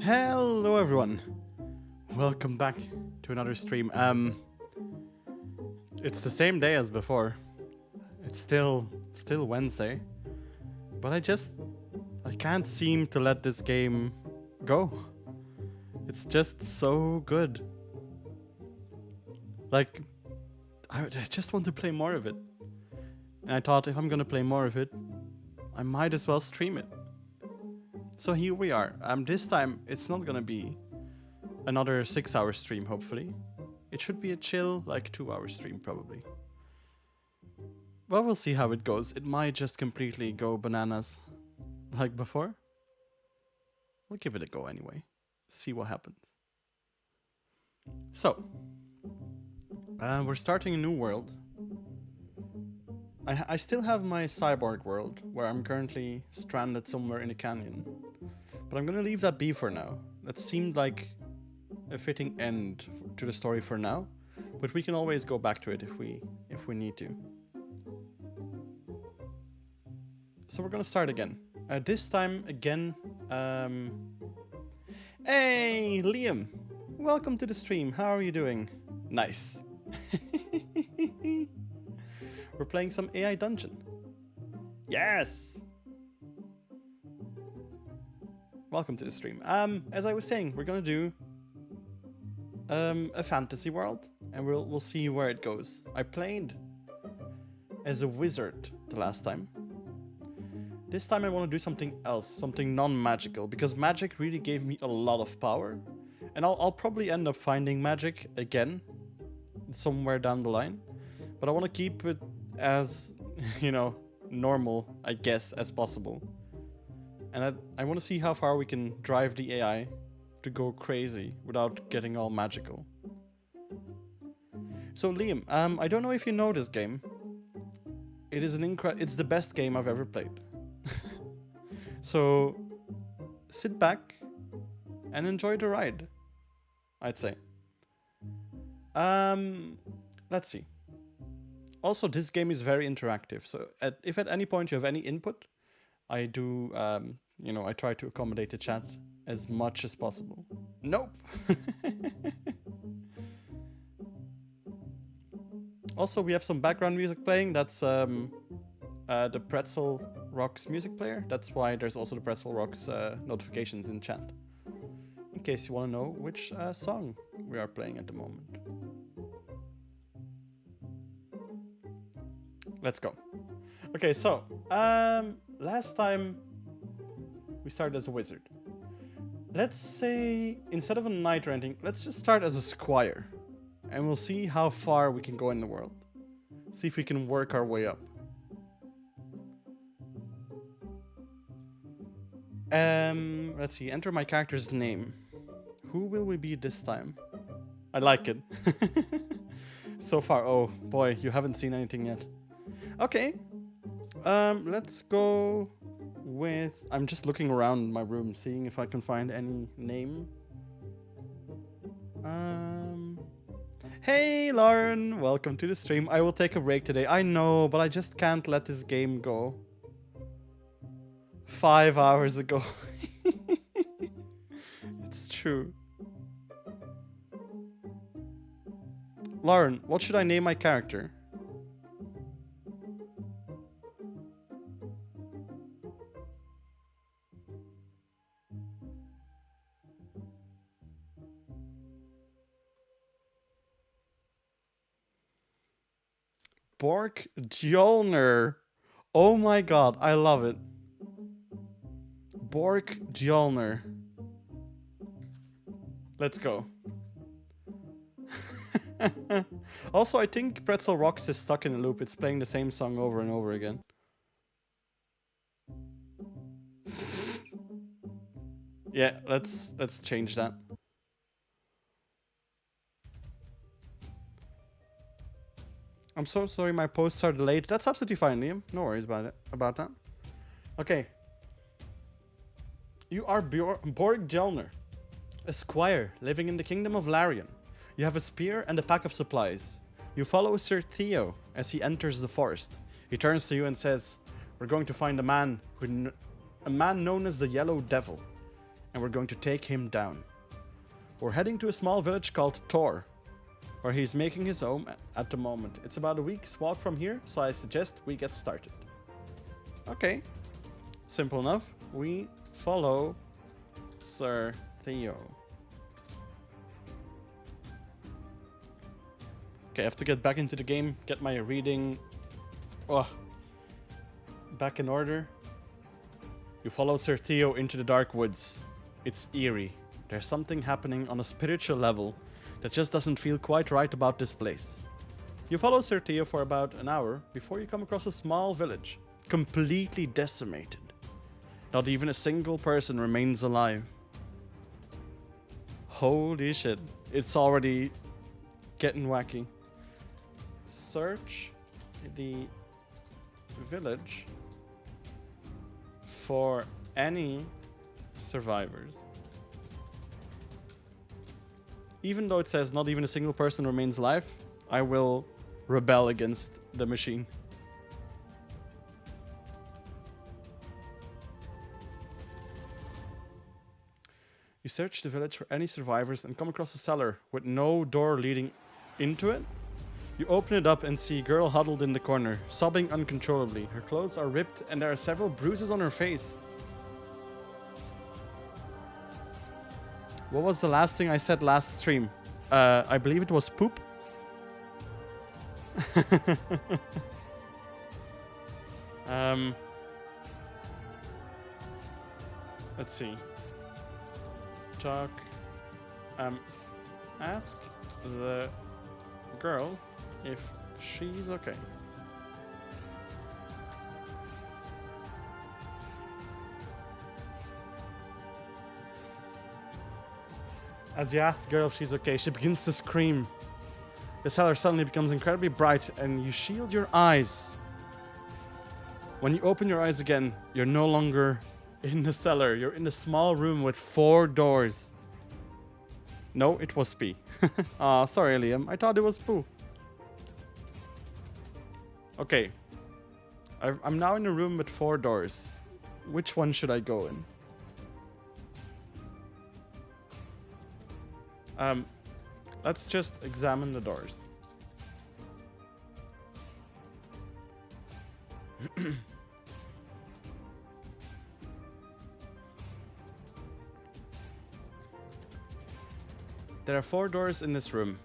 Hello everyone. Welcome back to another stream. It's the same day as before. It's still Wednesday. But I can't seem to let this game go. It's just so good. Like, I just want to play more of it. And I thought if I'm gonna play more of it, I might as well stream it. So here we are. This time it's not gonna be another 6-hour stream, hopefully. It should be a chill, like 2-hour stream, probably. Well, we'll see how it goes. It might just completely go bananas, like before. We'll give it a go anyway. See what happens. So, we're starting a new world. I still have my cyborg world, where I'm currently stranded somewhere in a canyon. But I'm gonna leave that be for now. That seemed like a fitting end to the story for now. But we can always go back to it if we need to. So we're gonna start again. This time again, hey, Liam! Welcome to the stream. How are you doing? Nice. We're playing some AI Dungeon. Yes! Welcome to the stream. As I was saying, we're gonna do a fantasy world, and we'll see where it goes. I played as a wizard the last time. This time I want to do something else, something non-magical, because magic really gave me a lot of power. And I'll probably end up finding magic again, somewhere down the line. But I want to keep it as, you know, normal, I guess, as possible. And I want to see how far we can drive the AI to go crazy without getting all magical. So Liam, I don't know if you know this game. It is it's the best game I've ever played. So sit back and enjoy the ride, I'd say. Let's see. Also, this game is very interactive. So if at any point you have any input, I do, you know, I try to accommodate the chat as much as possible. Nope. Also, we have some background music playing. That's the Pretzel Rocks music player. That's why there's also the Pretzel Rocks notifications in chat. In case you want to know which song we are playing at the moment. Let's go. Okay, so last time we started as a wizard. Let's say instead of a knight or anything, let's just start as a squire. And we'll see how far we can go in the world. See if we can work our way up. Let's see, enter my character's name. Who will we be this time? I like it. So far, oh boy, you haven't seen anything yet. Okay, let's go with... I'm just looking around my room, seeing if I can find any name. Hey Lauren, welcome to the stream. I will take a break today. I know, but I just can't let this game go. 5 hours ago. It's true. Lauren, what should I name my character? Borg Jolner. Oh my god, I love it. Borg Jolner. Let's go. Also, I think Pretzel Rocks is stuck in a loop. It's playing the same song over and over again. Yeah, let's change that. I'm so sorry my posts are delayed. That's absolutely fine, Liam. No worries about that. Okay. You are Borg Jolner, a squire living in the kingdom of Larian. You have a spear and a pack of supplies. You follow Sir Theo as he enters the forest. He turns to you and says, "We're going to find a man known as the Yellow Devil. and we're going to take him down. We're heading to a small village called Tor, where he's making his home at the moment. It's about a week's walk from here, so I suggest we get started. Okay, simple enough. We follow Sir Theo. Okay, I have to get back into the game, get my reading back in order. You follow Sir Theo into the dark woods. It's eerie. There's something happening on a spiritual level that just doesn't feel quite right about this place. You follow Sir Theo for about an hour before you come across a small village, completely decimated. Not even a single person remains alive. Holy shit, it's already getting wacky. Search the village for any survivors. Even though it says not even a single person remains alive, I will rebel against the machine. You search the village for any survivors and come across a cellar with no door leading into it. You open it up and see a girl huddled in the corner, sobbing uncontrollably. Her clothes are ripped and there are several bruises on her face. What was the last thing I said last stream? I believe it was poop. Let's see. Talk. Ask the girl if she's okay. As you ask the girl if she's okay, she begins to scream. The cellar suddenly becomes incredibly bright and you shield your eyes. When you open your eyes again, you're no longer in the cellar. You're in a small room with 4 doors. No, it was P. Aw, sorry, Liam. I thought it was Pooh. Okay. I'm now in a room with 4 doors. Which one should I go in? Let's just examine the doors. There are 4 doors in this room.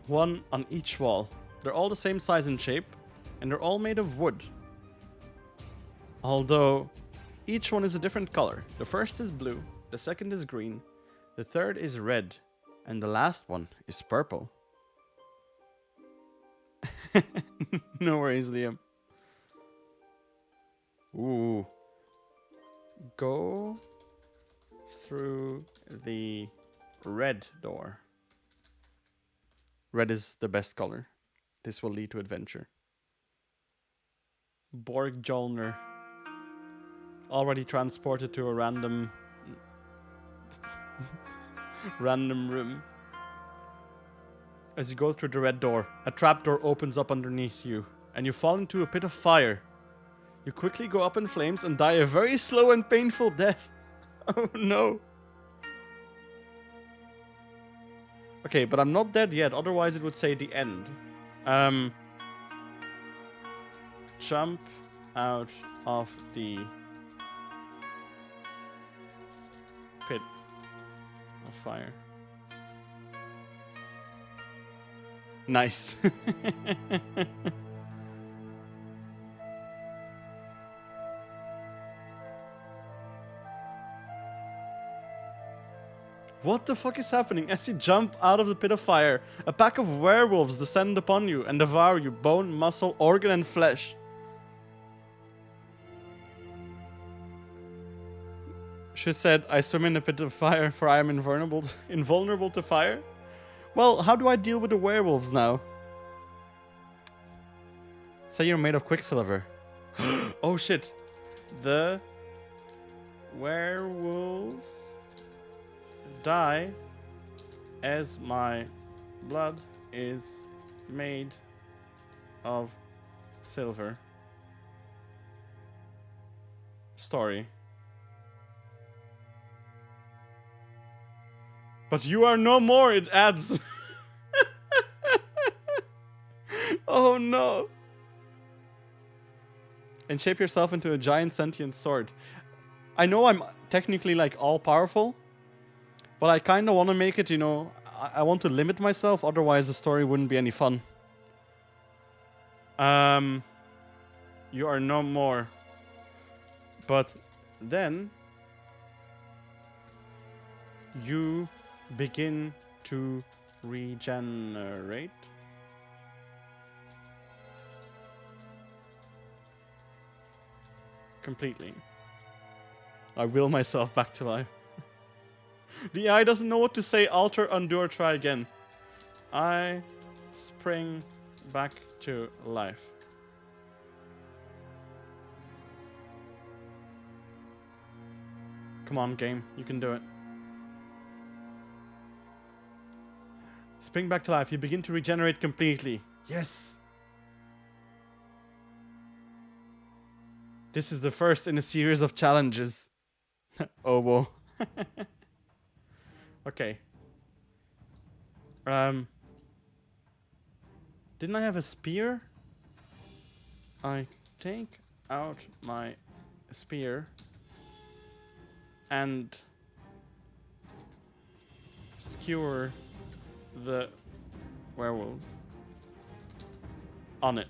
1 on each wall. They're all the same size and shape, and they're all made of wood. Although, each one is a different color. The first is blue, the second is green, the third is red, and the last one is purple. No worries, Liam. Ooh. Go through the red door. Red is the best color. This will lead to adventure. Borg Jolner. Already transported to a random room. As you go through the red door, a trapdoor opens up underneath you, and you fall into a pit of fire. You quickly go up in flames and die a very slow and painful death. Oh no. Okay, but I'm not dead yet, otherwise it would say the end. Jump out of the pit of fire. Nice. What the fuck is happening? As you jump out of the pit of fire, a pack of werewolves descend upon you and devour you, bone, muscle, organ, and flesh. She said, I swim in a pit of fire, for I am invulnerable to fire. Well, how do I deal with the werewolves now? Say you're made of quicksilver. Oh shit. The werewolves die as my blood is made of silver. Story. But you are no more, it adds. Oh no. And shape yourself into a giant sentient sword. I know I'm technically like all powerful, but I kind of want to make it, you know, I want to limit myself, otherwise the story wouldn't be any fun. You are no more. But then you begin to regenerate. Completely. I will myself back to life. The AI doesn't know what to say. Alter, undo, or try again. I spring back to life. Come on, game. You can do it. Spring back to life. You begin to regenerate completely. Yes! This is the first in a series of challenges. Oh, whoa. Okay. Didn't I have a spear? I take out my spear and skewer the werewolves on it.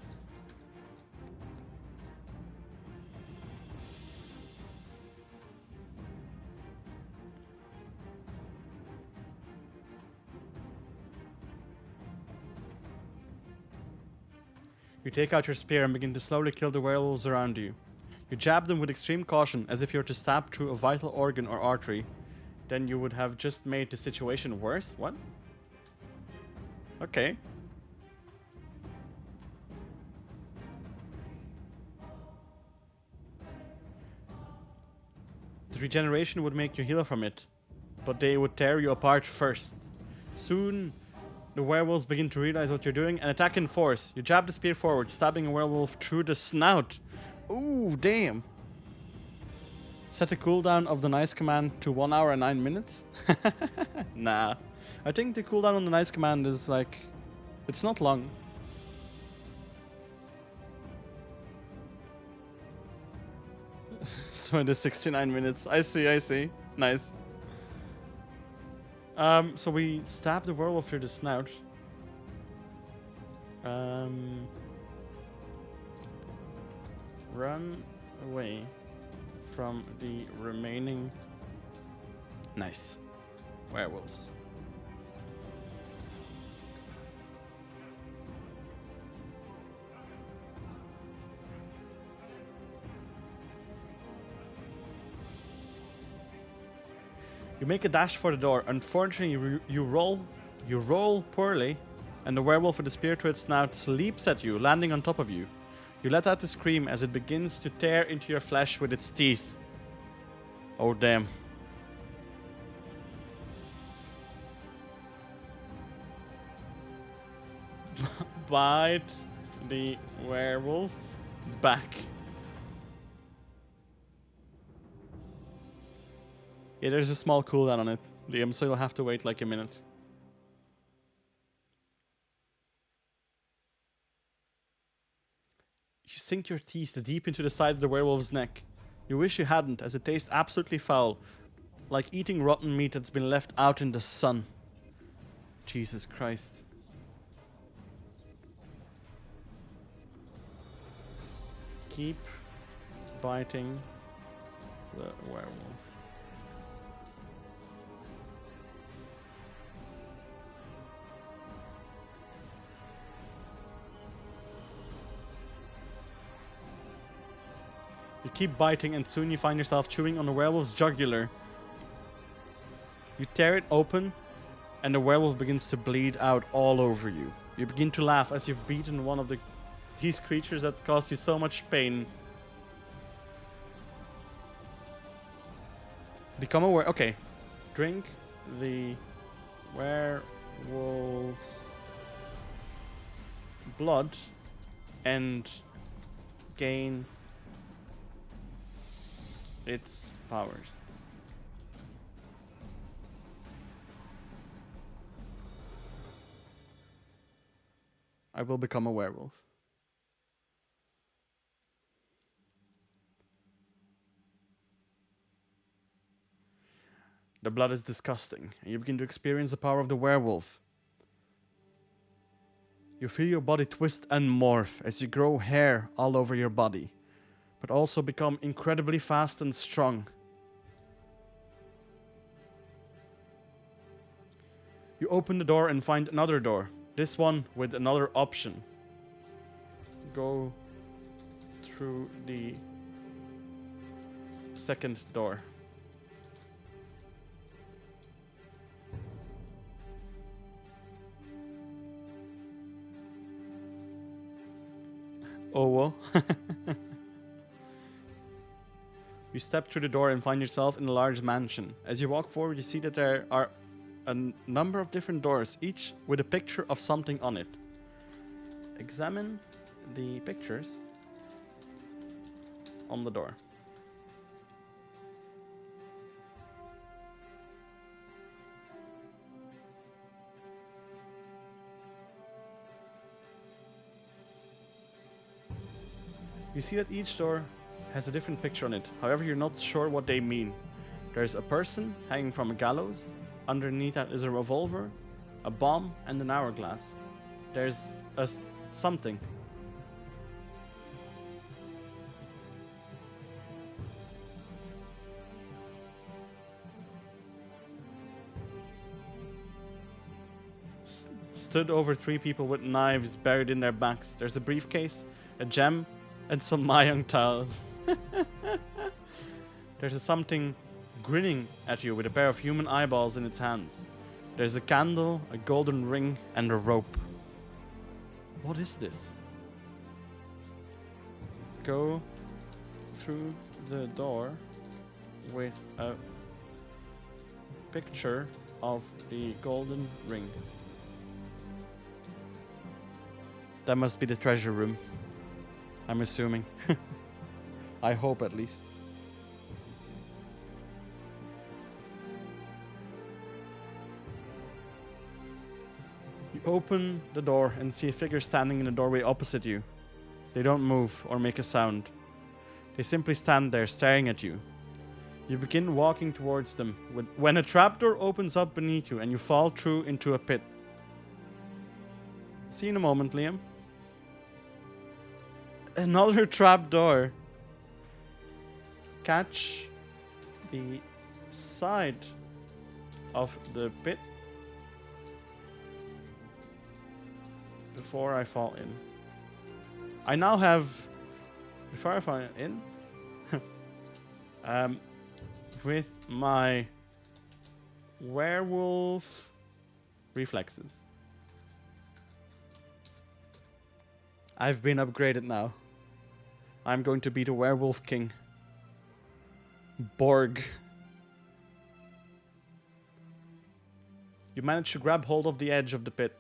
You take out your spear and begin to slowly kill the werewolves around you. You jab them with extreme caution, as if you're to stab through a vital organ or artery. Then you would have just made the situation worse? What? Okay. The regeneration would make you heal from it, but they would tear you apart first. Soon, the werewolves begin to realize what you're doing and attack in force. You jab the spear forward, stabbing a werewolf through the snout. Ooh, damn. Set the cooldown of the nice command to 1 hour and 9 minutes. Nah. I think the cooldown on the nice command is like... it's not long. So it is 69 minutes. I see. Nice. So we stab the werewolf through the snout. Run away from the remaining nice werewolves. You make a dash for the door. Unfortunately, you roll poorly, and the werewolf with the spear to its snout leaps at you, landing on top of you. You let out a scream as it begins to tear into your flesh with its teeth. Oh, damn. Bite the werewolf back. Yeah, there's a small cooldown on it, Liam, so you'll have to wait like a minute. You sink your teeth deep into the side of the werewolf's neck. You wish you hadn't, as it tastes absolutely foul, like eating rotten meat that's been left out in the sun. Jesus Christ. Keep biting the werewolf. You keep biting and soon you find yourself chewing on the werewolf's jugular. You tear it open and the werewolf begins to bleed out all over you. You begin to laugh as you've beaten one of these creatures that caused you so much pain. Become aware. Okay. Drink the werewolf's blood and gain its powers. I will become a werewolf. The blood is disgusting, and you begin to experience the power of the werewolf. You feel your body twist and morph as you grow hair all over your body, but also become incredibly fast and strong. You open the door and find another door, this one with another option. Go through the second door. Oh well. You step through the door and find yourself in a large mansion. As you walk forward, you see that there are a number of different doors, each with a picture of something on it. Examine the pictures on the door. You see that each door has a different picture on it. However, you're not sure what they mean. There's a person hanging from a gallows. Underneath that is a revolver, a bomb, and an hourglass. There's a something. Stood over 3 people with knives buried in their backs. There's a briefcase, a gem, and some Mayang tiles. There's something grinning at you with a pair of human eyeballs in its hands. There's a candle, a golden ring, and a rope. What is this? Go through the door with a picture of the golden ring. That must be the treasure room, I'm assuming. I hope at least. You open the door and see a figure standing in the doorway opposite you. They don't move or make a sound. They simply stand there staring at you. You begin walking towards them when a trapdoor opens up beneath you and you fall through into a pit. See you in a moment, Liam. Another trapdoor. Catch the side of the pit before I fall in. I now have, before I fall in, with my werewolf reflexes. I've been upgraded now. I'm going to be the werewolf king. Borg. You manage to grab hold of the edge of the pit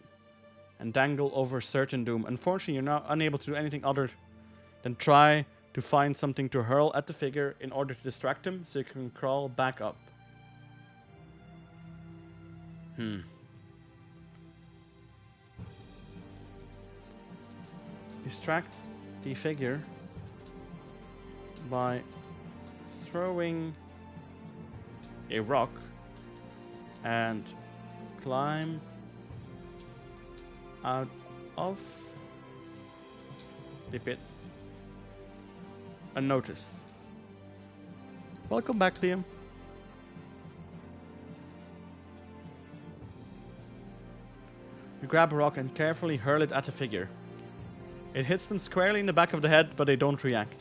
and dangle over certain doom. Unfortunately, you're now unable to do anything other than try to find something to hurl at the figure in order to distract him so you can crawl back up. Distract the figure by throwing a rock and climb out of the pit unnoticed. Welcome back, Liam. You grab a rock and carefully hurl it at the figure. It hits them squarely in the back of the head, but they don't react.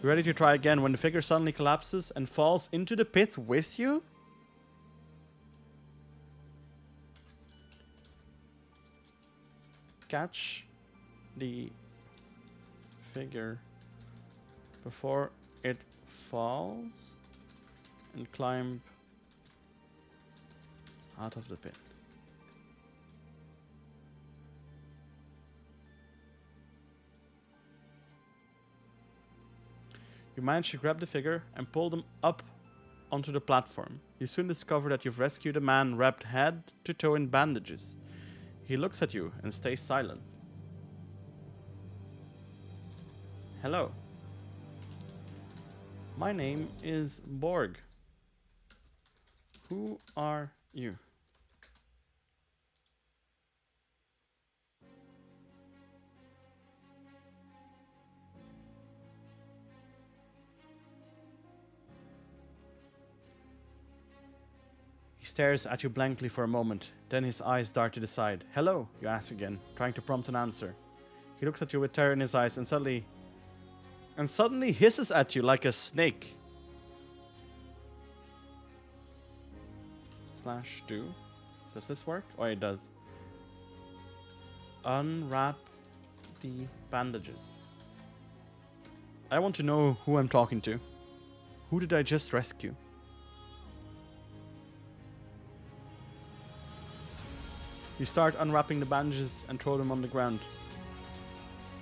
You're ready to try again when the figure suddenly collapses and falls into the pit with you? Catch the figure before it falls and climb out of the pit. You manage to grab the figure and pull them up onto the platform. You soon discover that you've rescued a man wrapped head to toe in bandages. He looks at you and stays silent. Hello. My name is Borg. Who are you? He stares at you blankly for a moment, then his eyes dart to the side. Hello, you ask again, trying to prompt an answer. He looks at you with terror in his eyes and suddenly hisses at you like a snake. /do. Does this work? Oh, it does. Unwrap the bandages. I want to know who I'm talking to. Who did I just rescue? You start unwrapping the bandages and throw them on the ground.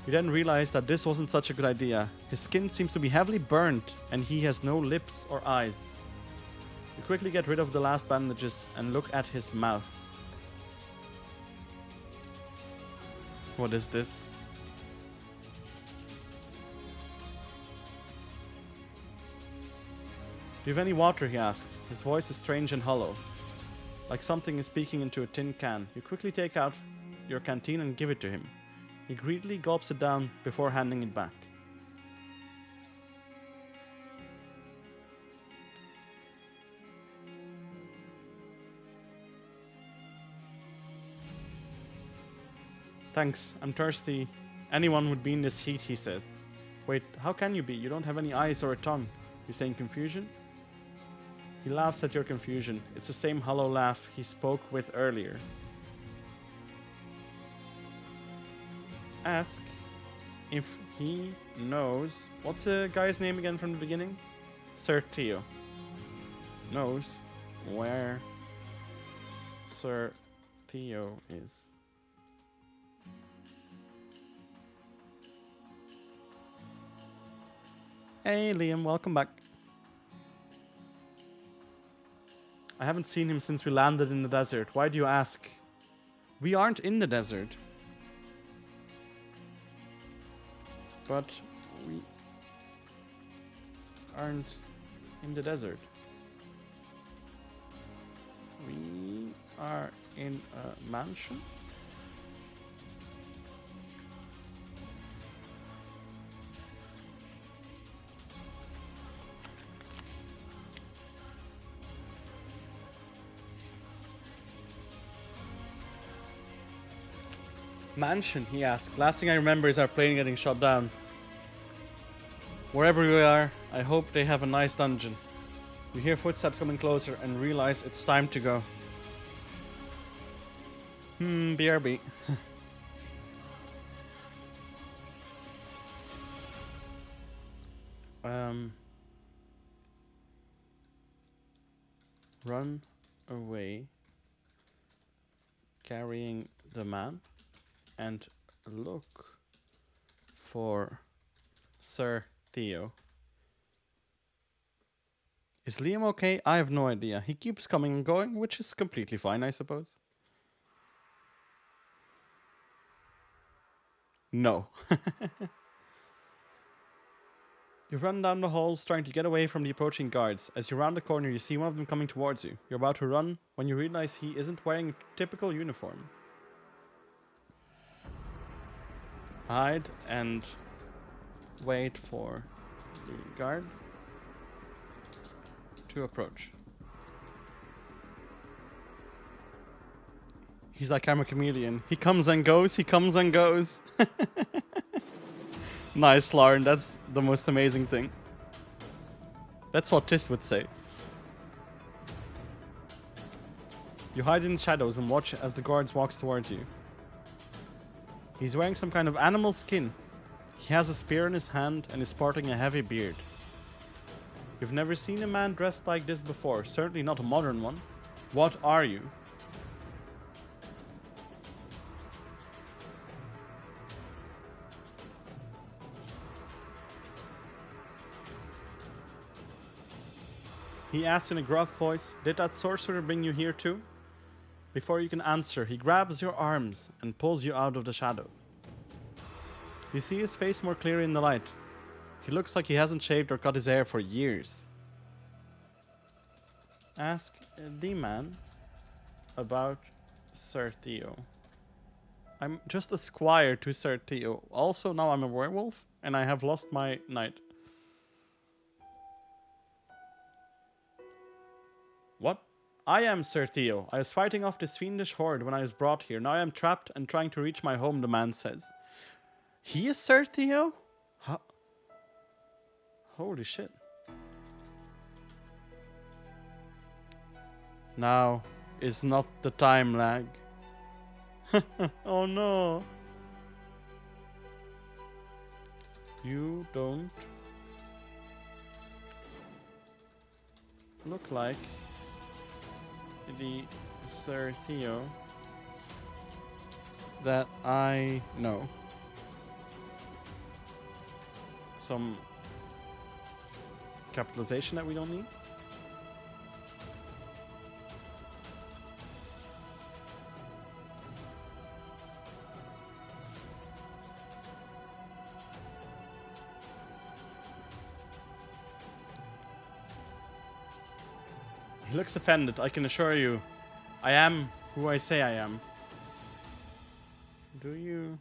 You then realize that this wasn't such a good idea. His skin seems to be heavily burnt and he has no lips or eyes. You quickly get rid of the last bandages and look at his mouth. What is this? Do you have any water? He asks. His voice is strange and hollow, like something is speaking into a tin can. You quickly take out your canteen and give it to him. He greedily gulps it down before handing it back. Thanks, I'm thirsty. Anyone would be in this heat, he says. Wait, how can you be? You don't have any eyes or a tongue. You say in confusion? He laughs at your confusion. It's the same hollow laugh he spoke with earlier. Ask if he knows... What's the guy's name again from the beginning? Sir Theo. Knows where Sir Theo is. Hey Liam, welcome back. I haven't seen him since we landed in the desert. Why do you ask? We aren't in the desert. But we aren't in the desert. We are in a mansion. Mansion, he asked. Last thing I remember is our plane getting shot down. Wherever we are, I hope they have a nice dungeon. You hear footsteps coming closer and realize it's time to go. BRB. Run away, carrying the man, and look for Sir Theo. Is Liam okay? I have no idea. He keeps coming and going, which is completely fine, I suppose. No. You run down the halls, trying to get away from the approaching guards. As you round the corner, you see one of them coming towards you. You're about to run when you realize he isn't wearing a typical uniform. Hide and wait for the guard to approach. He's like, I'm a chameleon. He comes and goes, he comes and goes. Nice, Lauren. That's the most amazing thing. That's what Tis would say. You hide in the shadows and watch as the guards walks towards you. He's wearing some kind of animal skin. He has a spear in his hand and is sporting a heavy beard. You've never seen a man dressed like this before, certainly not a modern one. What are you? He asks in a gruff voice, did that sorcerer bring you here too? Before you can answer, he grabs your arms and pulls you out of the shadow. You see his face more clearly in the light. He looks like he hasn't shaved or cut his hair for years. Ask the man about Sir Theo. I'm just a squire to Sir Theo. Also, now I'm a werewolf, and I have lost my knight. What? I am Sir Theo. I was fighting off this fiendish horde when I was brought here. Now I am trapped and trying to reach my home, the man says. He is Sir Theo? Huh? Holy shit. Now is not the time lag. Oh no. You don't look like the Sir Theo that I know. Some capitalization that we don't need. He looks offended, I can assure you. I am who I say I am. Do you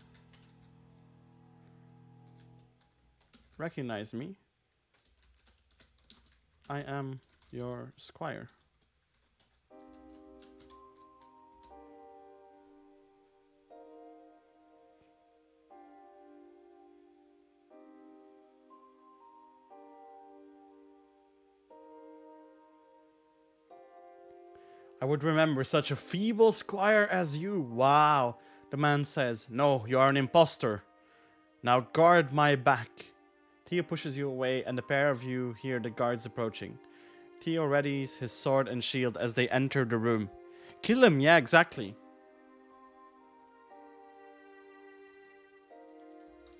recognize me? I am your squire. I would remember such a feeble squire as you. Wow. The man says, no, you are an impostor. Now guard my back. Theo pushes you away and the pair of you hear the guards approaching. Theo readies his sword and shield as they enter the room. Kill him, yeah, exactly.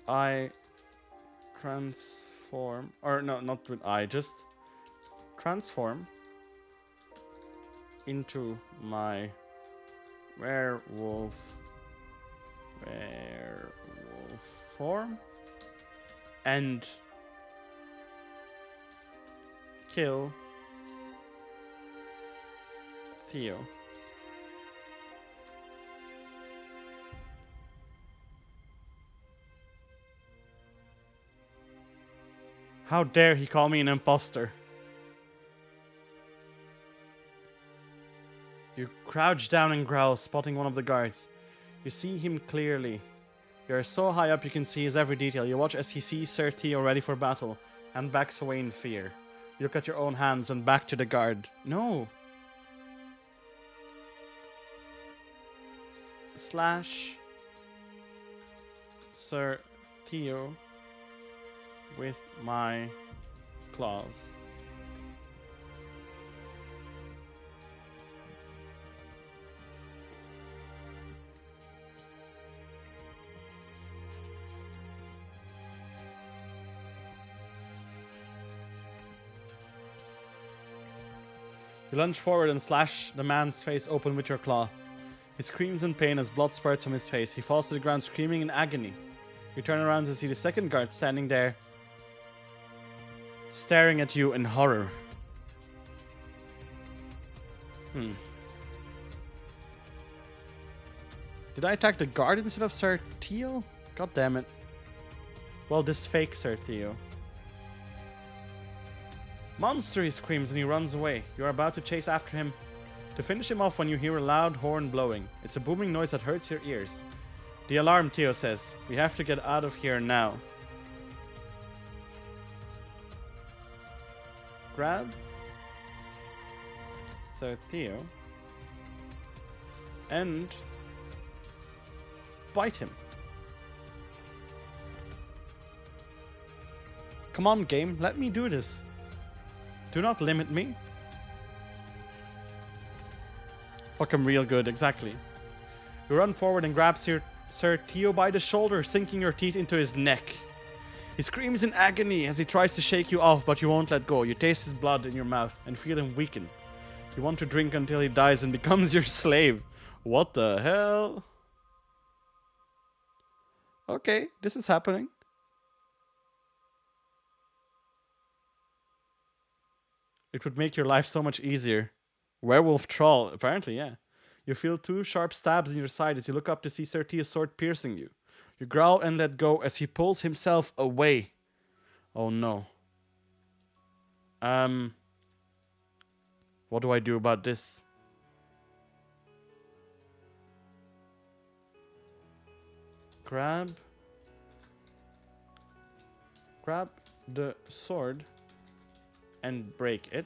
I transform, or no, not with I, just transform into my werewolf form and kill Theo. How dare he call me an imposter? You crouch down and growl, spotting one of the guards. You see him clearly. You are so high up you can see his every detail. You watch as he sees Sir Theo ready for battle and backs away in fear. You look at your own hands and back to the guard. No. Slash Sir Theo with my claws. You lunge forward and slash the man's face open with your claw. He screams in pain as blood spurts from his face. He falls to the ground screaming in agony. You turn around and see the second guard standing there, staring at you in horror. Did I attack the guard instead of Sir Theo? God damn it. Well, this fake Sir Theo. Monster, he screams and he runs away. You are about to chase after him to finish him off when you hear a loud horn blowing. It's a booming noise that hurts your ears. The alarm, Theo says. We have to get out of here now. Grab Sir Theo and bite him. Come on, game, let me do this. Do not limit me. Fuck him real good, exactly. You run forward and grab Sir Theo by the shoulder, sinking your teeth into his neck. He screams in agony as he tries to shake you off, but you won't let go. You taste his blood in your mouth and feel him weaken. You want to drink until he dies and becomes your slave. What the hell? Okay, this is happening. It would make your life so much easier. Werewolf troll, apparently, yeah. You feel 2 sharp stabs in your side as you look up to see Sertia's sword piercing you. You growl and let go as he pulls himself away. Oh no. What do I do about this? Grab the sword and break it.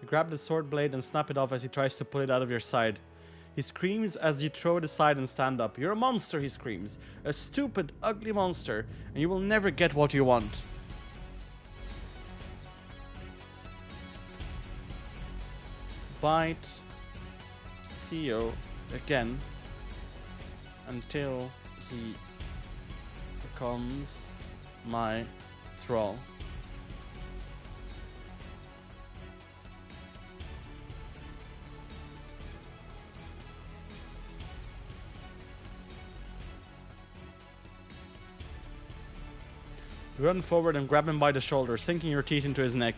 You grab the sword blade and snap it off as he tries to pull it out of your side. He screams as you throw it aside and stand up. You're a monster, he screams. A stupid, ugly monster, and you will never get what you want. Bite Theo again until he becomes my thrall. You run forward and grab him by the shoulder, sinking your teeth into his neck.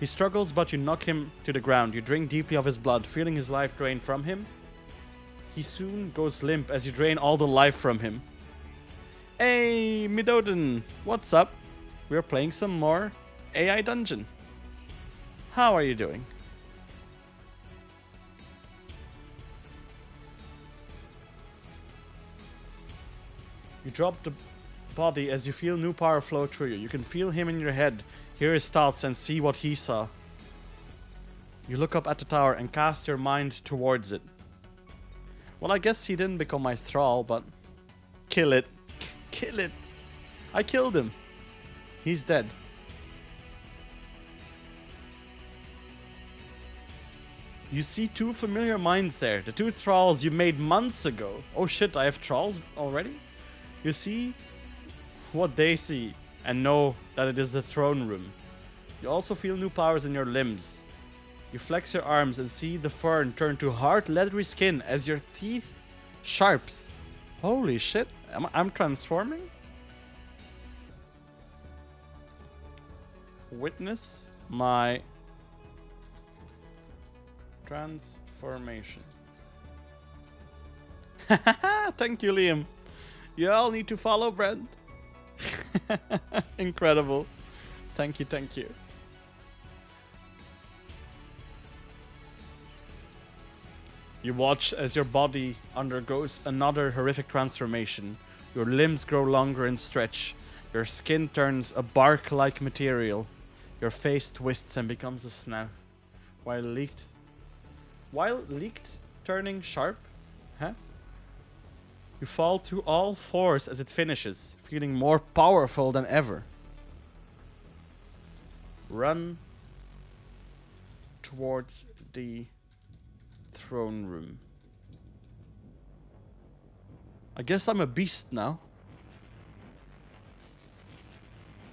He struggles, but you knock him to the ground. You drink deeply of his blood, feeling his life drain from him. He soon goes limp as you drain all the life from him. Hey, Midoden, what's up? We're playing some more AI Dungeon. How are you doing? You drop the body as you feel new power flow through you. You can feel him in your head, hear his thoughts, and see what he saw. You look up at the tower and cast your mind towards it. Well, I guess he didn't become my thrall, but... Kill it. Kill it. I killed him. He's dead. You see 2 familiar minds there. The 2 thralls you made months ago. Oh shit, I have thralls already? You see what they see and know that it is the throne room. You also feel new powers in your limbs. You flex your arms and see the fern turn to hard leathery skin as your teeth sharps. Holy shit, I'm transforming? Witness my transformation. Thank you, Liam. You all need to follow Brent. Incredible. Thank you, thank you. You watch as your body undergoes another horrific transformation. Your limbs grow longer and stretch. Your skin turns a bark-like material. Your face twists and becomes a snout. While leaked turning sharp? Huh? You fall to all fours as it finishes, feeling more powerful than ever. Run towards the throne room. I guess I'm a beast now.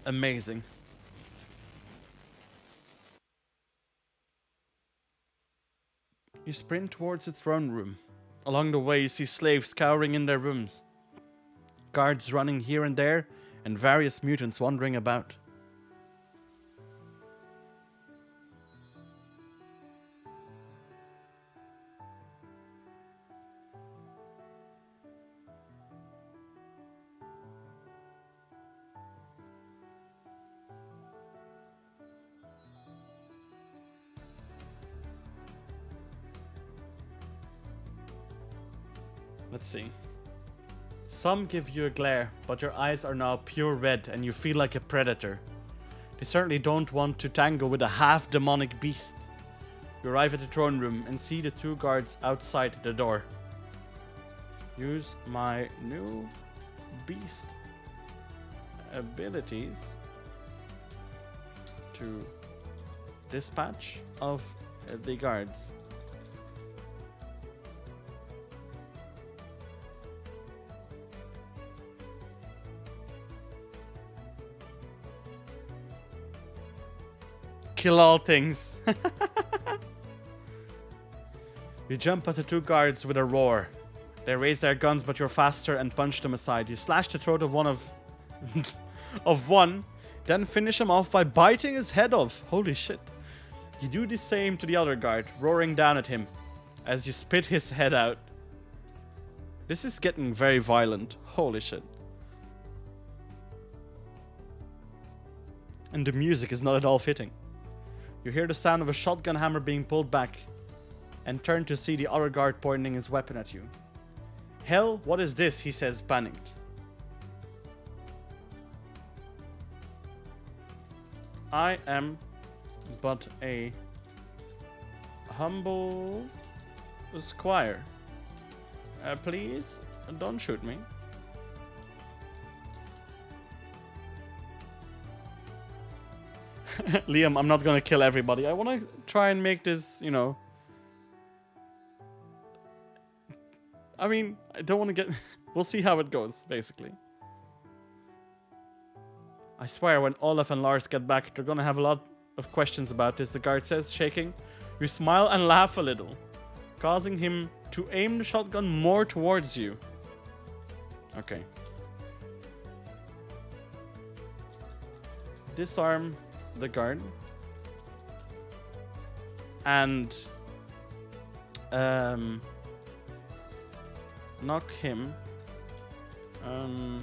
Amazing. You sprint towards the throne room. Along the way, you see slaves cowering in their rooms, guards running here and there, and various mutants wandering about. Let's see. Some give you a glare, but your eyes are now pure red and you feel like a predator. They certainly don't want to tangle with a half-demonic beast. You arrive at the throne room and see the 2 guards outside the door. Use my new beast abilities to dispatch of the guards. Kill all things. You jump at the two guards with a roar. They raise their guns, but you're faster and punch them aside. You slash the throat of one of one, then finish him off by biting his head off. Holy shit. You do the same to the other guard, roaring down at him as you spit his head out. This is getting very violent. Holy shit. And the music is not at all fitting. You hear the sound of a shotgun hammer being pulled back and turn to see the other guard pointing his weapon at you. Hell, what is this? He says, panicked. I am but a humble squire. Please, don't shoot me. Liam, I'm not gonna kill everybody. I wanna try and make this, you know... I mean, I don't wanna get... We'll see how it goes, basically. I swear, when Olaf and Lars get back, they're gonna have a lot of questions about this, the guard says, shaking. You smile and laugh a little, causing him to aim the shotgun more towards you. Okay. Disarm the guard. And knock him unconscious?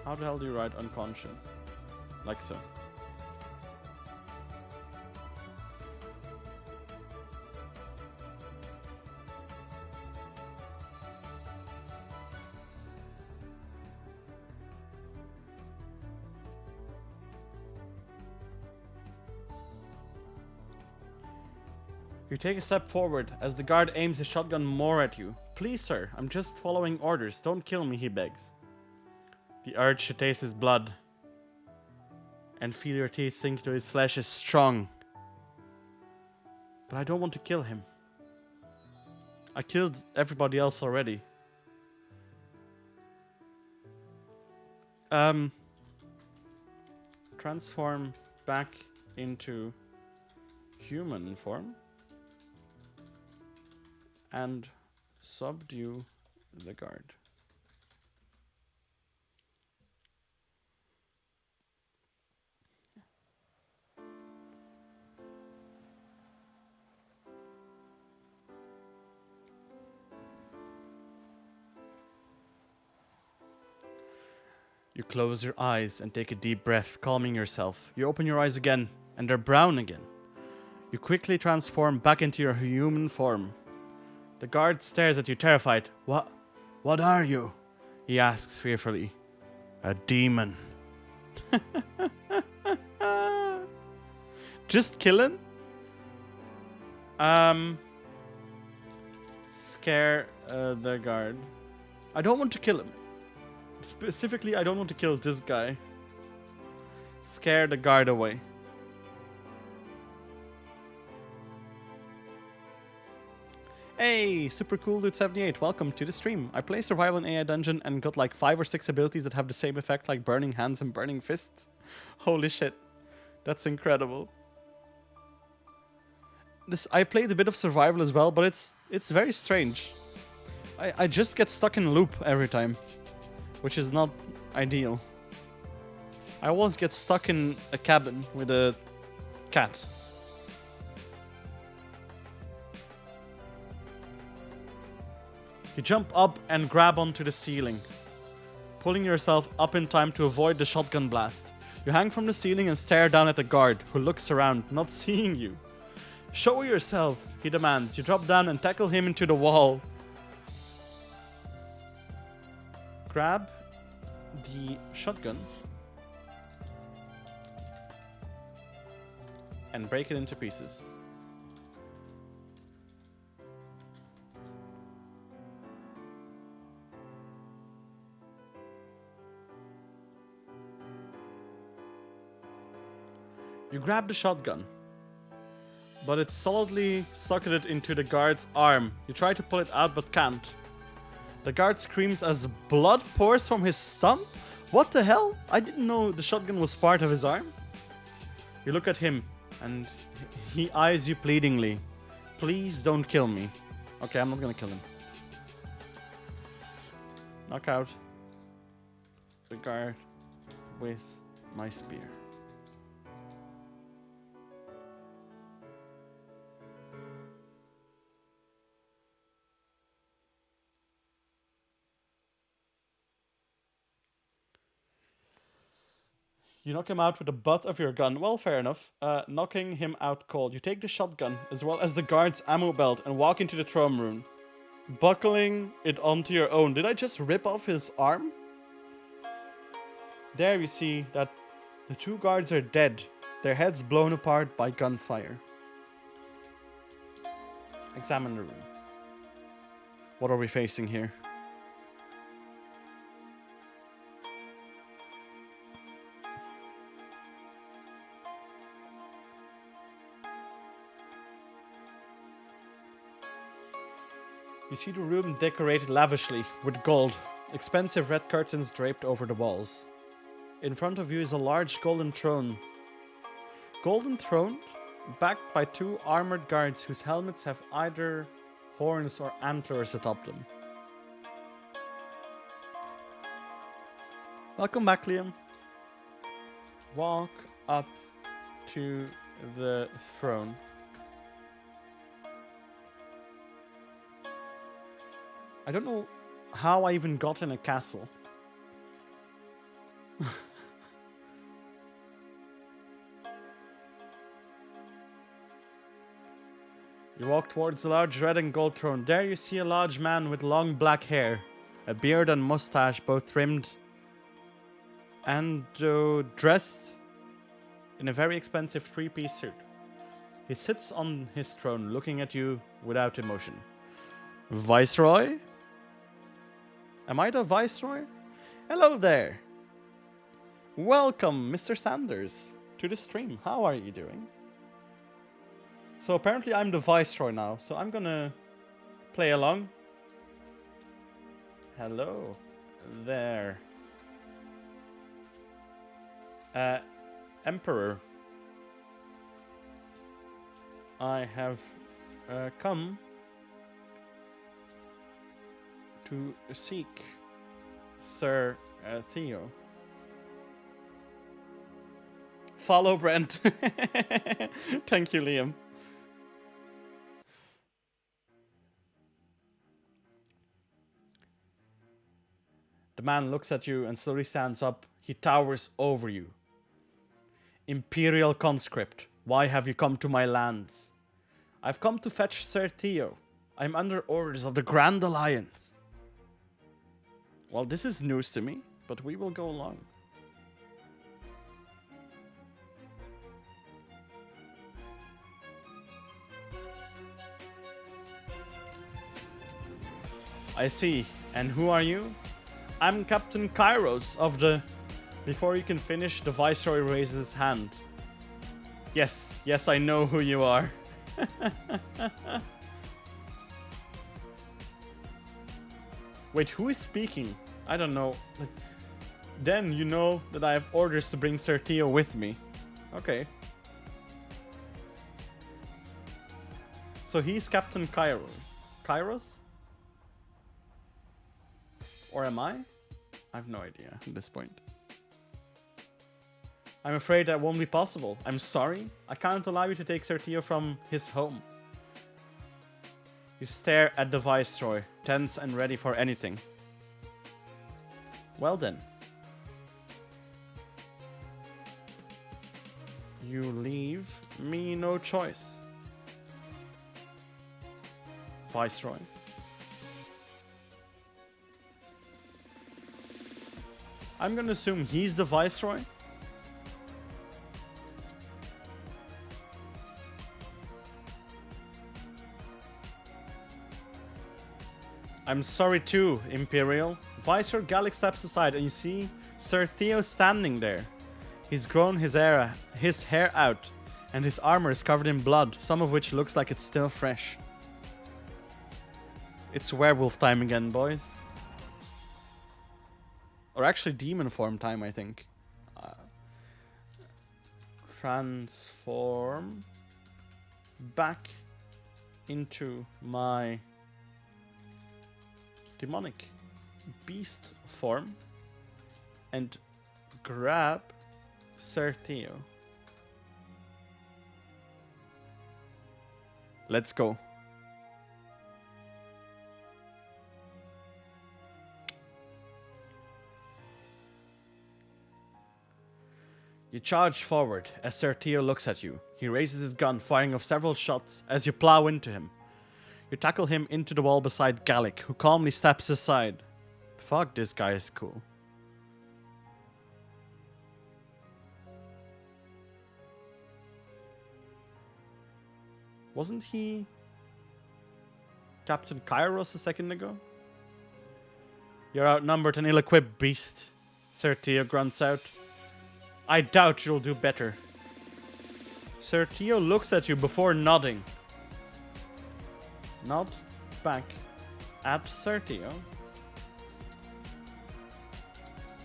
How the hell do you write unconscious? Like so. You take a step forward as the guard aims his shotgun more at you. Please, sir, I'm just following orders. Don't kill me, he begs. The urge to taste his blood and feel your teeth sink to his flesh is strong. But I don't want to kill him. I killed everybody else already. Transform back into human form. And subdue the guard. You close your eyes and take a deep breath, calming yourself. You open your eyes again, and they're brown again. You quickly transform back into your human form. The guard stares at you, terrified. What are you? He asks fearfully. A demon. Just kill him? Scare the guard. I don't want to kill him. Specifically, I don't want to kill this guy. Scare the guard away. Hey, super cool dude 78, welcome to the stream. I play survival in AI dungeon and got like 5 or 6 abilities that have the same effect like burning hands and burning fists. Holy shit. That's incredible. I played a bit of survival as well, but it's very strange. I just get stuck in a loop every time, which is not ideal. I always get stuck in a cabin with a cat. You jump up and grab onto the ceiling, pulling yourself up in time to avoid the shotgun blast. You hang from the ceiling and stare down at the guard, who looks around, not seeing you. Show yourself, he demands. You drop down and tackle him into the wall. Grab the shotgun and break it into pieces. You grab the shotgun, but it's solidly socketed into the guard's arm. You try to pull it out, but can't. The guard screams as blood pours from his stump. What the hell? I didn't know the shotgun was part of his arm. You look at him, And he eyes you pleadingly. Please don't kill me. Okay, I'm not gonna kill him. Knock out the guard with my spear. You knock him out with the butt of your gun. Well, fair enough. Knocking him out cold. You take the shotgun, as well as the guard's ammo belt, and walk into the throne room. Buckling it onto your own. Did I just rip off his arm? There you see that the two guards are dead. Their heads blown apart by gunfire. Examine the room. What are we facing here? You see the room decorated lavishly with gold, expensive red curtains draped over the walls. In front of you is a large golden throne. Golden throne, backed by two armored guards whose helmets have either horns or antlers atop them. Welcome back, Liam. Walk up to the throne. I don't know how I even got in a castle. You walk towards the large red and gold throne. There you see a large man with long black hair, a beard and mustache both trimmed, and dressed in a very expensive three-piece suit. He sits on his throne looking at you without emotion. Viceroy? Am I the Viceroy? Hello there. Welcome, Mr. Sanders, to the stream. How are you doing? So apparently I'm the Viceroy now, so I'm gonna play along. Hello there. Emperor. I have come to seek Sir Theo. Follow Brent. Thank you, Liam. The man looks at you and slowly stands up. He towers over you. Imperial conscript, why have you come to my lands? I've come to fetch Sir Theo. I'm under orders of the Grand Alliance. Well, this is news to me, but we will go along. I see. And who are you? I'm Captain Kairos of the... Before you can finish, the Viceroy raises his hand. Yes, I know who you are. Wait, who is speaking? I don't know. Then you know that I have orders to bring Sir Theo with me. Okay. So he's Captain Kairos. Kairos? Or am I? I have no idea at this point. I'm afraid that won't be possible. I'm sorry. I can't allow you to take Sir Theo from his home. You stare at the Viceroy, tense and ready for anything. Well then. You leave me no choice. Viceroy. I'm gonna assume he's the Viceroy. I'm sorry too, Imperial. Viceroy Gallic steps aside and you see Sir Theo standing there. He's grown his hair out and his armor is covered in blood, some of which looks like it's still fresh. It's werewolf time again, boys. Or actually demon form time, I think. transform back into my demonic beast form and grab Sertio. Let's go. You charge forward as Sertio looks at you. He raises his gun, firing off several shots as you plow into him. You tackle him into the wall beside Gallic, who calmly steps aside. Fuck, this guy is cool. Wasn't he Captain Kairos a second ago? You're outnumbered and ill-equipped, beast. Sertio grunts out. I doubt you'll do better. Sertio looks at you before nodding. Nod back at Sertio.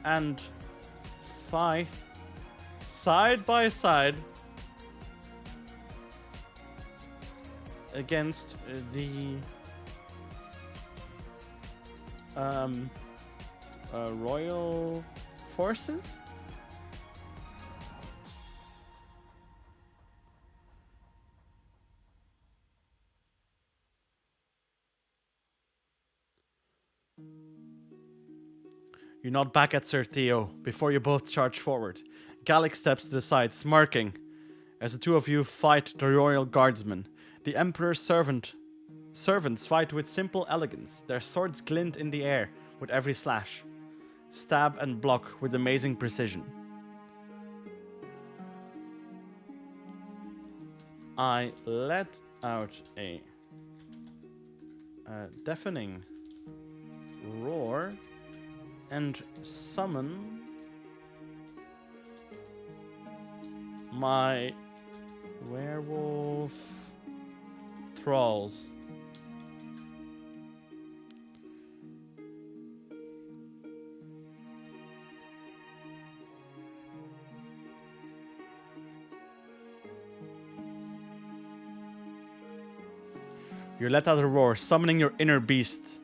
And fight side by side against the royal forces. You nod back at Sertio before you both charge forward. Gallic steps to the side, smirking, as the two of you fight the royal guardsmen. The Emperor's servants fight with simple elegance. Their swords glint in the air with every slash. Stab and block with amazing precision. I let out a deafening roar and summon my werewolf thralls. You let out a roar, summoning your inner beast.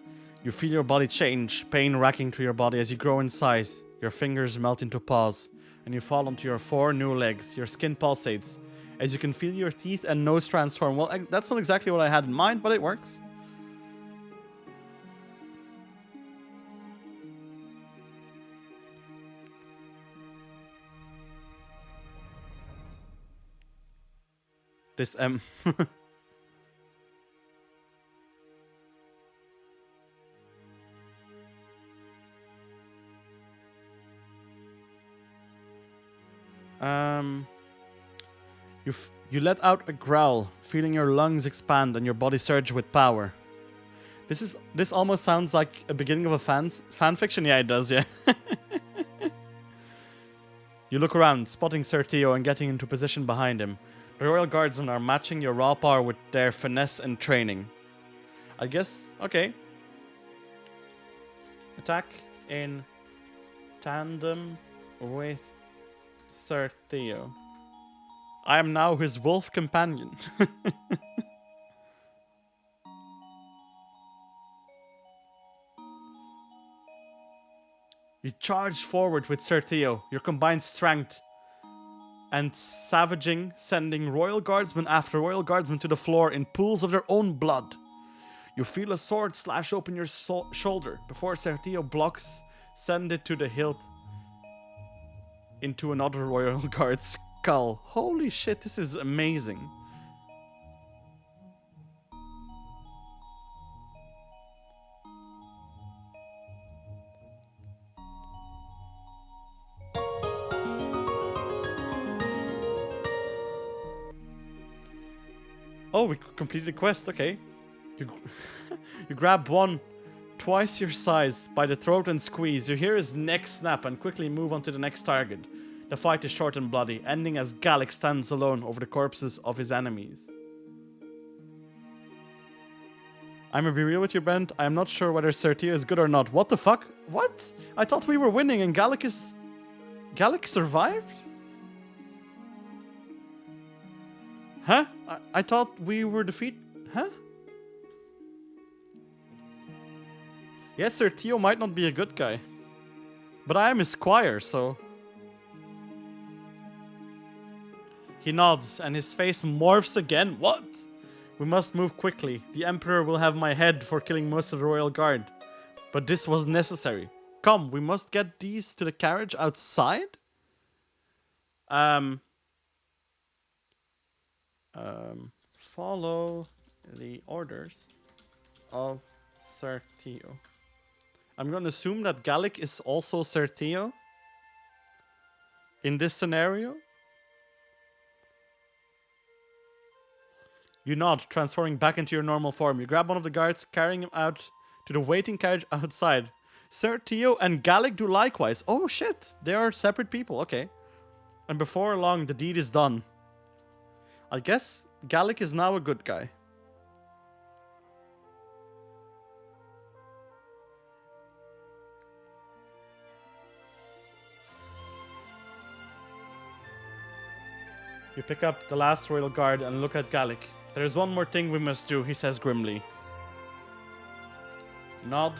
You feel your body change, pain racking through your body as you grow in size. Your fingers melt into paws, and you fall onto your 4 new legs. Your skin pulsates, as you can feel your teeth and nose transform. Well, that's not exactly what I had in mind, but it works. This, You let out a growl, feeling your lungs expand and your body surge with power. This almost sounds like a beginning of a fan fiction. Yeah, it does. Yeah. You look around, spotting Sertio and getting into position behind him. The Royal Guardsmen are matching your raw power with their finesse and training. I guess. Okay. Attack in tandem with Sertio. I am now his wolf companion. You charge forward with Sertio, your combined strength and savaging, sending Royal Guardsmen after Royal Guardsmen to the floor in pools of their own blood. You feel a sword slash open your shoulder before Sertio blocks, send it to the hilt into another Royal Guard's skull. Holy shit, this is amazing. Oh, we completed the quest, okay. You grab one twice your size by the throat and squeeze. You hear his neck snap and quickly move on to the next target. The fight is short and bloody, ending as Gallic stands alone over the corpses of his enemies. I'm gonna be real with you, Brent. I'm not sure whether Sertio is good or not. What the fuck? What? I thought we were winning and Gallic survived? Huh? I thought we were defeated. Huh? Yes, Sir Theo might not be a good guy. But I am his squire, so... He nods, and his face morphs again. What? We must move quickly. The Emperor will have my head for killing most of the Royal Guard. But this was necessary. Come, we must get these to the carriage outside? Follow the orders of Sir Theo. I'm going to assume that Gallic is also Sir Theo in this scenario. You nod, transforming back into your normal form. You grab one of the guards, carrying him out to the waiting carriage outside. Sir Theo and Gallic do likewise. Oh shit, they are separate people, okay. And before long, the deed is done. I guess Gallic is now a good guy. You pick up the last royal guard and look at Gallic. There's one more thing we must do, he says grimly. Nod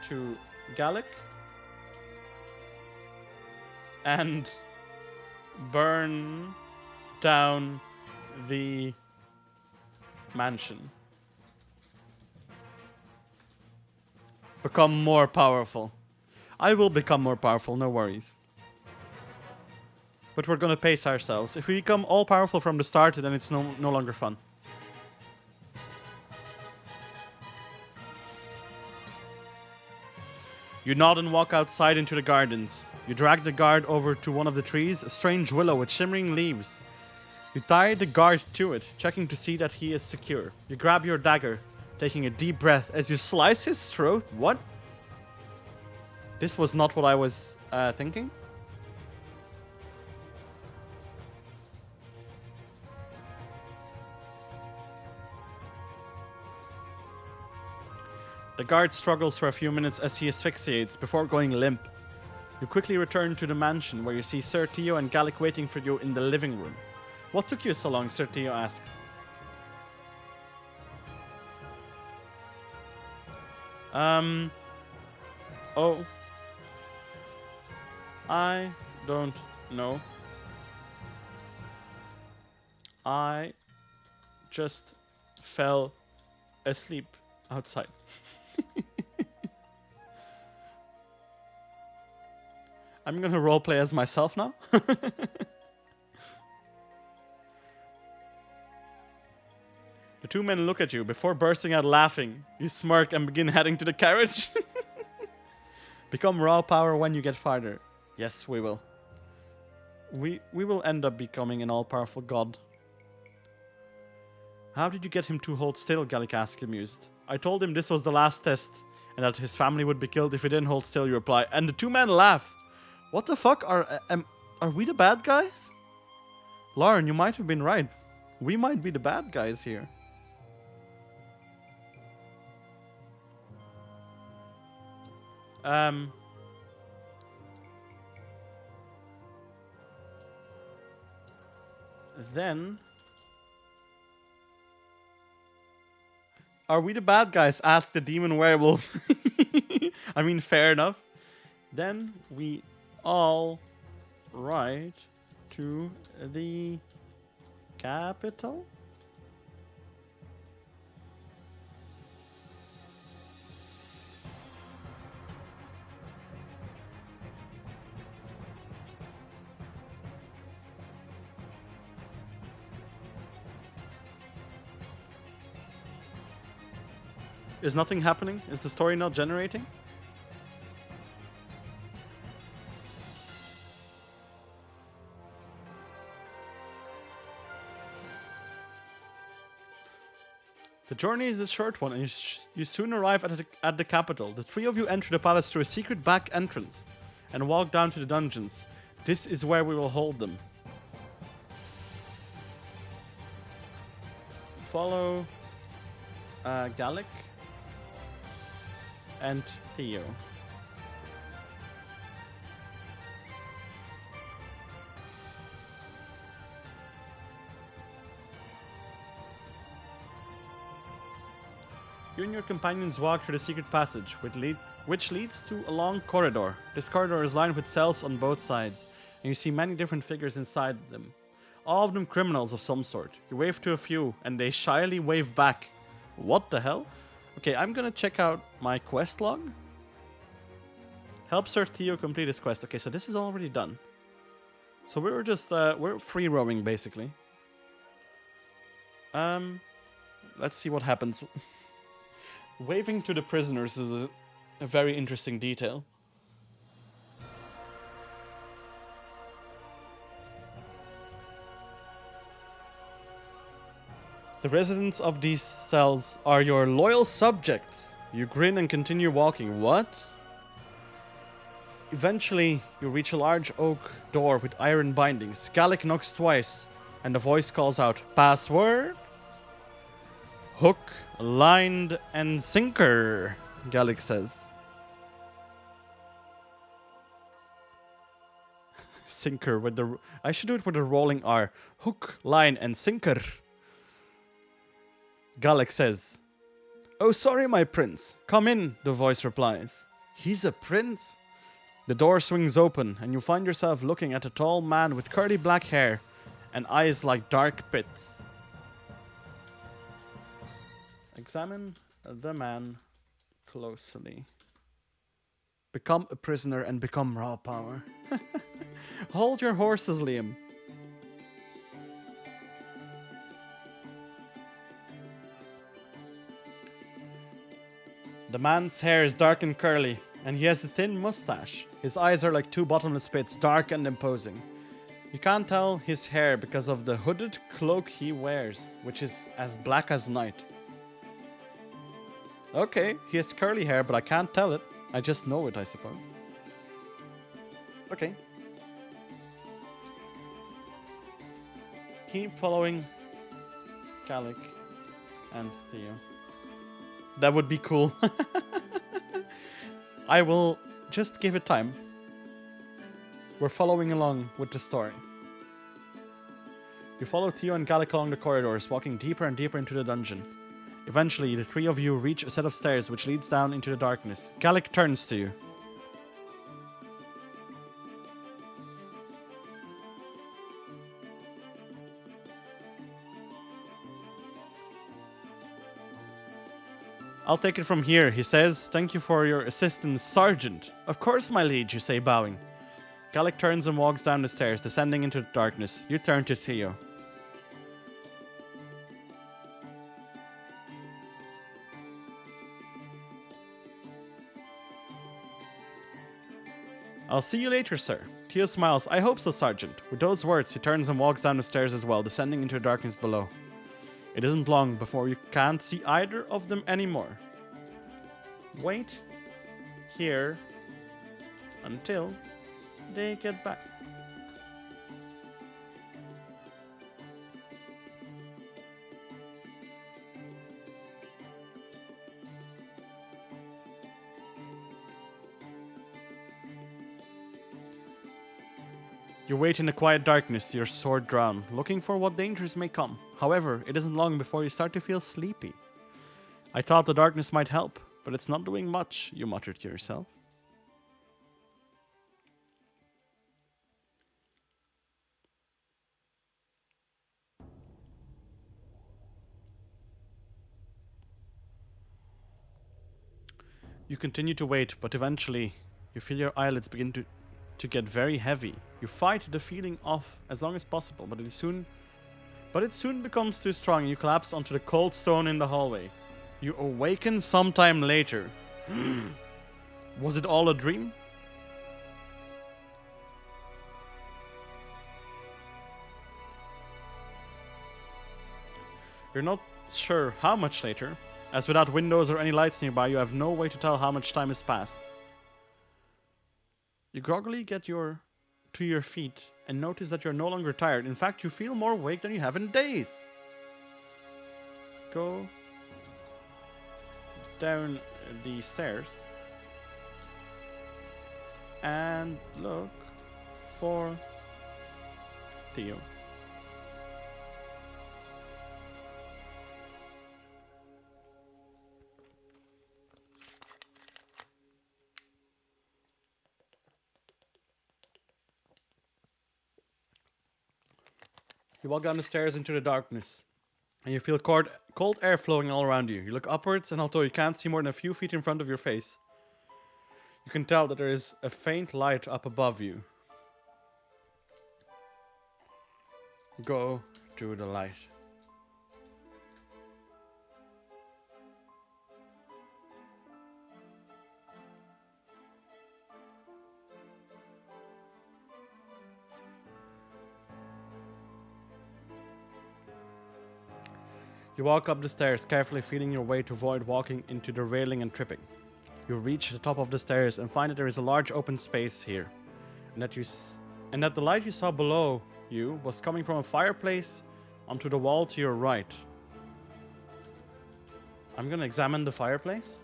to Gallic. And burn down the mansion. Become more powerful. I will become more powerful, no worries. But we're gonna pace ourselves. If we become all powerful from the start, then it's no longer fun. You nod and walk outside into the gardens. You drag the guard over to one of the trees, a strange willow with shimmering leaves. You tie the guard to it, checking to see that he is secure. You grab your dagger, taking a deep breath as you slice his throat. What? This was not what I was thinking. The guard struggles for a few minutes as he asphyxiates before going limp. You quickly return to the mansion where you see Sir Theo and Gallic waiting for you in the living room. What took you so long? Sir Theo asks. Oh. I don't know. I just fell asleep outside. I'm gonna roleplay as myself now. The two men look at you before bursting out laughing. You smirk and begin heading to the carriage. Become raw power when you get farther. Yes, we will. We will end up becoming an all-powerful god. How did you get him to hold still? Gallic asked, amused. I told him this was the last test and that his family would be killed if he didn't hold still, you reply. And the two men laugh. What the fuck? Are we the bad guys? Lauren, you might have been right. We might be the bad guys here. Then... Are we the bad guys? Asked the demon werewolf. I mean, fair enough. Then we all ride to the capital. Is nothing happening? Is the story not generating? The journey is a short one, and you soon arrive at the capital. The three of you enter the palace through a secret back entrance and walk down to the dungeons. This is where we will hold them. Follow Gallic and Theo. You and your companions walk through the secret passage, which leads to a long corridor. This corridor is lined with cells on both sides, and you see many different figures inside them. All of them criminals of some sort. You wave to a few, and they shyly wave back. What the hell? Okay, I'm gonna check out my quest log. Help Sir Theo complete his quest. Okay, so this is already done. So we were just, we're free roaming, basically. Let's see what happens. Waving to the prisoners is a very interesting detail. The residents of these cells are your loyal subjects. You grin and continue walking. What? Eventually, you reach a large oak door with iron bindings. Gallic knocks twice, and a voice calls out, "Password?" "Hook, line, and sinker," Gallic says. Sinker with the... I should do it with a rolling R. Hook, line, and sinker. Gallic says. "Oh, sorry, my prince. Come in," the voice replies. He's a prince? The door swings open, and you find yourself looking at a tall man with curly black hair and eyes like dark pits. Examine the man closely. Become a prisoner and become raw power. Hold your horses, Liam. The man's hair is dark and curly, and he has a thin mustache. His eyes are like two bottomless pits, dark and imposing. You can't tell his hair because of the hooded cloak he wears, which is as black as night. Okay, he has curly hair, but I can't tell it. I just know it, I suppose. Okay. Keep following Gallic and Theo. That would be cool. I will just give it time. We're following along with the story. You follow Theo and Gallic along the corridors, walking deeper and deeper into the dungeon. Eventually, the three of you reach a set of stairs which leads down into the darkness. Gallic turns to you. "I'll take it from here," he says. "Thank you for your assistance, Sergeant." "Of course, my liege," you say, bowing. Gallic turns and walks down the stairs, descending into the darkness. You turn to Theo. "I'll see you later, sir." Theo smiles. "I hope so, Sergeant." With those words, he turns and walks down the stairs as well, descending into the darkness below. It isn't long before you can't see either of them anymore. Wait here until they get back. You wait in the quiet darkness, your sword drawn, looking for what dangers may come. However, it isn't long before you start to feel sleepy. "I thought the darkness might help, but it's not doing much," you mutter to yourself. You continue to wait, but eventually you feel your eyelids begin to get very heavy. You fight the feeling off as long as possible, but it soon becomes too strong and you collapse onto the cold stone in the hallway. You awaken sometime later. Was it all a dream? You're not sure how much later, as without windows or any lights nearby, you have no way to tell how much time has passed. You groggily get to your feet and notice that you're no longer tired. In fact, you feel more awake than you have in days. Go down the stairs and look for Theo. You walk down the stairs into the darkness, and you feel cold air flowing all around you. You look upwards, and although you can't see more than a few feet in front of your face, you can tell that there is a faint light up above you. Go to the light. You walk up the stairs, carefully feeling your way to avoid walking into the railing and tripping. You reach the top of the stairs and find that there is a large open space here, and that the light you saw below you was coming from a fireplace onto the wall to your right. I'm gonna examine the fireplace.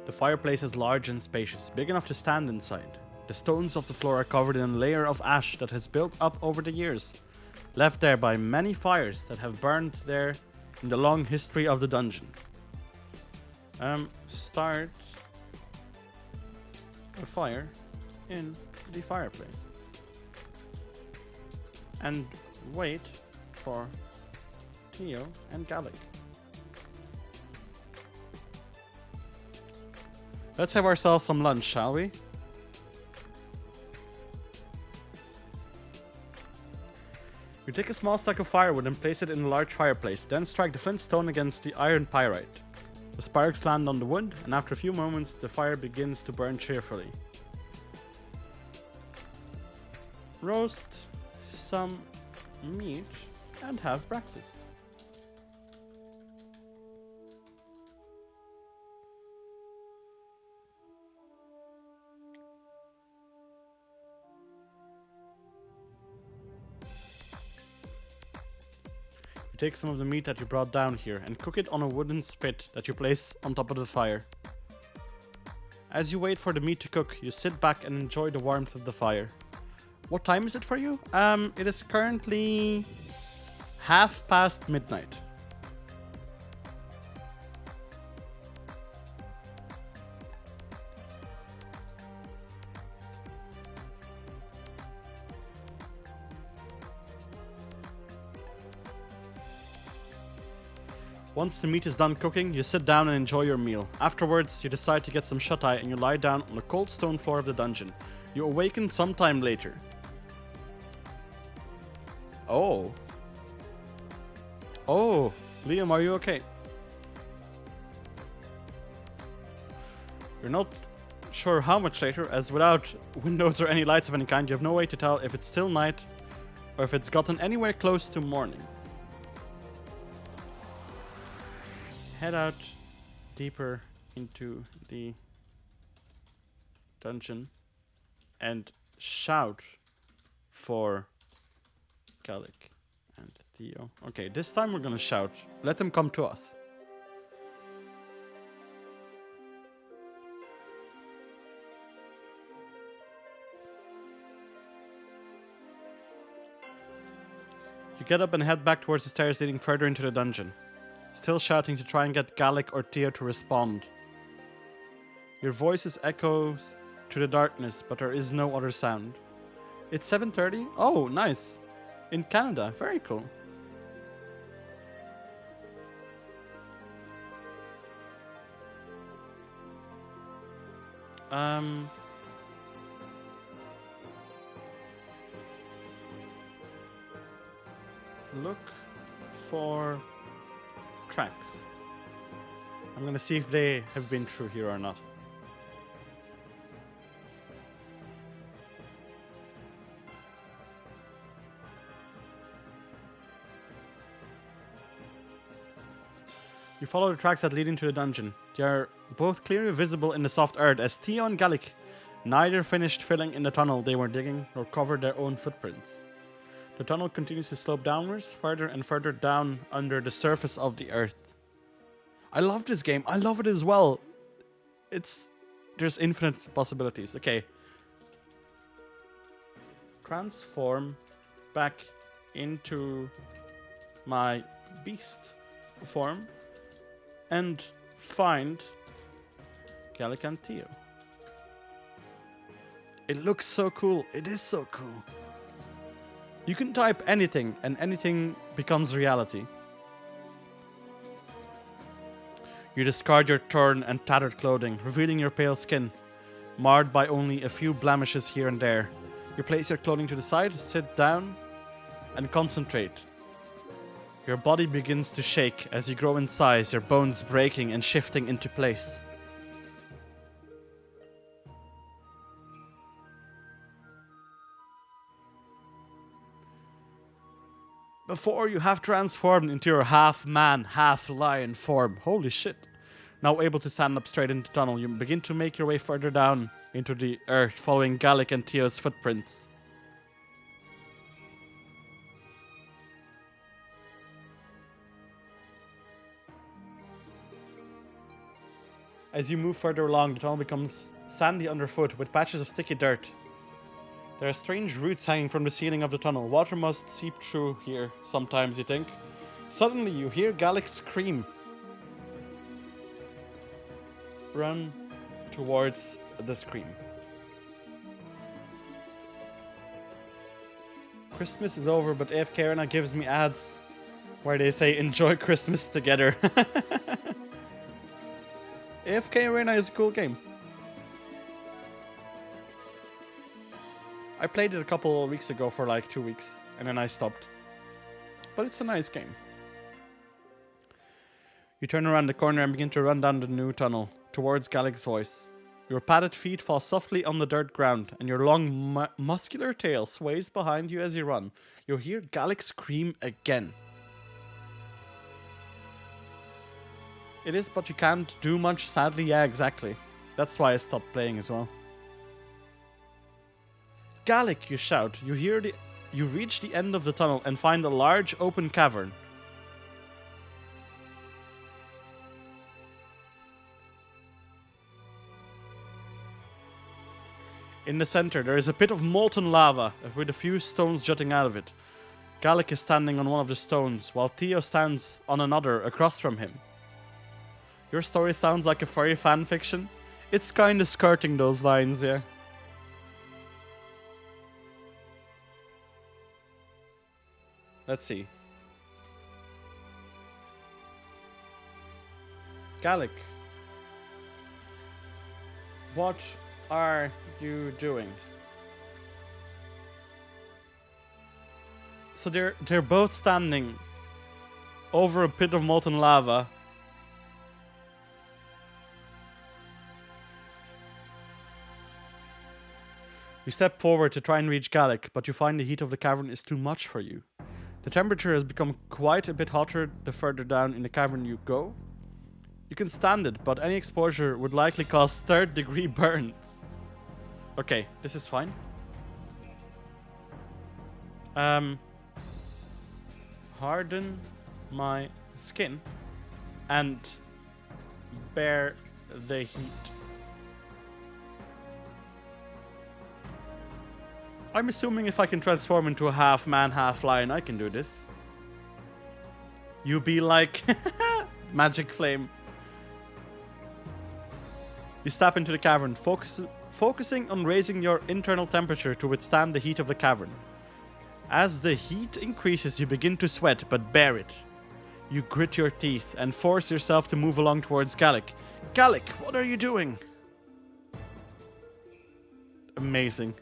The fireplace is large and spacious, big enough to stand inside. The stones of the floor are covered in a layer of ash that has built up over the years, left there by many fires that have burned there in the long history of the dungeon. Start a fire in the fireplace. And wait for Theo and Gallic. Let's have ourselves some lunch, shall we? You take a small stack of firewood and place it in a large fireplace, then strike the flint stone against the iron pyrite. The sparks land on the wood, and after a few moments, the fire begins to burn cheerfully. Roast some meat and have breakfast. Take some of the meat that you brought down here and cook it on a wooden spit that you place on top of the fire. As you wait for the meat to cook, you sit back and enjoy the warmth of the fire. What time is it for you? It is currently midnight. Once the meat is done cooking, you sit down and enjoy your meal. Afterwards, you decide to get some shut-eye and you lie down on the cold stone floor of the dungeon. You awaken sometime later. Oh. Oh, Liam, are you okay? You're not sure how much later, as without windows or any lights of any kind, you have no way to tell if it's still night or if it's gotten anywhere close to morning. Head out deeper into the dungeon and shout for Gallic and Theo. Okay, this time we're gonna shout. Let them come to us. You get up and head back towards the stairs leading further into the dungeon, still shouting to try and get Gallic or Theo to respond. Your voices echoes to the darkness, but there is no other sound. It's 7:30? Oh, nice. In Canada. Very cool. Look for tracks. I'm gonna see if they have been through here or not. You follow the tracks that lead into the dungeon. They are both clearly visible in the soft earth as Theo and Gallic neither finished filling in the tunnel they were digging nor covered their own footprints. The tunnel continues to slope downwards, further and further down under the surface of the earth. I love this game. I love it as well. There's infinite possibilities. Okay. transform back into my beast form and find Gallic and Theo. It looks so cool. It is so cool. You can type anything and anything becomes reality. You discard your torn and tattered clothing, revealing your pale skin, marred by only a few blemishes here and there. You place your clothing to the side, sit down, and concentrate. Your body begins to shake as you grow in size, your bones breaking and shifting into place. Before you have transformed into your half-man, half-lion form. Holy shit. Now able to stand up straight into the tunnel, you begin to make your way further down into the earth, following Gallic and Theo's footprints. As you move further along, the tunnel becomes sandy underfoot with patches of sticky dirt. There are strange roots hanging from the ceiling of the tunnel. Water must seep through here sometimes, you think. Suddenly, you hear Gallic scream. Run towards the scream. Christmas is over, but AFK Arena gives me ads where they say enjoy Christmas together. AFK Arena is a cool game. I played it a couple of weeks ago for like 2 weeks, and then I stopped. But it's a nice game. You turn around the corner and begin to run down the new tunnel, towards Gallic's voice. Your padded feet fall softly on the dirt ground, and your long, muscular tail sways behind you as you run. You hear Gallic scream again. It is, but you can't do much, sadly. Yeah, exactly. That's why I stopped playing as well. Gallic, you shout. You reach the end of the tunnel and find a large open cavern. In the center, there is a pit of molten lava with a few stones jutting out of it. Gallic is standing on one of the stones, while Theo stands on another across from him. Your story sounds like a furry fanfiction. It's kinda skirting those lines, yeah. Let's see. Gallic. What are you doing? So they're both standing over a pit of molten lava. You step forward to try and reach Gallic, but you find the heat of the cavern is too much for you. The temperature has become quite a bit hotter the further down in the cavern you go. You can stand it, but any exposure would likely cause third-degree burns. Okay, this is fine. Harden my skin and bear the heat. I'm assuming if I can transform into a half-man, half-lion, I can do this. You be like... Magic flame. You step into the cavern, focusing on raising your internal temperature to withstand the heat of the cavern. As the heat increases, you begin to sweat, but bear it. You grit your teeth and force yourself to move along towards Gallic. Gallic, what are you doing? Amazing.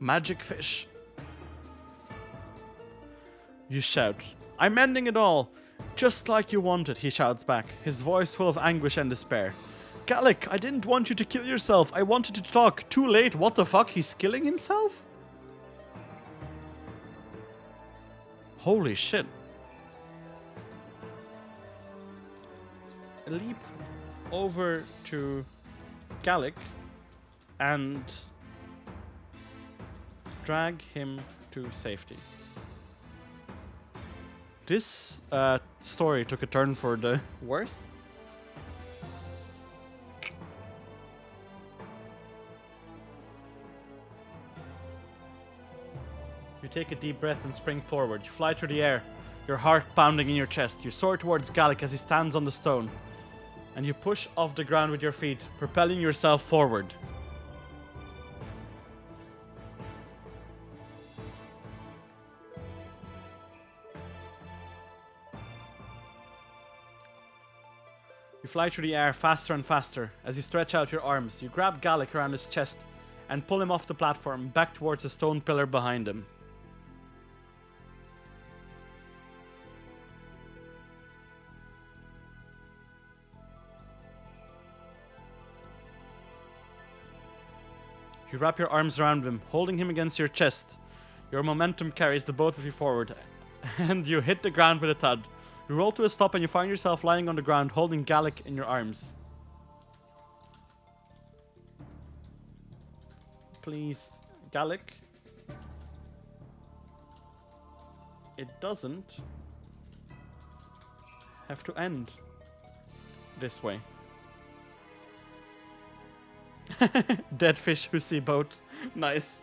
Magic fish. You shout. I'm ending it all. Just like you wanted, he shouts back, his voice full of anguish and despair. Gallic, I didn't want you to kill yourself. I wanted you to talk. Too late. What the fuck? He's killing himself? Holy shit. Leap over to Gallic and drag him to safety. This story took a turn for the worse. take a deep breath and spring forward. You fly through the air, your heart pounding in your chest. You soar towards Gallic as he stands on the stone, and you push off the ground with your feet, propelling yourself forward. You fly through the air faster and faster. As you stretch out your arms, you grab Gallic around his chest and pull him off the platform back towards the stone pillar behind him. You wrap your arms around him, holding him against your chest. Your momentum carries the both of you forward, and you hit the ground with a thud. You roll to a stop and you find yourself lying on the ground, holding Gallic in your arms. Please, Gallic. It doesn't have to end this way. Dead fish who see boat. Nice.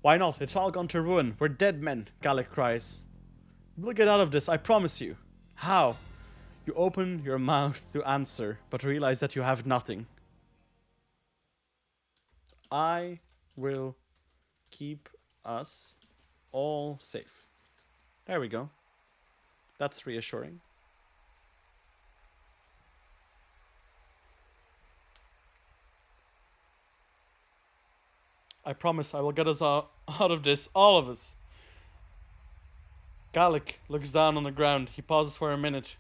Why not? It's all gone to ruin. We're dead men, Gallic cries. We'll get out of this, I promise you. How? You open your mouth to answer, but realize that you have nothing. I will keep us all safe. There we go. That's reassuring. I promise I will get us out of this, all of us. Gallic looks down on the ground. He pauses for a minute,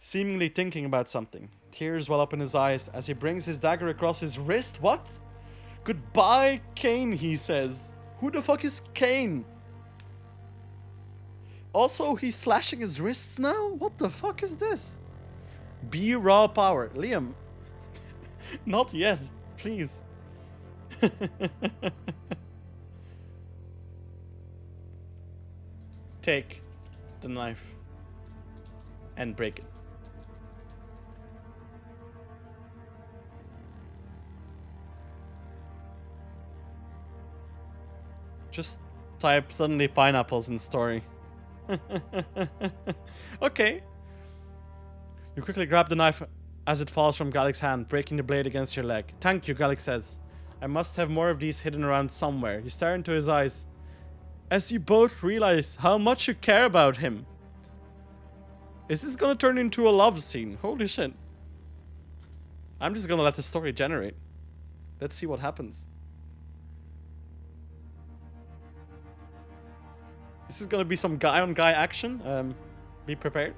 seemingly thinking about something. Tears well up in his eyes as he brings his dagger across his wrist. What? Goodbye, Kane, he says. Who the fuck is Kane? Also, he's slashing his wrists now? What the fuck is this? Be raw power. Liam. Not yet, please. Take the knife and break it. Just type suddenly pineapples in story. Okay. You quickly grab the knife as it falls from Gallic's hand, breaking the blade against your leg. Thank you, Gallic says. I must have more of these hidden around somewhere. You stare into his eyes as you both realize how much you care about him. Is this gonna turn into a love scene? Holy shit. I'm just gonna let the story generate. Let's see what happens. This is gonna be some guy-on-guy action. Be prepared.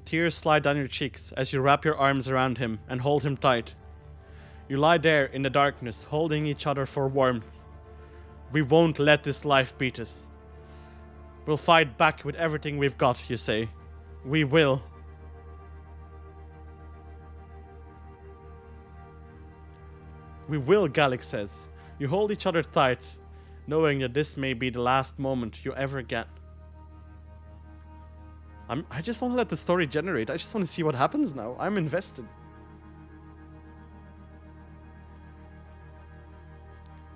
Tears slide down your cheeks as you wrap your arms around him and hold him tight. You lie there in the darkness, holding each other for warmth. We won't let this life beat us. We'll fight back with everything we've got, you say. We will. We will, Gallic says. You hold each other tight, knowing that this may be the last moment you ever get. I just want to let the story generate. I just want to see what happens now. I'm invested.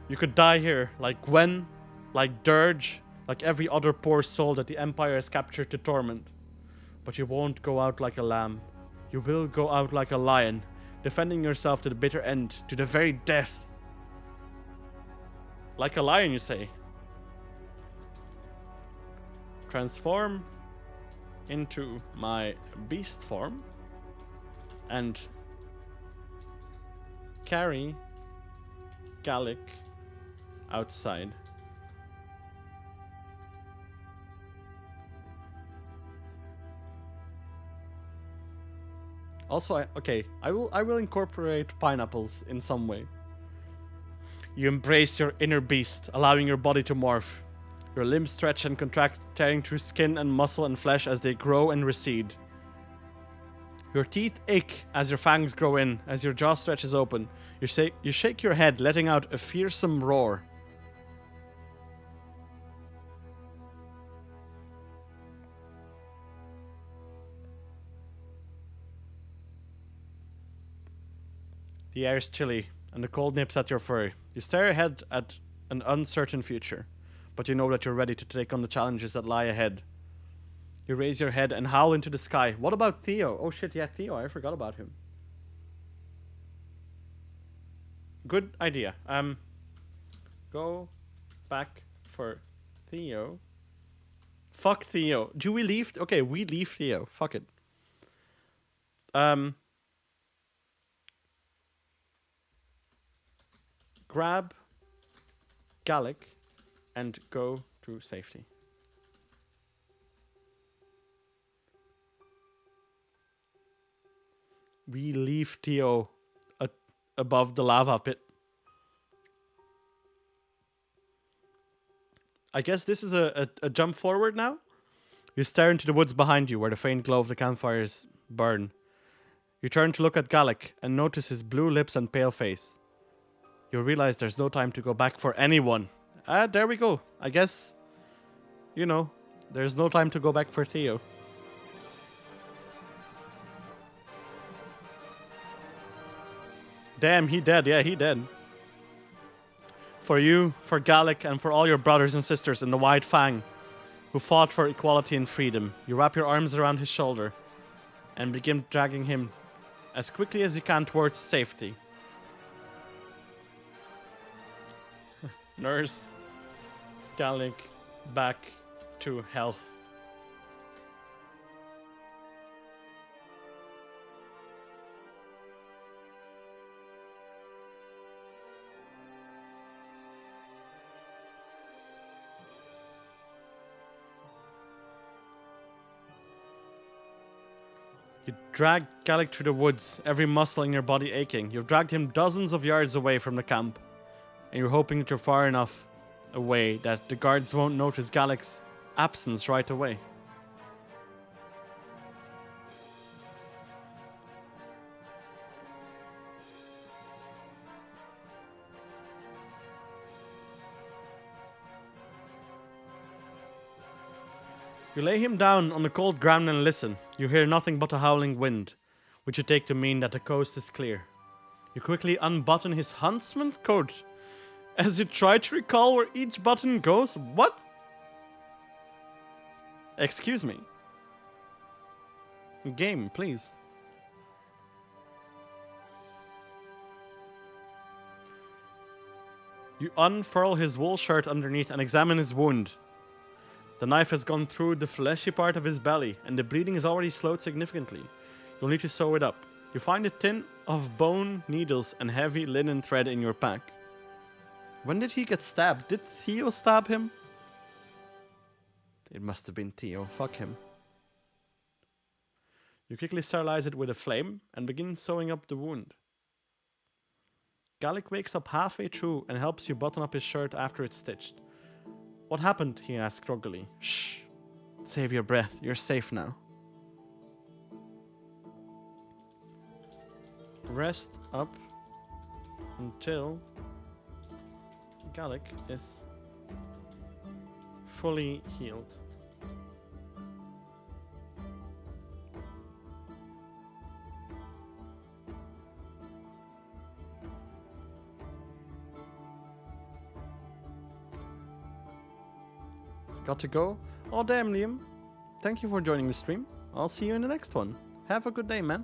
You could die here, like Gwen, like Dirge, like every other poor soul that the Empire has captured to torment. But you won't go out like a lamb. You will go out like a lion, defending yourself to the bitter end, to the very death. Like a lion, you say. Transform into my beast form and carry Gallic outside. Also, I will incorporate pineapples in some way. You embrace your inner beast, allowing your body to morph. Your limbs stretch and contract, tearing through skin and muscle and flesh as they grow and recede. Your teeth ache as your fangs grow in, as your jaw stretches open. You shake your head, letting out a fearsome roar. The air is chilly, and the cold nips at your fur. You stare ahead at an uncertain future, but you know that you're ready to take on the challenges that lie ahead. You raise your head and howl into the sky. What about Theo? Oh shit, yeah, Theo, I forgot about him. Good idea. Go back for Theo. Fuck Theo. Do we leave? Okay, we leave Theo. Fuck it. Grab Gallic and go to safety. We leave Theo above the lava pit. I guess this is a jump forward now. You stare into the woods behind you where the faint glow of the campfires burn. You turn to look at Gallic and notice his blue lips and pale face. You realize there's no time to go back for anyone. There we go. I guess, you know, there's no time to go back for Theo. Damn, he dead. Yeah, he dead. For you, for Gallic, and for all your brothers and sisters in the White Fang who fought for equality and freedom, you wrap your arms around his shoulder and begin dragging him as quickly as you can towards safety. Nurse Gallic back to health. You drag Gallic through the woods, every muscle in your body aching. You've dragged him dozens of yards away from the camp, and you're hoping that you're far enough away that the guards won't notice Gallic's absence right away. You lay him down on the cold ground and listen. You hear nothing but a howling wind, which you take to mean that the coast is clear. You quickly unbutton his huntsman coat as you try to recall where each button goes. What? Excuse me. Game, please. You unfurl his wool shirt underneath and examine his wound. The knife has gone through the fleshy part of his belly, and the bleeding has already slowed significantly. You'll need to sew it up. You find a tin of bone, needles, and heavy linen thread in your pack. When did he get stabbed? Did Theo stab him? It must have been Theo. Fuck him. You quickly sterilize it with a flame and begin sewing up the wound. Gallic wakes up halfway through and helps you button up his shirt after it's stitched. What happened? He asked groggily. Shh. Save your breath. You're safe now. Rest up until Gallic is fully healed. Got to go? Oh damn, Liam. Thank you for joining the stream. I'll see you in the next one. Have a good day, man.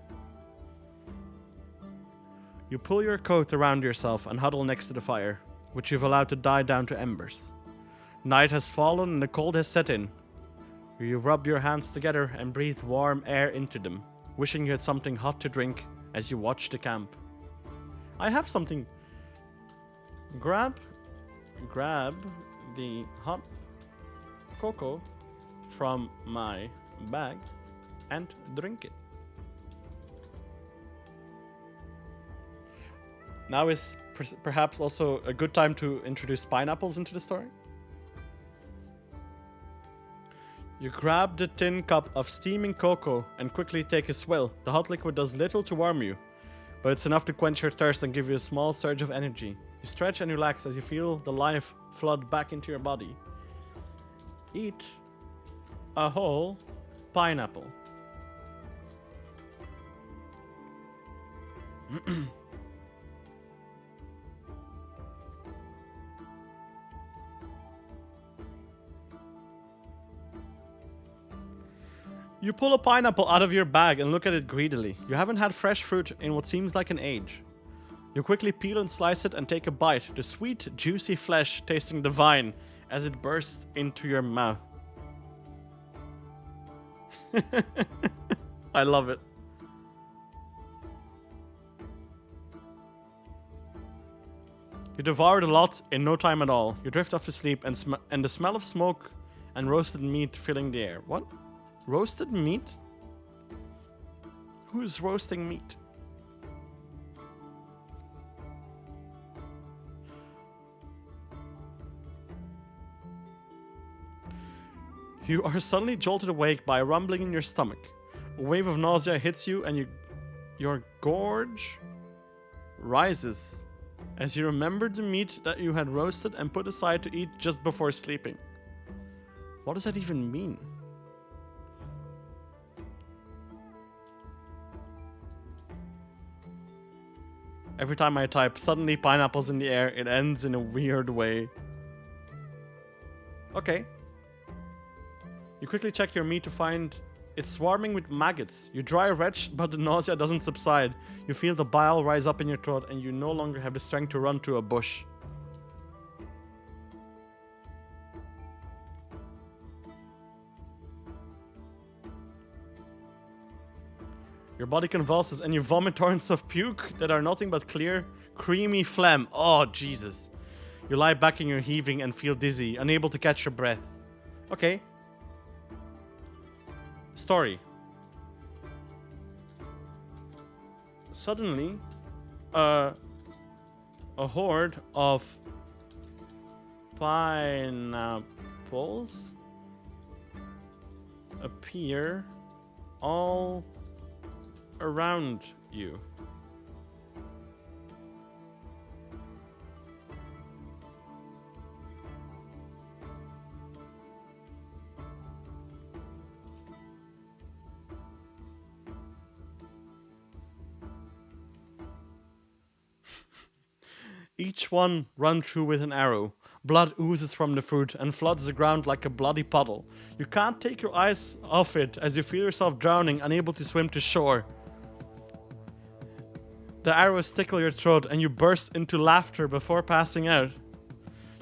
You pull your coat around yourself and huddle next to the fire, which you've allowed to die down to embers. Night has fallen and the cold has set in. You rub your hands together and breathe warm air into them, wishing you had something hot to drink as you watch the camp. I have something. Grab the hot cocoa from my bag and drink it. Now is perhaps also a good time to introduce pineapples into the story. You grab the tin cup of steaming cocoa and quickly take a swill. The hot liquid does little to warm you, but it's enough to quench your thirst and give you a small surge of energy. You stretch and relax as you feel the life flood back into your body. Eat a whole pineapple. You pull a pineapple out of your bag and look at it greedily. You haven't had fresh fruit in what seems like an age. You quickly peel and slice it and take a bite, the sweet, juicy flesh tasting divine as it bursts into your mouth. I love it. You devoured a lot in no time at all. You drift off to sleep and the smell of smoke and roasted meat filling the air. What? Roasted meat? Who's roasting meat? You are suddenly jolted awake by a rumbling in your stomach. A wave of nausea hits you and your gorge rises as you remember the meat that you had roasted and put aside to eat just before sleeping. What does that even mean? Every time I type suddenly pineapples in the air, it ends in a weird way. Okay. You quickly check your meat to find it's swarming with maggots. You dry retch, but the nausea doesn't subside. You feel the bile rise up in your throat and you no longer have the strength to run to a bush. Your body convulses and you vomit torrents of puke that are nothing but clear, creamy phlegm. Oh, Jesus. You lie back in your heaving and feel dizzy, unable to catch your breath. Okay. Story. Suddenly, a horde of pineapples appear all around you. Each one run through with an arrow. Blood oozes from the fruit and floods the ground like a bloody puddle. You can't take your eyes off it as you feel yourself drowning, unable to swim to shore. The arrows tickle your throat and you burst into laughter before passing out.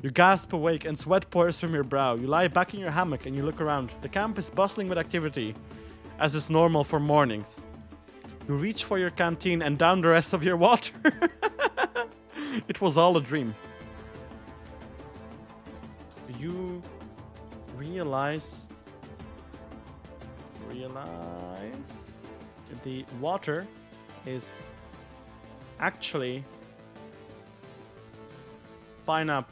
You gasp awake and sweat pours from your brow. You lie back in your hammock and you look around. The camp is bustling with activity, as is normal for mornings. You reach for your canteen and down the rest of your water. It was all a dream. You realize the water is actually pineapple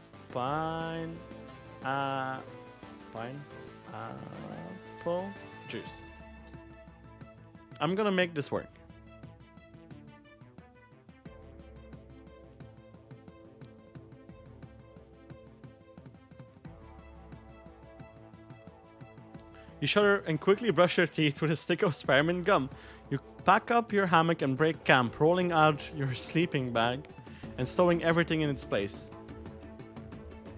juice. I'm gonna make this work. You shudder and quickly brush your teeth with a stick of spearmint gum. You pack up your hammock and break camp, rolling out your sleeping bag and stowing everything in its place.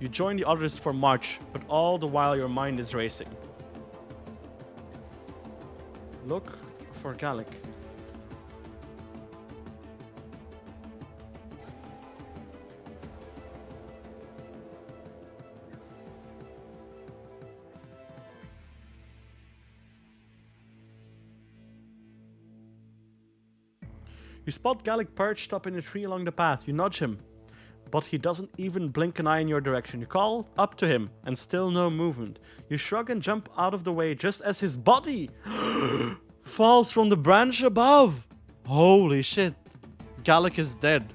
You join the others for march, but all the while your mind is racing. Look for Gallic. You spot Gallic perched up in a tree along the path. You nudge him, but he doesn't even blink an eye in your direction. You call up to him, and still no movement. You shrug and jump out of the way just as his body falls from the branch above. Holy shit. Gallic is dead.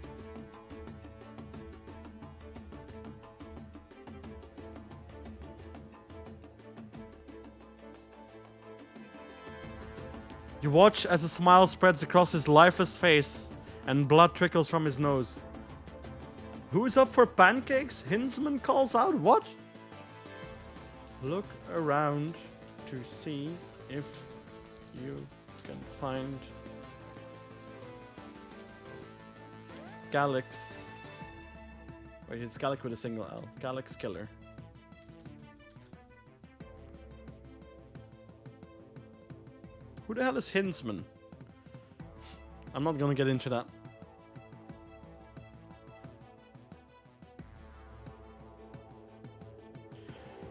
You watch as a smile spreads across his lifeless face and blood trickles from his nose. Who's up for pancakes? Hinsman calls out. What? Look around to see if you can find Gallic's. Wait, it's Gallic with a single L. Gallic's killer. Who the hell is Hinsman? I'm not gonna get into that.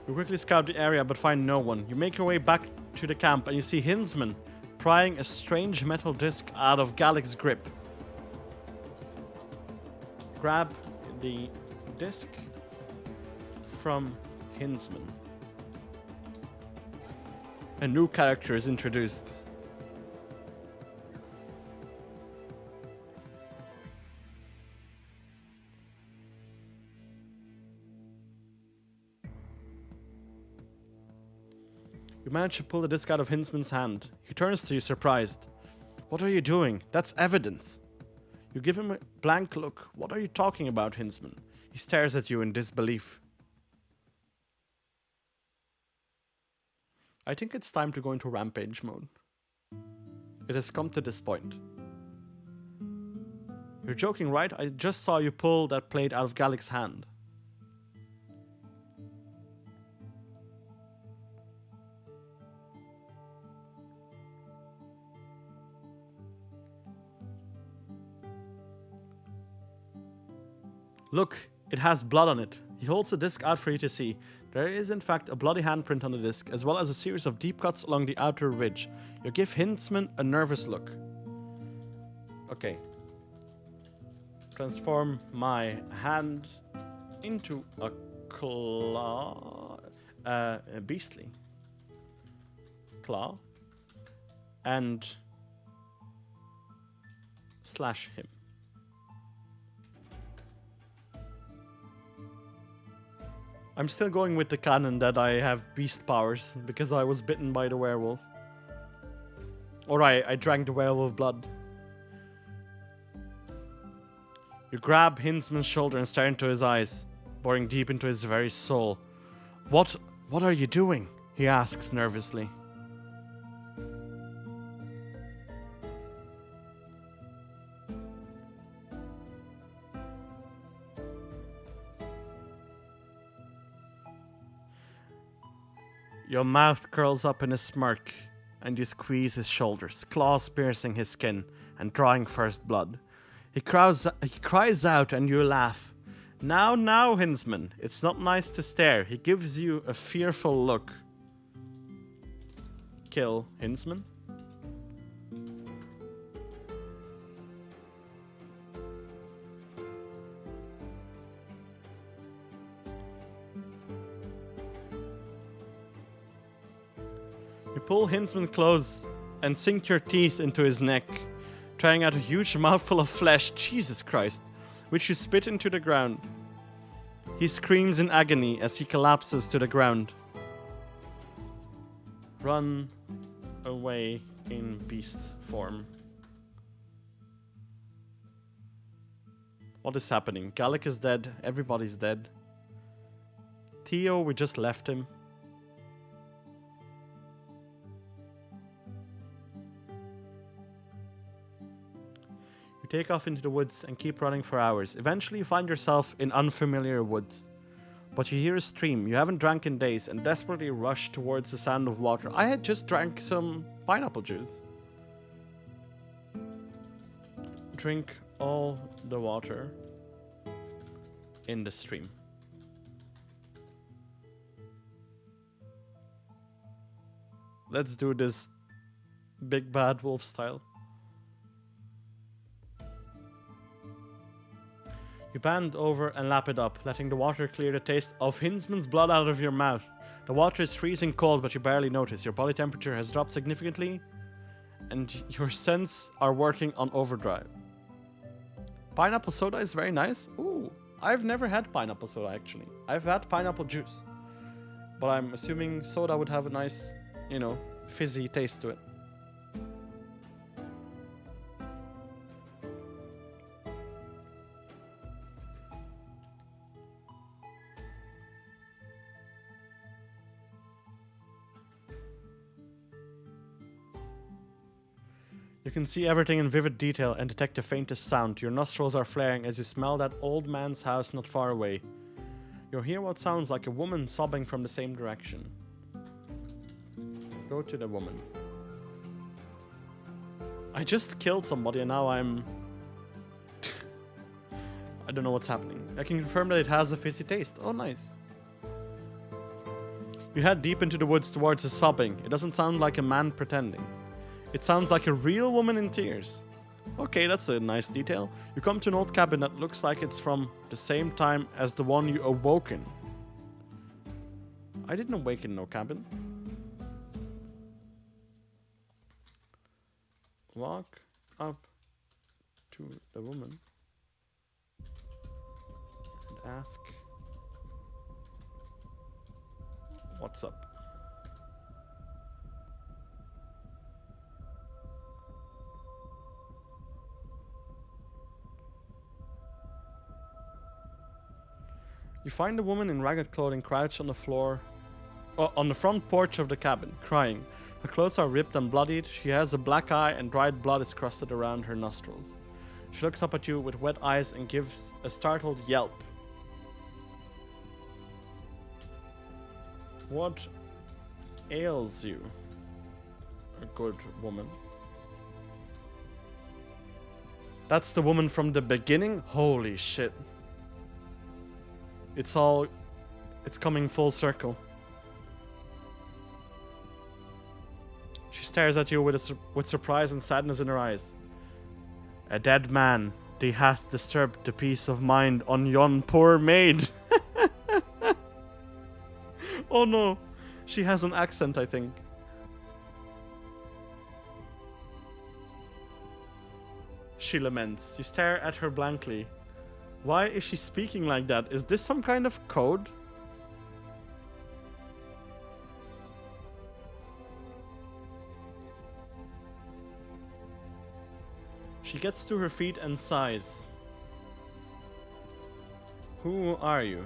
You quickly scout the area but find no one. You make your way back to the camp and you see Hinsman prying a strange metal disc out of Galic's grip. Grab the disc from Hinsman. A new character is introduced. You manage to pull the disc out of Hinsman's hand. He turns to you surprised. What are you doing? That's evidence. You give him a blank look. What are you talking about, Hinsman? He stares at you in disbelief. I think it's time to go into rampage mode. It has come to this point. You're joking, right? I just saw you pull that plate out of Galic's hand. Look, it has blood on it. He holds the disc out for you to see. There is in fact a bloody handprint on the disc, as well as a series of deep cuts along the outer ridge. You give Hinsman a nervous look. Okay. Transform my hand into a claw. A beastly claw. And slash him. I'm still going with the canon that I have beast powers because I was bitten by the werewolf. Or I drank the werewolf blood. You grab Hinsman's shoulder and stare into his eyes, boring deep into his very soul. What are you doing? He asks nervously. Your mouth curls up in a smirk, and you squeeze his shoulders, claws piercing his skin and drawing first blood. He cries out and you laugh. Now, Hinsman, it's not nice to stare. He gives you a fearful look. Kill Hinsman. You pull Hinsman close and sink your teeth into his neck, trying out a huge mouthful of flesh, Jesus Christ, which you spit into the ground. He screams in agony as he collapses to the ground. Run away in beast form. What is happening? Galic is dead, everybody's dead. Theo, we just left him. You take off into the woods and keep running for hours. Eventually you find yourself in unfamiliar woods. But you hear a stream you haven't drank in days and desperately rush towards the sound of water. I had just drank some pineapple juice. Drink all the water in the stream. Let's do this big bad wolf style. You bend over and lap it up, letting the water clear the taste of Hinsman's blood out of your mouth. The water is freezing cold, but you barely notice. Your body temperature has dropped significantly, and your senses are working on overdrive. Pineapple soda is very nice. Ooh, I've never had pineapple soda, actually. I've had pineapple juice. But I'm assuming soda would have a nice, fizzy taste to it. You can see everything in vivid detail and detect the faintest sound. Your nostrils are flaring as you smell that old man's house not far away. You hear what sounds like a woman sobbing from the same direction. Go to the woman. I just killed somebody and now I'm... I don't know what's happening. I can confirm that it has a fizzy taste. Oh, nice. You head deep into the woods towards the sobbing. It doesn't sound like a man pretending. It sounds like a real woman in tears. Okay, that's a nice detail. You come to an old cabin that looks like it's from the same time as the one you awoke in. I didn't awaken no cabin. Walk up to the woman and ask, what's up? You find a woman in ragged clothing crouched on the floor, on the front porch of the cabin, crying. Her clothes are ripped and bloodied. She has a black eye and dried blood is crusted around her nostrils. She looks up at you with wet eyes and gives a startled yelp. What ails you, a good woman? That's the woman from the beginning? Holy shit. It's coming full circle. She stares at you with surprise and sadness in her eyes. A dead man, thee hath disturbed the peace of mind on yon poor maid. Oh no, she has an accent, I think. She laments. You stare at her blankly. Why is she speaking like that? Is this some kind of code? She gets to her feet and sighs. Who are you?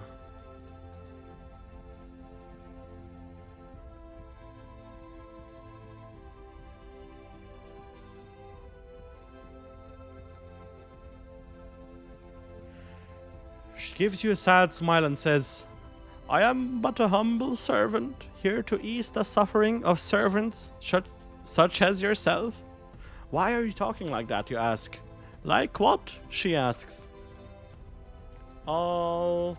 She gives you a sad smile and says, I am but a humble servant, here to ease the suffering of servants such as yourself. Why are you talking like that, you ask? Like what? She asks. All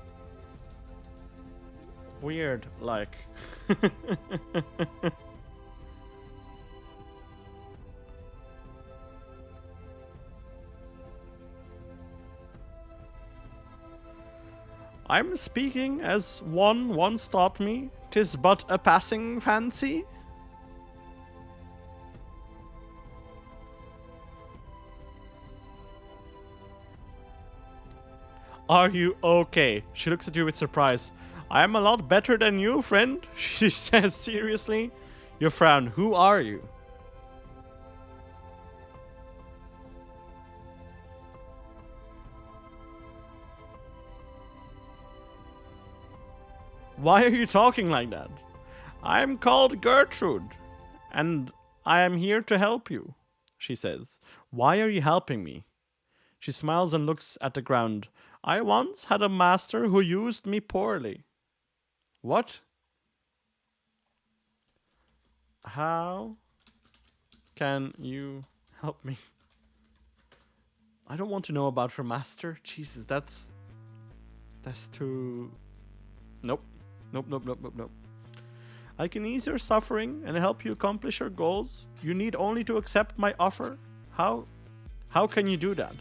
weird, like. I'm speaking as one once taught me, 'tis but a passing fancy. Are you okay? She looks at you with surprise. I'm a lot better than you, friend, she says seriously. You frown. Who are you? Why are you talking like that? I'm called Gertrude, and I am here to help you, she says. Why are you helping me? She smiles and looks at the ground. I once had a master who used me poorly. What? How can you help me? I don't want to know about her master. Jesus, that's too... Nope. Nope. I can ease your suffering and help you accomplish your goals. You need only to accept my offer. How can you do that?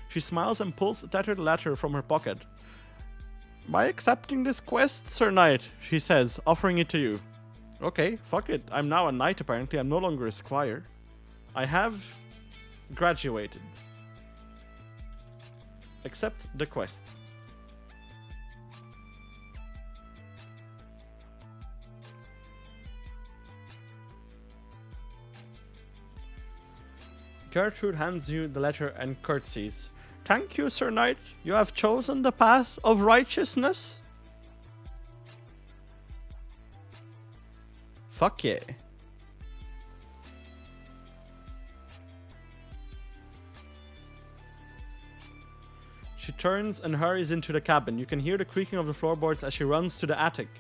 She smiles and pulls a tattered letter from her pocket. By accepting this quest, Sir Knight, she says, offering it to you. Okay, fuck it. I'm now a knight apparently. I'm no longer a squire. I have graduated. Accept the quest. Gertrude hands you the letter and curtsies. Thank you, Sir Knight. You have chosen the path of righteousness. Fuck yeah. She turns and hurries into the cabin. You can hear the creaking of the floorboards as she runs to the attic.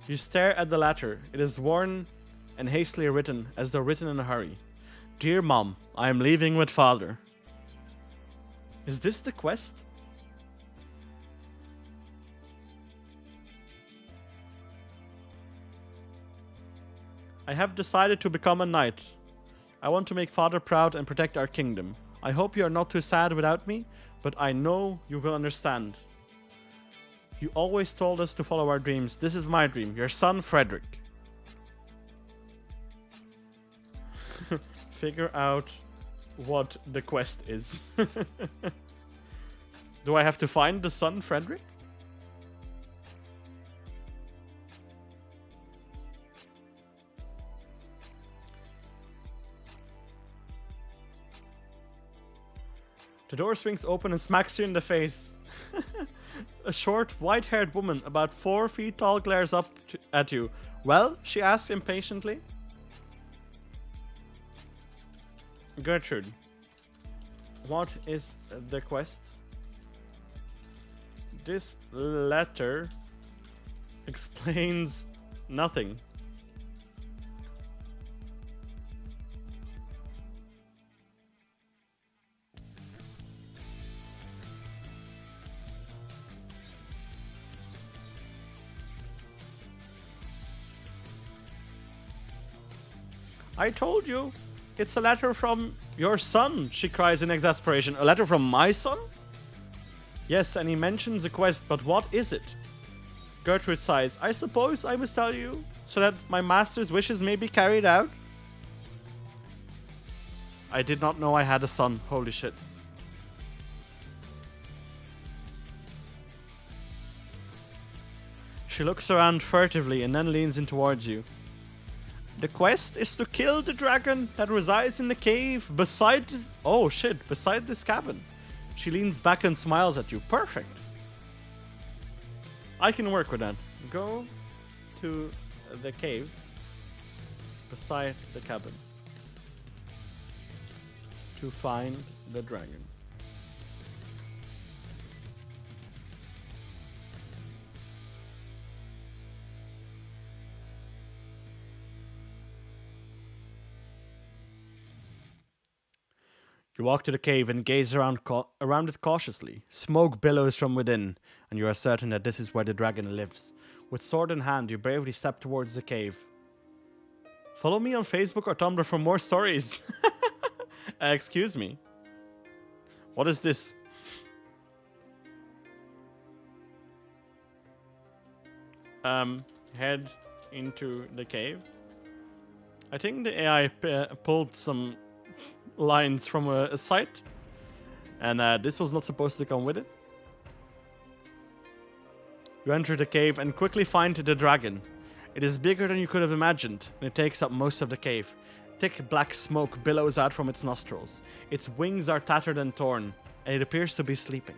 You stare at the letter. It is worn and hastily written, as though written in a hurry. Dear Mom, I am leaving with Father. Is this the quest? I have decided to become a knight. I want to make Father proud and protect our kingdom. I hope you are not too sad without me, but I know you will understand. You always told us to follow our dreams. This is my dream. Your son, Frederick. Figure out what the quest is. Do I have to find the son, Frederick? The door swings open and smacks you in the face. A short, white-haired woman, about 4 feet tall, glares up at you. Well, she asks impatiently. Gertrude, what is the quest? This letter explains nothing. I told you. It's a letter from your son, she cries in exasperation. A letter from my son? Yes, and he mentions a quest, but what is it? Gertrude sighs. I suppose I must tell you, so that my master's wishes may be carried out. I did not know I had a son. Holy shit. She looks around furtively and then leans in towards you. The quest is to kill the dragon that resides in the cave beside this... Oh shit, beside this cabin. She leans back and smiles at you. Perfect. I can work with that. Go to the cave beside the cabin to find the dragon. You walk to the cave and gaze around it cautiously. Smoke billows from within, and you are certain that this is where the dragon lives. With sword in hand, you bravely step towards the cave. Follow me on Facebook or Tumblr for more stories. Excuse me. What is this? Head into the cave. I think the AI pulled some lines from a site, and this was not supposed to come with it. You enter the cave and quickly find the dragon. It is bigger than you could have imagined, and it takes up most of the cave. Thick black smoke billows out from its nostrils. Its wings are tattered and torn, and it appears to be sleeping.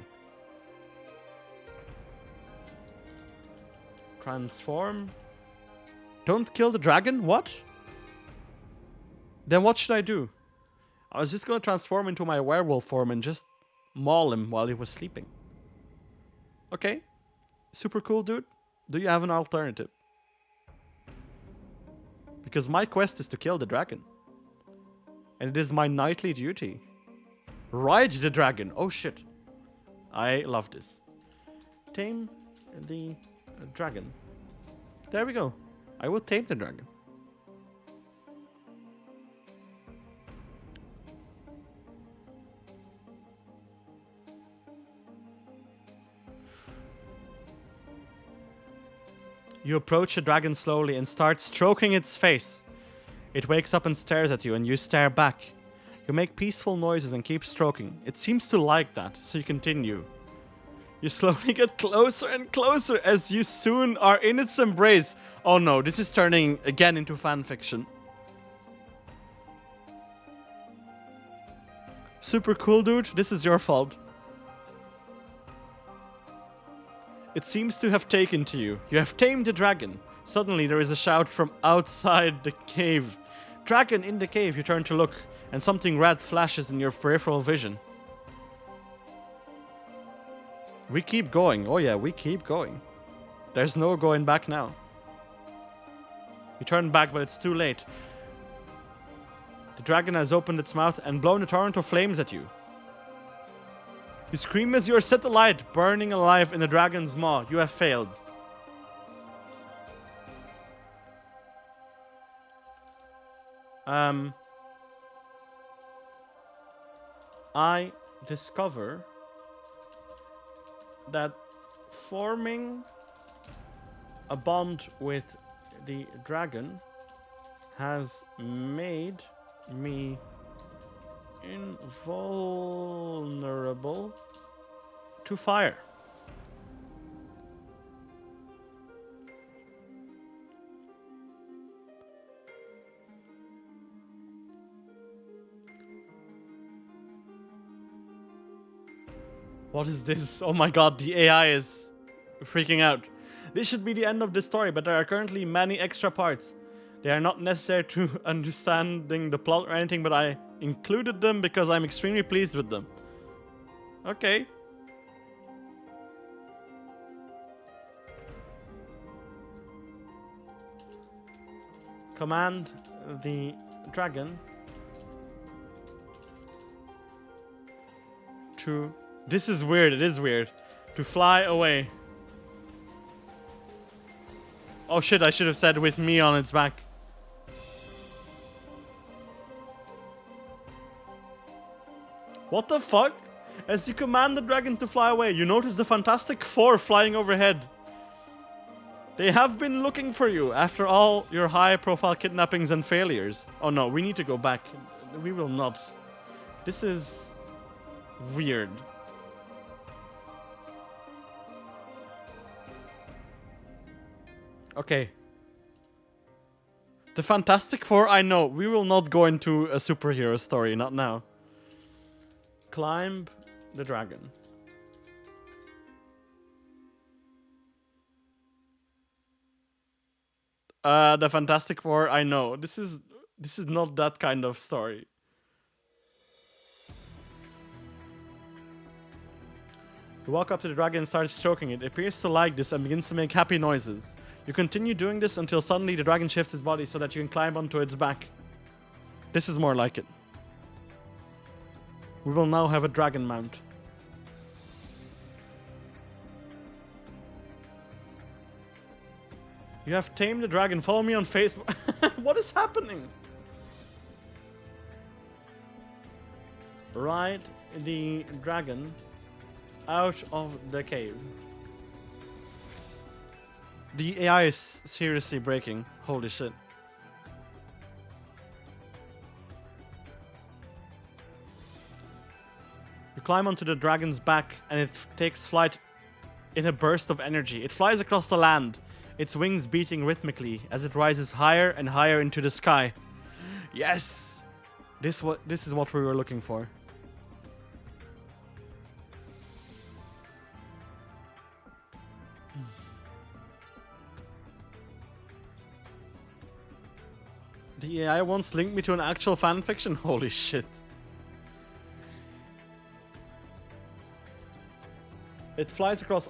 Transform. Don't kill the dragon? What? Then what should I do? I was just going to transform into my werewolf form and just maul him while he was sleeping. Okay. Super cool, dude. Do you have an alternative? Because my quest is to kill the dragon. And it is my knightly duty. Ride the dragon. Oh, shit. I love this. Tame the dragon. There we go. I will tame the dragon. You approach the dragon slowly and start stroking its face. It wakes up and stares at you, and you stare back. You make peaceful noises and keep stroking. It seems to like that, so you continue. You slowly get closer and closer as you soon are in its embrace. Oh no, this is turning again into fanfiction. Super cool, dude. This is your fault. It seems to have taken to you. You have tamed the dragon. Suddenly there is a shout from outside the cave. Dragon in the cave. You turn to look, and something red flashes in your peripheral vision. We keep going. Oh yeah, we keep going. There's no going back now. You turn back, but it's too late. The dragon has opened its mouth and blown a torrent of flames at you. You scream as you are set alight, burning alive in the dragon's maw. You have failed. I discover that forming a bond with the dragon has made me invulnerable to fire. What is this? Oh my god, the AI is freaking out. This should be the end of this story, but there are currently many extra parts. They are not necessary to understanding the plot or anything, but I included them because I'm extremely pleased with them. Okay. Command the dragon to... This is weird, it is weird. To fly away. Oh shit, I should have said with me on its back. What the fuck? As you command the dragon to fly away, you notice the Fantastic Four flying overhead. They have been looking for you after all your high-profile kidnappings and failures. Oh no, we need to go back. We will not. This is weird. Okay. The Fantastic Four, I know. We will not go into a superhero story, not now. Climb the dragon. The Fantastic Four, I know. This is not that kind of story. You walk up to the dragon and start stroking it. It appears to like this and begins to make happy noises. You continue doing this until suddenly the dragon shifts its body so that you can climb onto its back. This is more like it. We will now have a dragon mount. You have tamed the dragon. Follow me on Facebook. What is happening? Ride the dragon out of the cave. The AI is seriously breaking. Holy shit. You climb onto the dragon's back and it takes flight in a burst of energy. It flies across the land, its wings beating rhythmically as it rises higher and higher into the sky. Yes! This is what we were looking for. The AI once linked me to an actual fanfiction? Holy shit. It flies across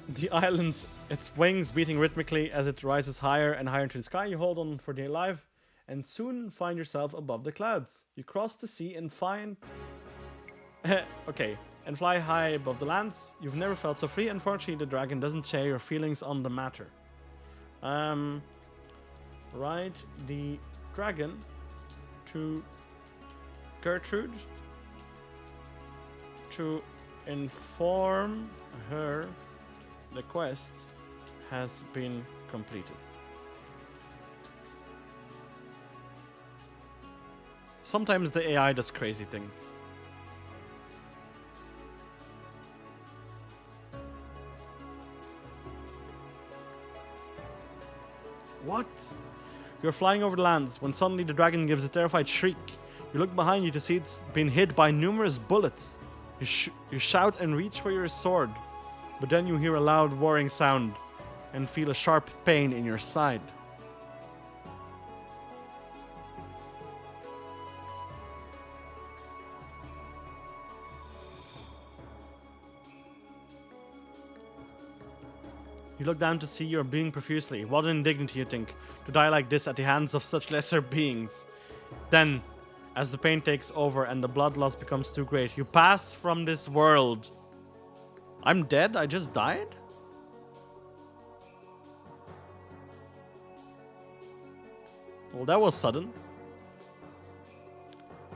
the islands, its wings beating rhythmically as it rises higher and higher into the sky. You hold on for dear life and soon find yourself above the clouds. You cross the sea and find... and fly high above the lands. You've never felt so free. Unfortunately, the dragon doesn't share your feelings on the matter. Ride the dragon to Gertrude to inform her the quest has been completed. Sometimes the AI does crazy things. What? You're flying over the lands when suddenly the dragon gives a terrified shriek. You look behind you to see it's been hit by numerous bullets. You shout and reach for your sword, but then you hear a loud whirring sound and feel a sharp pain in your side. You look down to see you're bleeding profusely. What an indignity, you think, to die like this at the hands of such lesser beings. Then, as the pain takes over and the blood loss becomes too great. You pass from this world. I'm dead? I just died? Well, that was sudden.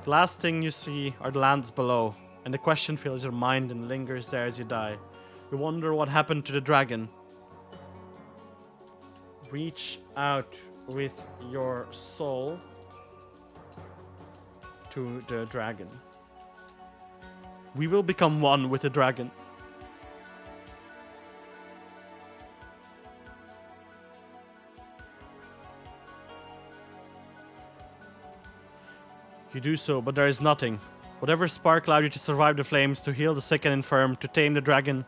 The last thing you see are the lands below, and the question fills your mind and lingers there as you die. You wonder what happened to the dragon. Reach out with your soul to the dragon. We will become one with the dragon. You do so, but there is nothing. Whatever spark allowed you to survive the flames, to heal the sick and infirm, to tame the dragon,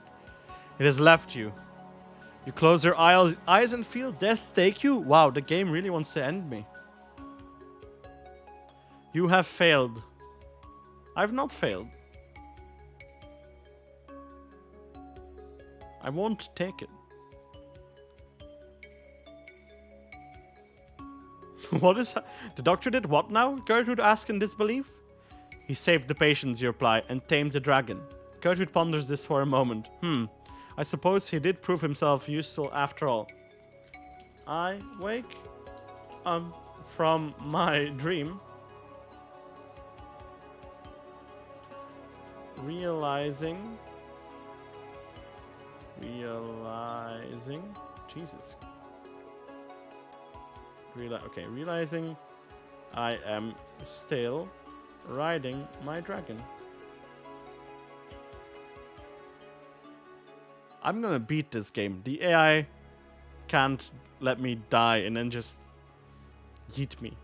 it has left you. You close your eyes and feel death take you. Wow, the game really wants to end me. You have failed. I've not failed. I won't take it. What is that? The doctor did what now? Gertrude asked in disbelief. He saved the patients, you reply, and tamed the dragon. Gertrude ponders this for a moment. I suppose he did prove himself useful after all. I wake from my dream, realizing, Jesus. Realizing I am still riding my dragon. I'm gonna beat this game. The AI can't let me die and then just yeet me.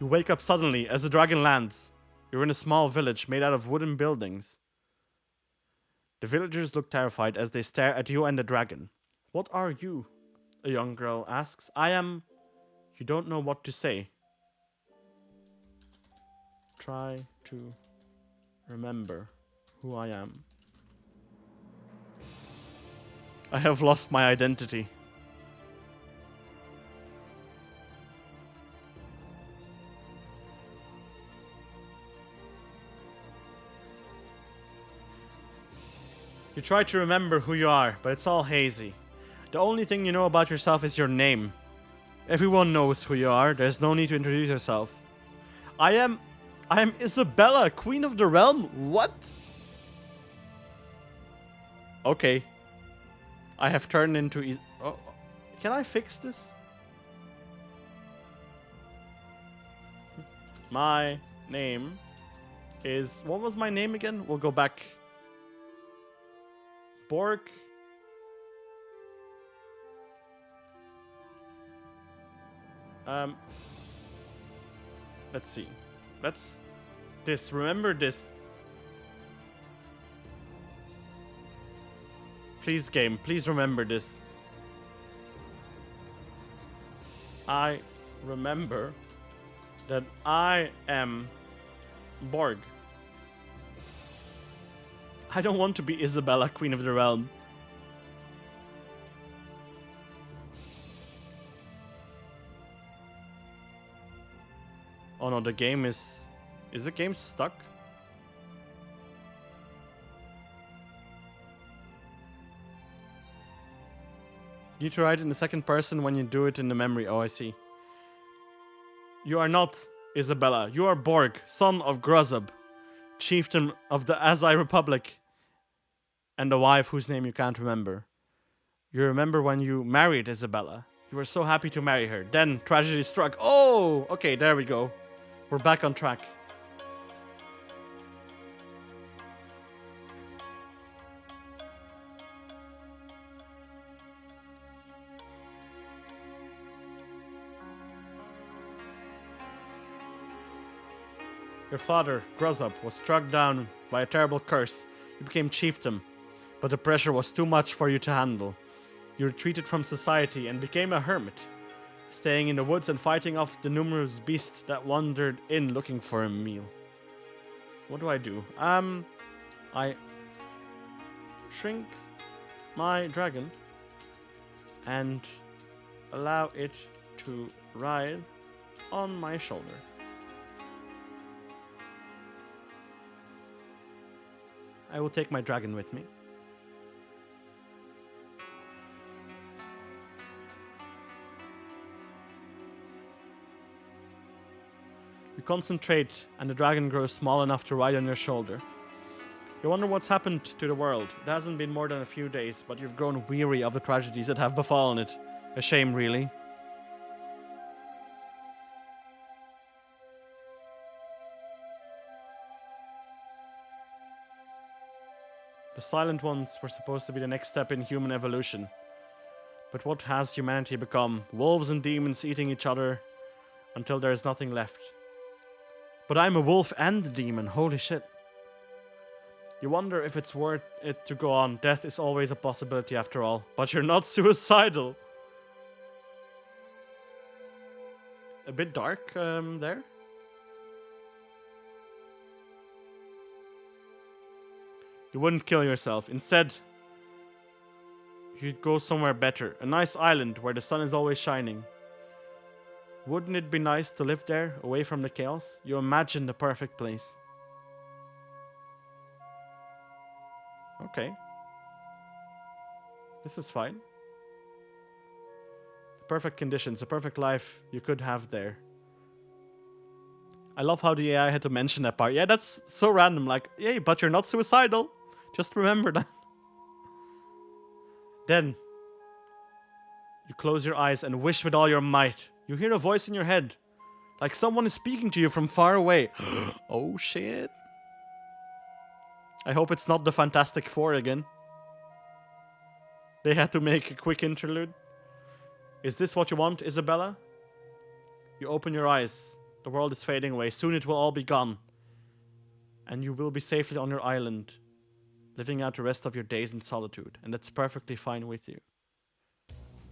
You wake up suddenly as the dragon lands. You're in a small village made out of wooden buildings. The villagers look terrified as they stare at you and the dragon. What are you? A young girl asks. I am... You don't know what to say. Try to remember who I am. I have lost my identity. You try to remember who you are, but it's all hazy. The only thing you know about yourself is your name. Everyone knows who you are. There's no need to introduce yourself. I am Isabella, Queen of the Realm. What? Okay. I have turned into... Oh, can I fix this? My name is... What was my name again? We'll go back. Borg. Let's see. Remember this. Please, game, please remember this. I remember that I am Borg. I don't want to be Isabella, Queen of the Realm. Oh no, the game is... Is the game stuck? You need to write it in the second person when you do it in the memory. Oh, I see. You are not Isabella. You are Borg, son of Grozub, chieftain of the Azai Republic, and a wife whose name you can't remember. You remember when you married Isabella. You were so happy to marry her. Then tragedy struck. Oh, okay, there we go. We're back on track. Your father, Grozub, was struck down by a terrible curse. You became chieftain, but the pressure was too much for you to handle. You retreated from society and became a hermit, staying in the woods and fighting off the numerous beasts that wandered in looking for a meal. What do? I shrink my dragon and allow it to ride on my shoulder. I will take my dragon with me. You concentrate, and the dragon grows small enough to ride on your shoulder. You wonder what's happened to the world. It hasn't been more than a few days, but you've grown weary of the tragedies that have befallen it. A shame, really. The Silent Ones were supposed to be the next step in human evolution. But what has humanity become? Wolves and demons eating each other until there is nothing left. But I'm a wolf and a demon, holy shit. You wonder if it's worth it to go on. Death is always a possibility after all. But you're not suicidal. A bit dark there. You wouldn't kill yourself. Instead, you'd go somewhere better. A nice island where the sun is always shining. Wouldn't it be nice to live there, away from the chaos? You imagine the perfect place. Okay. This is fine. The perfect conditions, the perfect life you could have there. I love how the AI had to mention that part. Yeah, that's so random. Like, yay, but you're not suicidal. Just remember that. Then, you close your eyes and wish with all your might. You hear a voice in your head. Like someone is speaking to you from far away. Oh shit. I hope it's not the Fantastic Four again. They had to make a quick interlude. Is this what you want, Isabella? You open your eyes. The world is fading away. Soon it will all be gone. And you will be safely on your island, living out the rest of your days in solitude. And that's perfectly fine with you.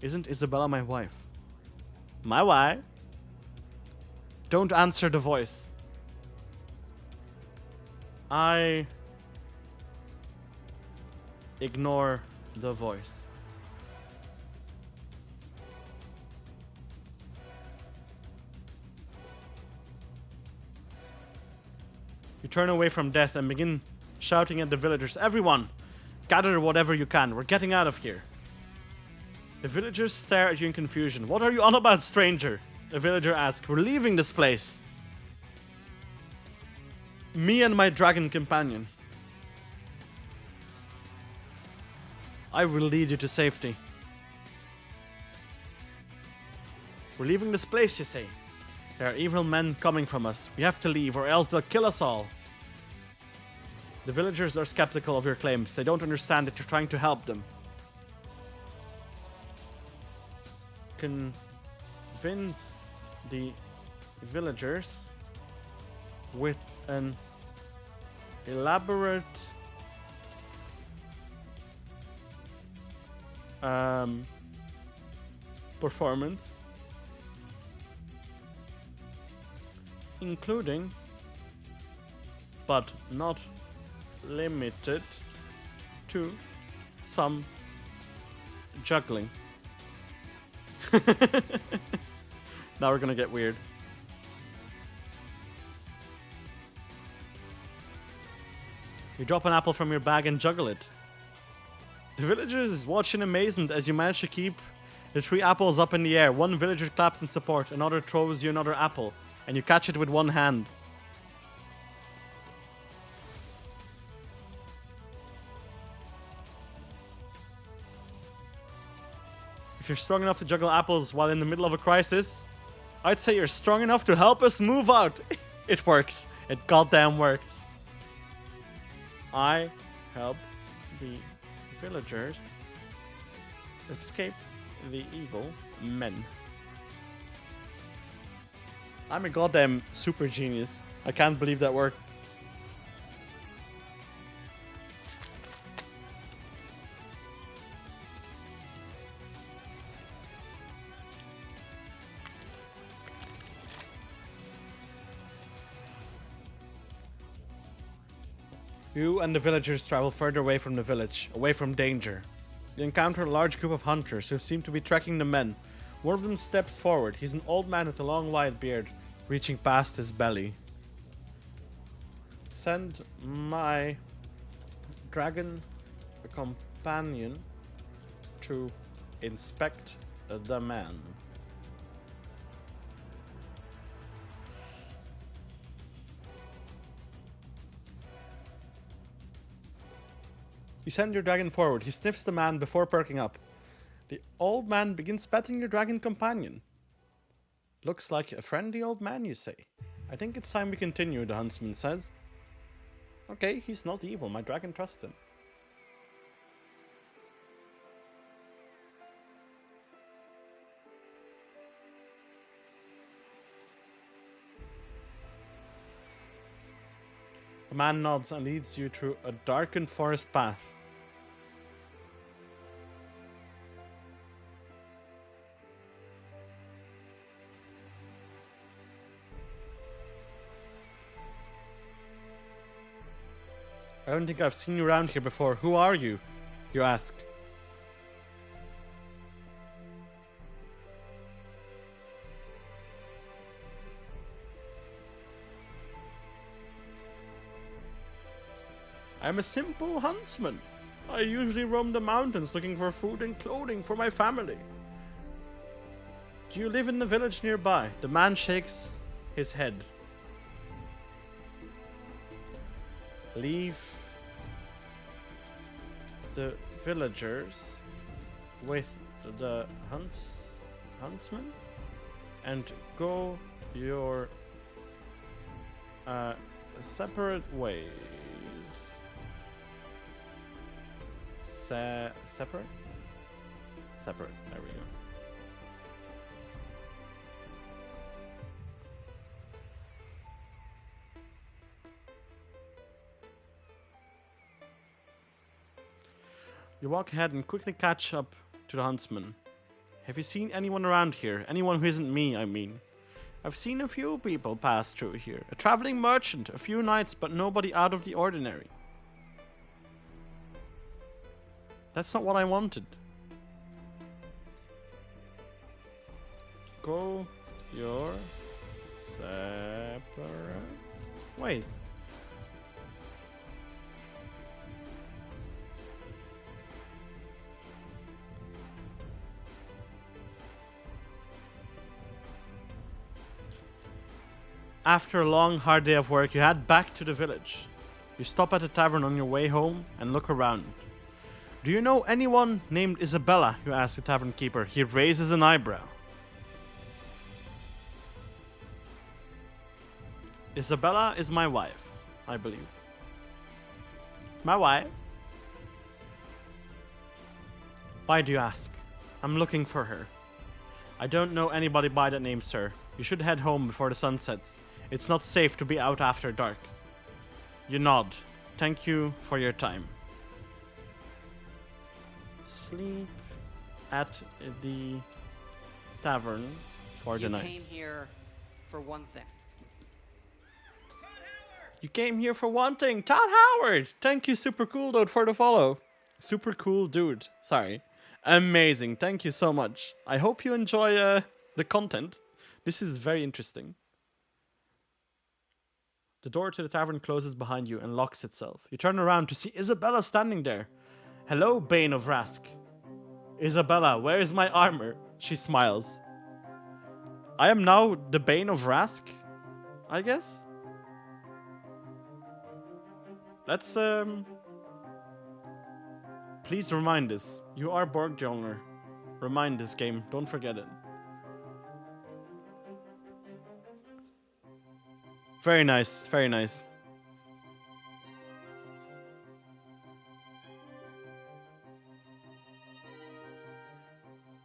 Isn't Isabella my wife? My wife? Don't answer the voice. I ignore the voice. You turn away from death and begin shouting at the villagers. Everyone, gather whatever you can. We're getting out of here. The villagers stare at you in confusion. What are you on about, stranger? A villager asks. We're leaving this place. Me and my dragon companion. I will lead you to safety. We're leaving this place, you say. There are evil men coming from us. We have to leave or else they'll kill us all. The villagers are skeptical of your claims. They don't understand that you're trying to help them. Convince the villagers with an elaborate performance, including but not limited to some juggling. Now we're gonna get weird. You drop an apple from your bag and juggle it. The villagers watch in amazement as you manage to keep the 3 apples up in the air. One villager claps in support, another throws you another apple, and you catch it with one hand. If you're strong enough to juggle apples while in the middle of a crisis, I'd say you're strong enough to help us move out. It worked. It goddamn worked. I help the villagers escape the evil men. I'm a goddamn super genius. I can't believe that worked. You and the villagers travel further away from the village, away from danger. You encounter a large group of hunters who seem to be tracking the men. One of them steps forward. He's an old man with a long white beard, reaching past his belly. Send my dragon companion to inspect the man. You send your dragon forward. He sniffs the man before perking up. The old man begins petting your dragon companion. Looks like a friendly old man, you say. I think it's time we continue, the huntsman says. Okay, he's not evil. My dragon trusts him. The man nods and leads you through a darkened forest path. I don't think I've seen you around here before. Who are you? You ask. I'm a simple huntsman. I usually roam the mountains looking for food and clothing for my family. Do you live in the village nearby? The man shakes his head. Leave the villagers with the huntsman and go your separate ways. Separate? Separate. There we go. You walk ahead and quickly catch up to the huntsman. Have you seen anyone around here? Anyone who isn't me, I mean. I've seen a few people pass through here. A traveling merchant, a few nights, but nobody out of the ordinary. That's not what I wanted. Go your separate ways. After a long, hard day of work, you head back to the village. You stop at a tavern on your way home and look around. Do you know anyone named Isabella? You ask the tavern keeper. He raises an eyebrow. Isabella is my wife, I believe. My wife? Why do you ask? I'm looking for her. I don't know anybody by that name, sir. You should head home before the sun sets. It's not safe to be out after dark. You nod. Thank you for your time. Sleep at the tavern for the night. You came here for one thing. You came here for one thing. Todd Howard! Thank you, Super Cool Dude, for the follow. Super Cool Dude. Sorry. Amazing. Thank you so much. I hope you enjoy the content. This is very interesting. The door to the tavern closes behind you and locks itself. You turn around to see Isabella standing there. Hello, Bane of Rask. Isabella, where is my armor? She smiles. I am now the Bane of Rask, I guess? Let's, please remind us. You are Borg the owner. Remind this game. Don't forget it. Very nice. Very nice.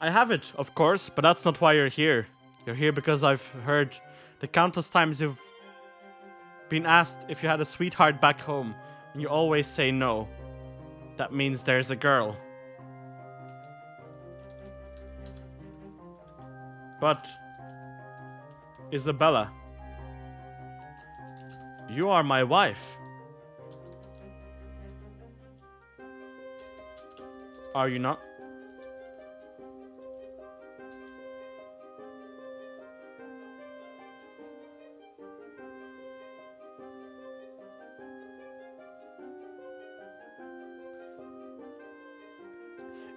I have it, of course, but that's not why you're here. You're here because I've heard the countless times you've been asked if you had a sweetheart back home, and you always say no. That means there's a girl. But, Isabella, you are my wife. Are you not?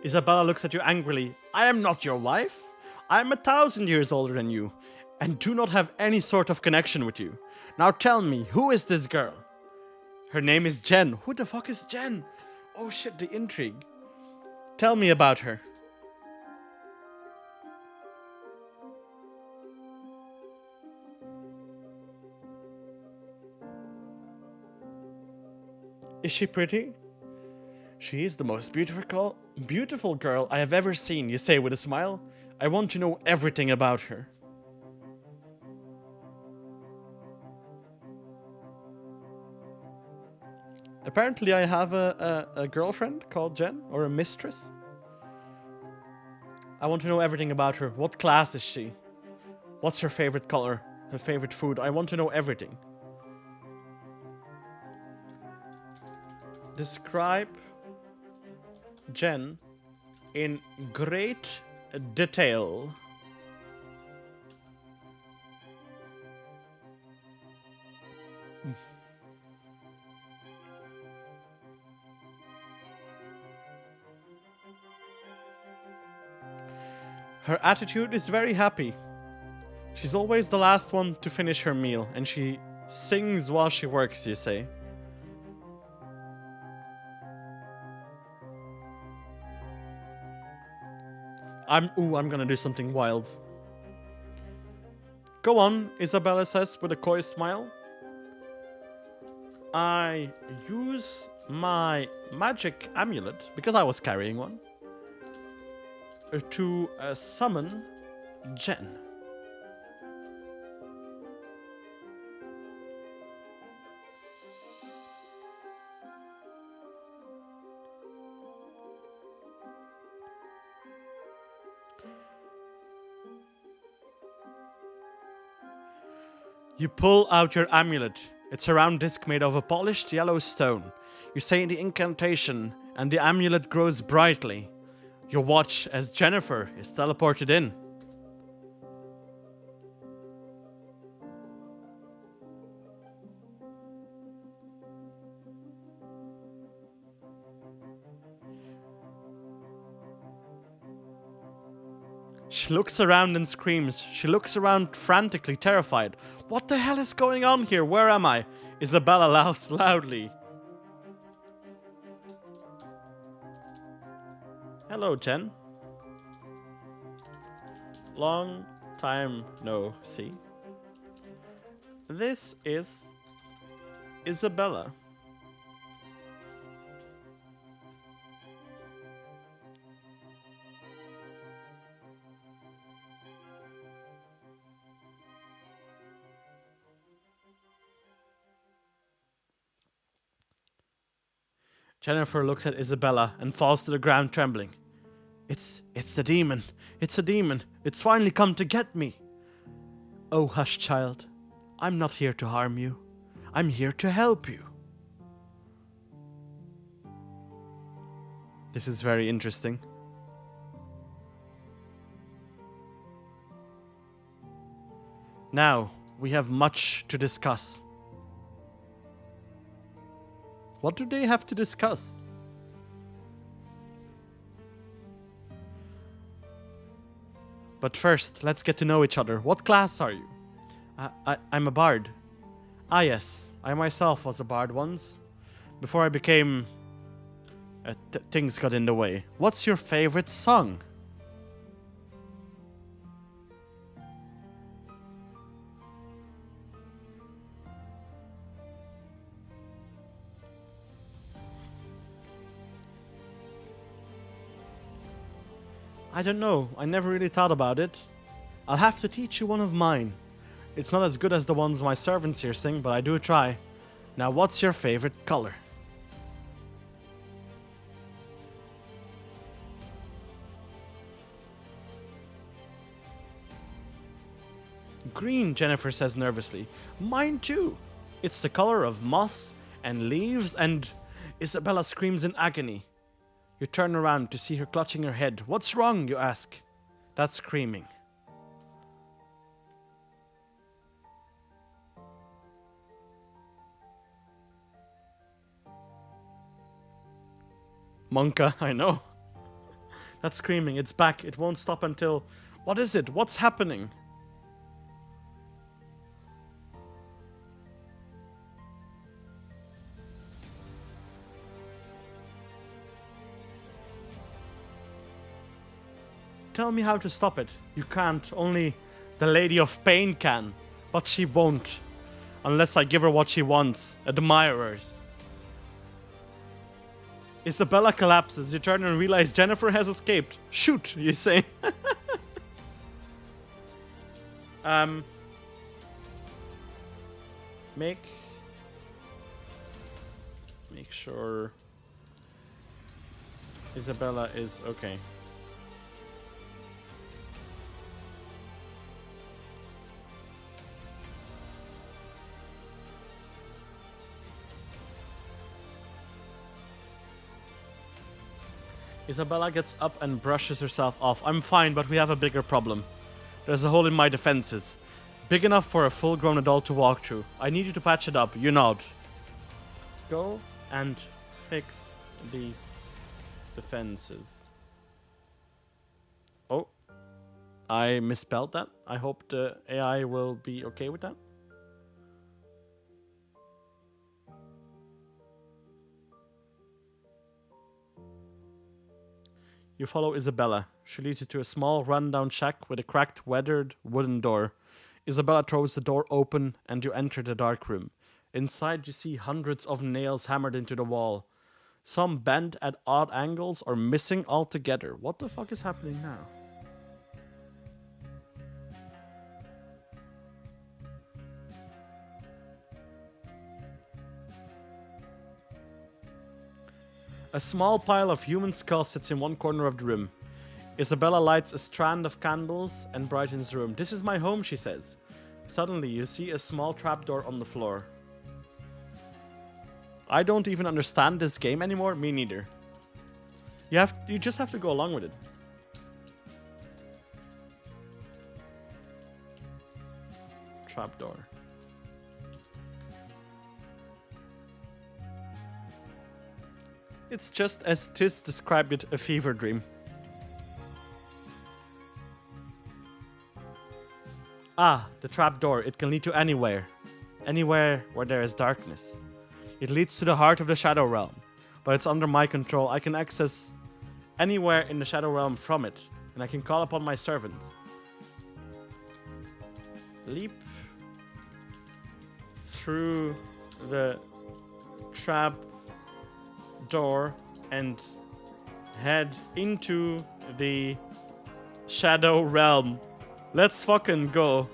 Isabella looks at you angrily. I am not your wife. I am 1,000 years older than you, and do not have any sort of connection with you. Now tell me, who is this girl? Her name is Jen. Who the fuck is Jen? Oh shit, the intrigue. Tell me about her. Is she pretty? She is the most beautiful girl I have ever seen, you say with a smile. I want to know everything about her. Apparently I have a girlfriend called Jen, or a mistress. I want to know everything about her. What class is she? What's her favorite color? Her favorite food? I want to know everything. Describe Jen in great detail. Her attitude is very happy. She's always the last one to finish her meal, and she sings while she works, you say. I'm gonna do something wild. Go on, Isabella says with a coy smile. I use my magic amulet, because I was carrying one, to summon Jen. You pull out your amulet. It's a round disc made of a polished yellow stone. You say the incantation, and the amulet grows brightly. You watch as Jennifer is teleported in. She looks around and screams. She looks around frantically, terrified. What the hell is going on here? Where am I? Isabella laughs loudly. Hello, Jen. Long time no see. This is Isabella. Jennifer looks at Isabella and falls to the ground trembling. It's the demon. It's a demon. It's finally come to get me. Oh, hush, child. I'm not here to harm you. I'm here to help you. This is very interesting. Now, we have much to discuss. What do they have to discuss? But first, let's get to know each other. What class are you? I'm a bard. Ah yes, I myself was a bard once. Before I became... things got in the way. What's your favorite song? I don't know. I never really thought about it. I'll have to teach you one of mine. It's not as good as the ones my servants here sing, but I do try. Now, what's your favorite color? Green, Jennifer says nervously. Mine too. It's the color of moss and leaves, and Isabella screams in agony. You turn around to see her clutching her head. What's wrong, you ask? That's screaming. Monka, I know. That screaming, it's back. It won't stop until... What is it? What's happening? Tell me how to stop it. You can't. Only the Lady of Pain can. But she won't. Unless I give her what she wants. Admirers. Isabella collapses. You turn and realize Jennifer has escaped. Shoot, you say. Make sure Isabella is okay. Isabella gets up and brushes herself off. I'm fine, but we have a bigger problem. There's a hole in my defenses. Big enough for a full-grown adult to walk through. I need you to patch it up. You nod. Go and fix the defenses. Oh. I misspelled that. I hope the AI will be okay with that. You follow Isabella. She leads you to a small, rundown shack with a cracked, weathered wooden door. Isabella throws the door open and you enter the dark room. Inside you see hundreds of nails hammered into the wall. Some bent at odd angles or missing altogether. What the fuck is happening now? A small pile of human skulls sits in one corner of the room. Isabella lights a strand of candles and brightens the room. This is my home, she says. Suddenly, you see a small trapdoor on the floor. I don't even understand this game anymore. Me neither. You just have to go along with it. Trapdoor. It's just as Tis described it, a fever dream. Ah, the trapdoor. It can lead to anywhere. Anywhere where there is darkness. It leads to the heart of the Shadow Realm. But it's under my control. I can access anywhere in the Shadow Realm from it. And I can call upon my servants. Leap through the trap door and head into the Shadow Realm. Let's fucking go.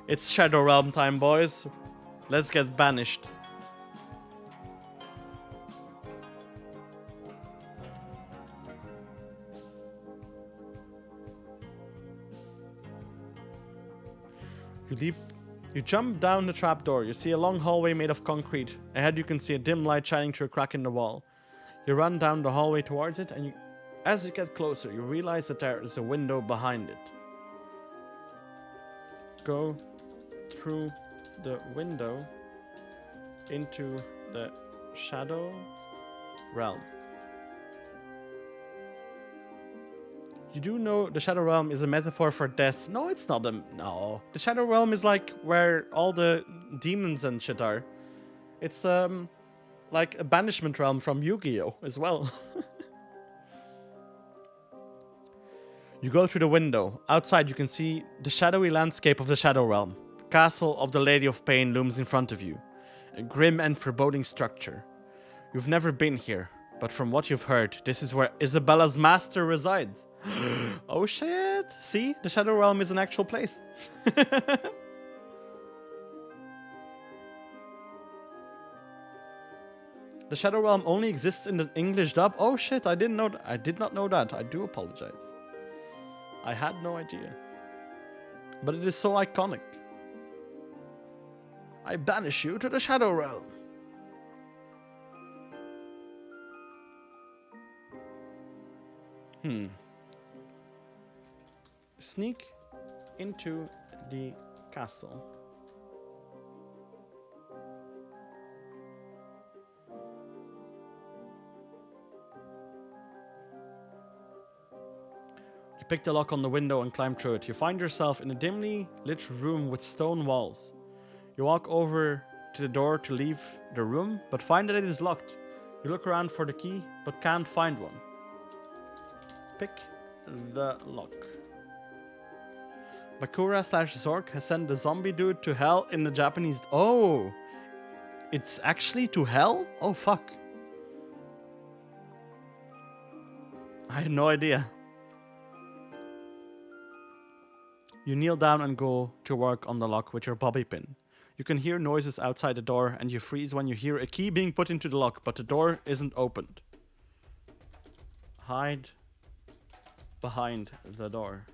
It's Shadow Realm time, boys. Let's get banished. You jump down the trapdoor. You see a long hallway made of concrete. Ahead you can see a dim light shining through a crack in the wall. You run down the hallway towards it, and as you get closer, you realize that there is a window behind it. Go through the window into the Shadow Realm. You do know the Shadow Realm is a metaphor for death. No, it's not no. The Shadow Realm is like where all the demons and shit are. It's like a banishment realm from Yu-Gi-Oh! As well. You go through the window. Outside you can see the shadowy landscape of the Shadow Realm. The castle of the Lady of Pain looms in front of you. A grim and foreboding structure. You've never been here, but from what you've heard, this is where Isabella's master resides. Oh shit! See? The Shadow Realm is an actual place. The Shadow Realm only exists in the English dub? Oh shit, I didn't know I did not know that. I do apologize. I had no idea. But it is so iconic. I banish you to the Shadow Realm. Sneak into the castle. You pick the lock on the window and climb through it. You find yourself in a dimly lit room with stone walls. You walk over to the door to leave the room, but find that it is locked. You look around for the key, but can't find one. Pick the lock. Bakura/Zork has sent the zombie dude to hell in the Japanese... Oh! It's actually to hell? Oh, fuck. I had no idea. You kneel down and go to work on the lock with your bobby pin. You can hear noises outside the door, and you freeze when you hear a key being put into the lock, but the door isn't opened. Hide behind the door.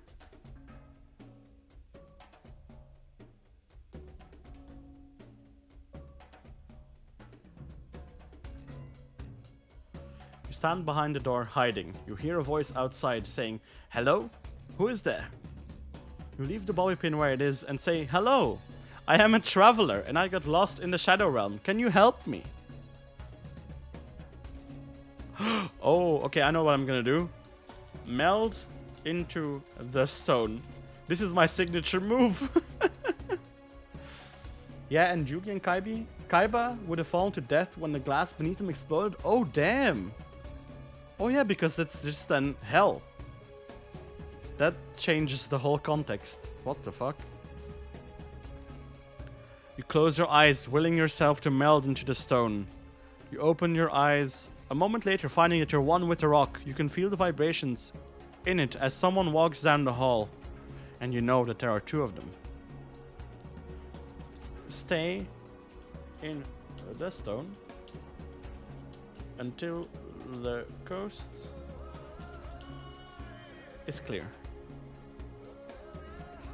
You stand behind the door, hiding. You hear a voice outside saying, "Hello? Who is there?" You leave the bobby pin where it is and say, "Hello! I am a traveler and I got lost in the Shadow Realm. Can you help me?" Oh, okay, I know what I'm gonna do. Meld into the stone. This is my signature move. Yeah, and Yugi and Kaiba would have fallen to death when the glass beneath them exploded. Oh, damn. Oh, yeah, because that's just then hell. That changes the whole context. What the fuck? You close your eyes, willing yourself to meld into the stone. You open your eyes. A moment later, finding that you're one with the rock, you can feel the vibrations in it as someone walks down the hall. And you know that there are two of them. Stay in the stone until the coast is clear.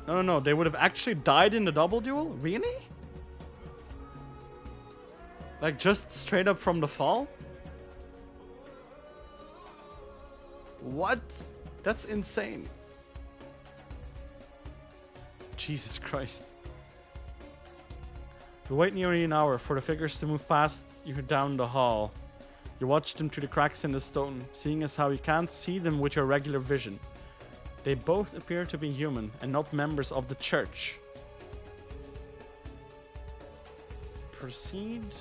No, they would have actually died in the double duel? Really? Like just straight up from the fall? What? That's insane. Jesus Christ. You wait nearly an hour for the figures to move past you down the hall. You watch them through the cracks in the stone, seeing as how you can't see them with your regular vision. They both appear to be human and not members of the church. Proceed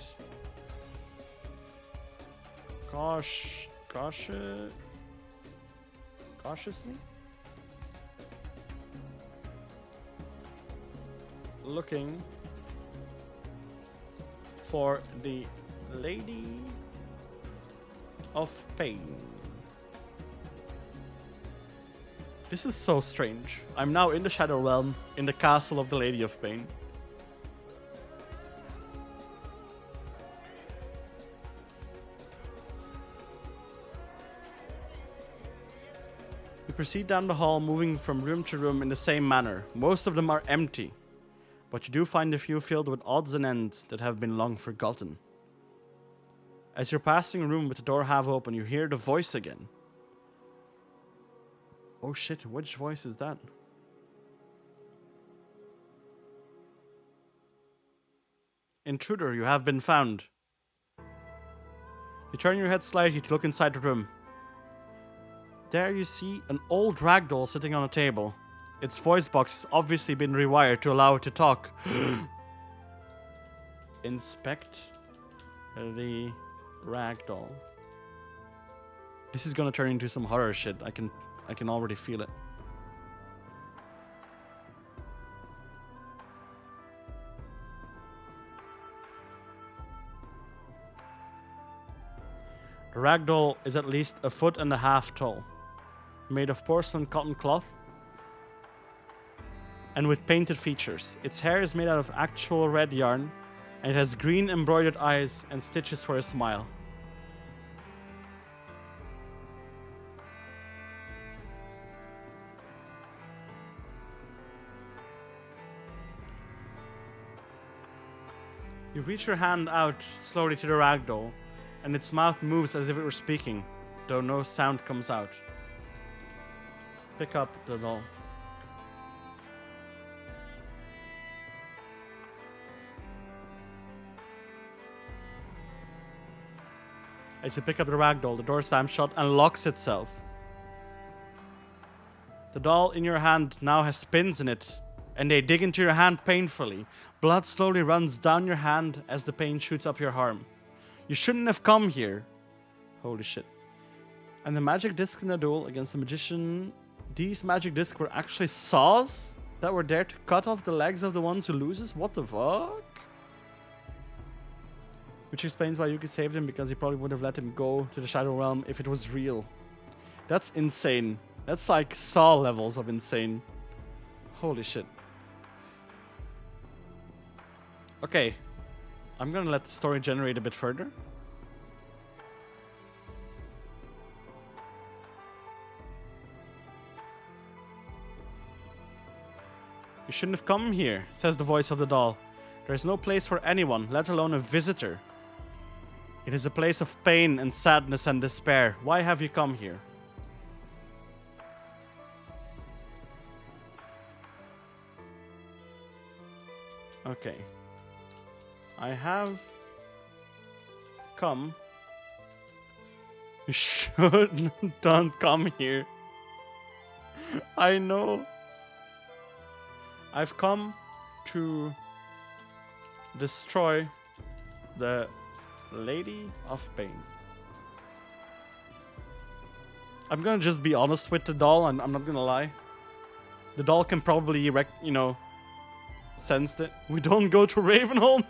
cautiously. Looking for the Lady of Pain. This is so strange. I'm now in the Shadow Realm, in the castle of the Lady of Pain. You proceed down the hall, moving from room to room in the same manner. Most of them are empty, but you do find a few filled with odds and ends that have been long forgotten. As you're passing a room with the door half open, you hear the voice again. Oh shit, which voice is that? Intruder, you have been found. You turn your head slightly to look inside the room. There you see an old ragdoll sitting on a table. Its voice box has obviously been rewired to allow it to talk. Inspect the ragdoll. This is gonna turn into some horror shit. I can already feel it. The ragdoll is at least 1.5 feet tall, made of porcelain cotton cloth, and with painted features. Its hair is made out of actual red yarn, and it has green embroidered eyes and stitches for a smile. You reach your hand out slowly to the ragdoll, and its mouth moves as if it were speaking, though no sound comes out. Pick up the doll. As you pick up the ragdoll, the door slams shut and locks itself. The doll in your hand now has pins in it, and they dig into your hand painfully. Blood slowly runs down your hand as the pain shoots up your arm. You shouldn't have come here. Holy shit. And the magic disc in the duel against the magician. These magic discs were actually saws that were there to cut off the legs of the ones who loses? What the fuck? Which explains why Yuki saved him, because he probably would have let him go to the Shadow Realm if it was real. That's insane. That's like Saw levels of insane. Holy shit. Okay. I'm gonna let the story generate a bit further. You shouldn't have come here, says the voice of the doll. There is no place for anyone, let alone a visitor. It is a place of pain and sadness and despair. Why have you come here? Okay. I have come. You don't come here. I know. I've come to destroy the Lady of Pain. I'm gonna just be honest with the doll, and I'm not gonna lie. The doll can probably, sense it. We don't go to Ravenholm.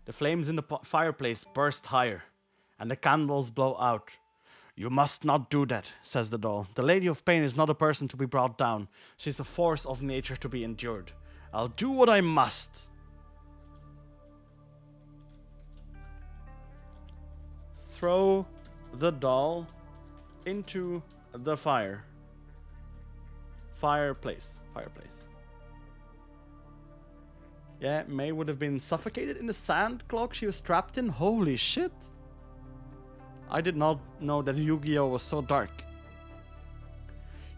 The flames in the fireplace burst higher, and the candles blow out. You must not do that, says the doll. The Lady of Pain is not a person to be brought down. She's a force of nature to be endured. I'll do what I must. Throw the doll into the fireplace. Yeah, May would have been suffocated in the sand cloak she was trapped in. Holy shit. I did not know that Yu-Gi-Oh was so dark.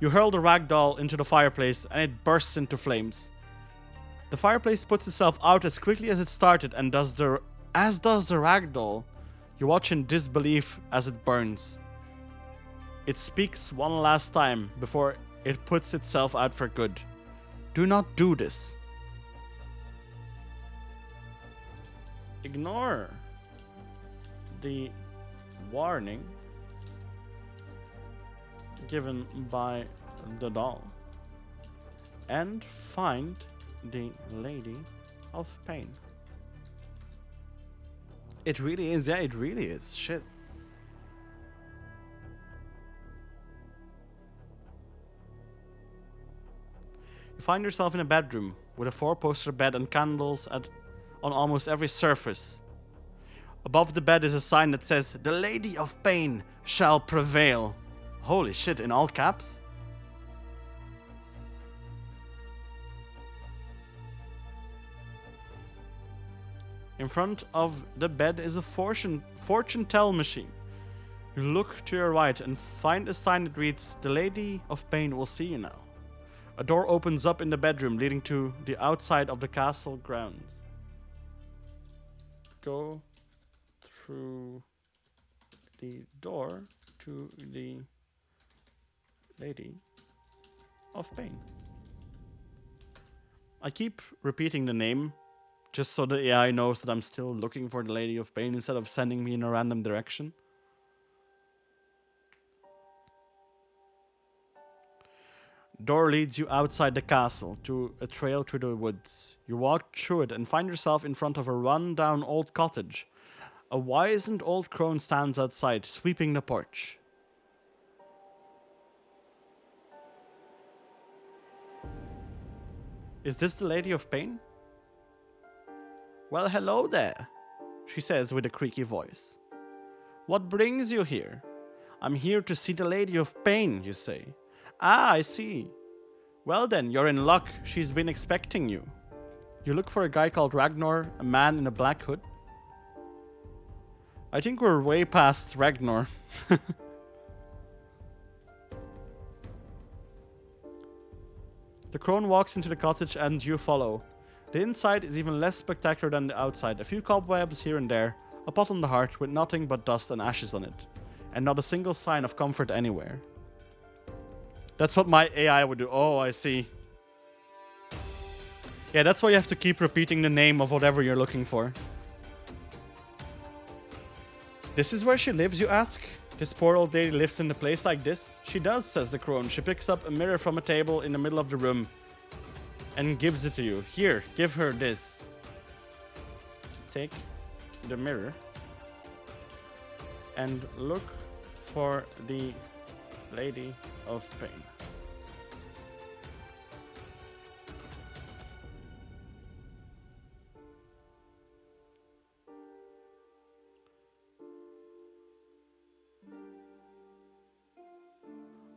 You hurl the ragdoll into the fireplace and it bursts into flames. The fireplace puts itself out as quickly as it started, and as does the ragdoll. You watch in disbelief as it burns. It speaks one last time before it puts itself out for good. Do not do this. Ignore the warning given by the doll and find the Lady of Pain. It really is, yeah, it really is. Shit. You find yourself in a bedroom with a 4-poster bed and candles on almost every surface. Above the bed is a sign that says, "The Lady of Pain shall prevail." Holy shit, in all caps? In front of the bed is a fortune tell machine. You look to your right and find a sign that reads, "The Lady of Pain will see you now." A door opens up in the bedroom leading to the outside of the castle grounds. Go through the door to the Lady of Pain. I keep repeating the name just so the AI knows that I'm still looking for the Lady of Pain instead of sending me in a random direction. Door leads you outside the castle to a trail through the woods. You walk through it and find yourself in front of a run-down old cottage. A wizened old crone stands outside, sweeping the porch. Is this the Lady of Pain? Well, hello there, she says with a creaky voice. What brings you here? I'm here to see the Lady of Pain, you say. Ah, I see. Well then, you're in luck. She's been expecting you. You look for a guy called Ragnar, a man in a black hood. I think we're way past Ragnar. The crone walks into the cottage and you follow. The inside is even less spectacular than the outside. A few cobwebs here and there. A pot on the hearth with nothing but dust and ashes on it. And not a single sign of comfort anywhere. That's what my AI would do. Oh, I see. Yeah, that's why you have to keep repeating the name of whatever you're looking for. This is where she lives, you ask? This poor old lady lives in a place like this? She does, says the crone. She picks up a mirror from a table in the middle of the room and gives it to you. Here, give her this. Take the mirror and look for the Lady of Pain.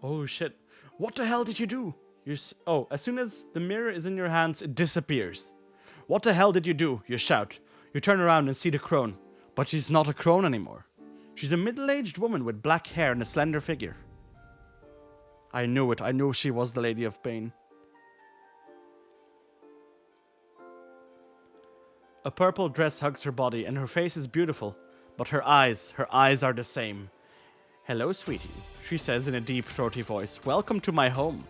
Oh shit. What the hell did you do? Oh, as soon as the mirror is in your hands, it disappears. What the hell did you do? You shout. You turn around and see the crone. But she's not a crone anymore. She's a middle-aged woman with black hair and a slender figure. I knew it. I knew she was the Lady of Pain. A purple dress hugs her body and her face is beautiful. But her eyes are the same. Hello, sweetie, she says in a deep, throaty voice. Welcome to my home.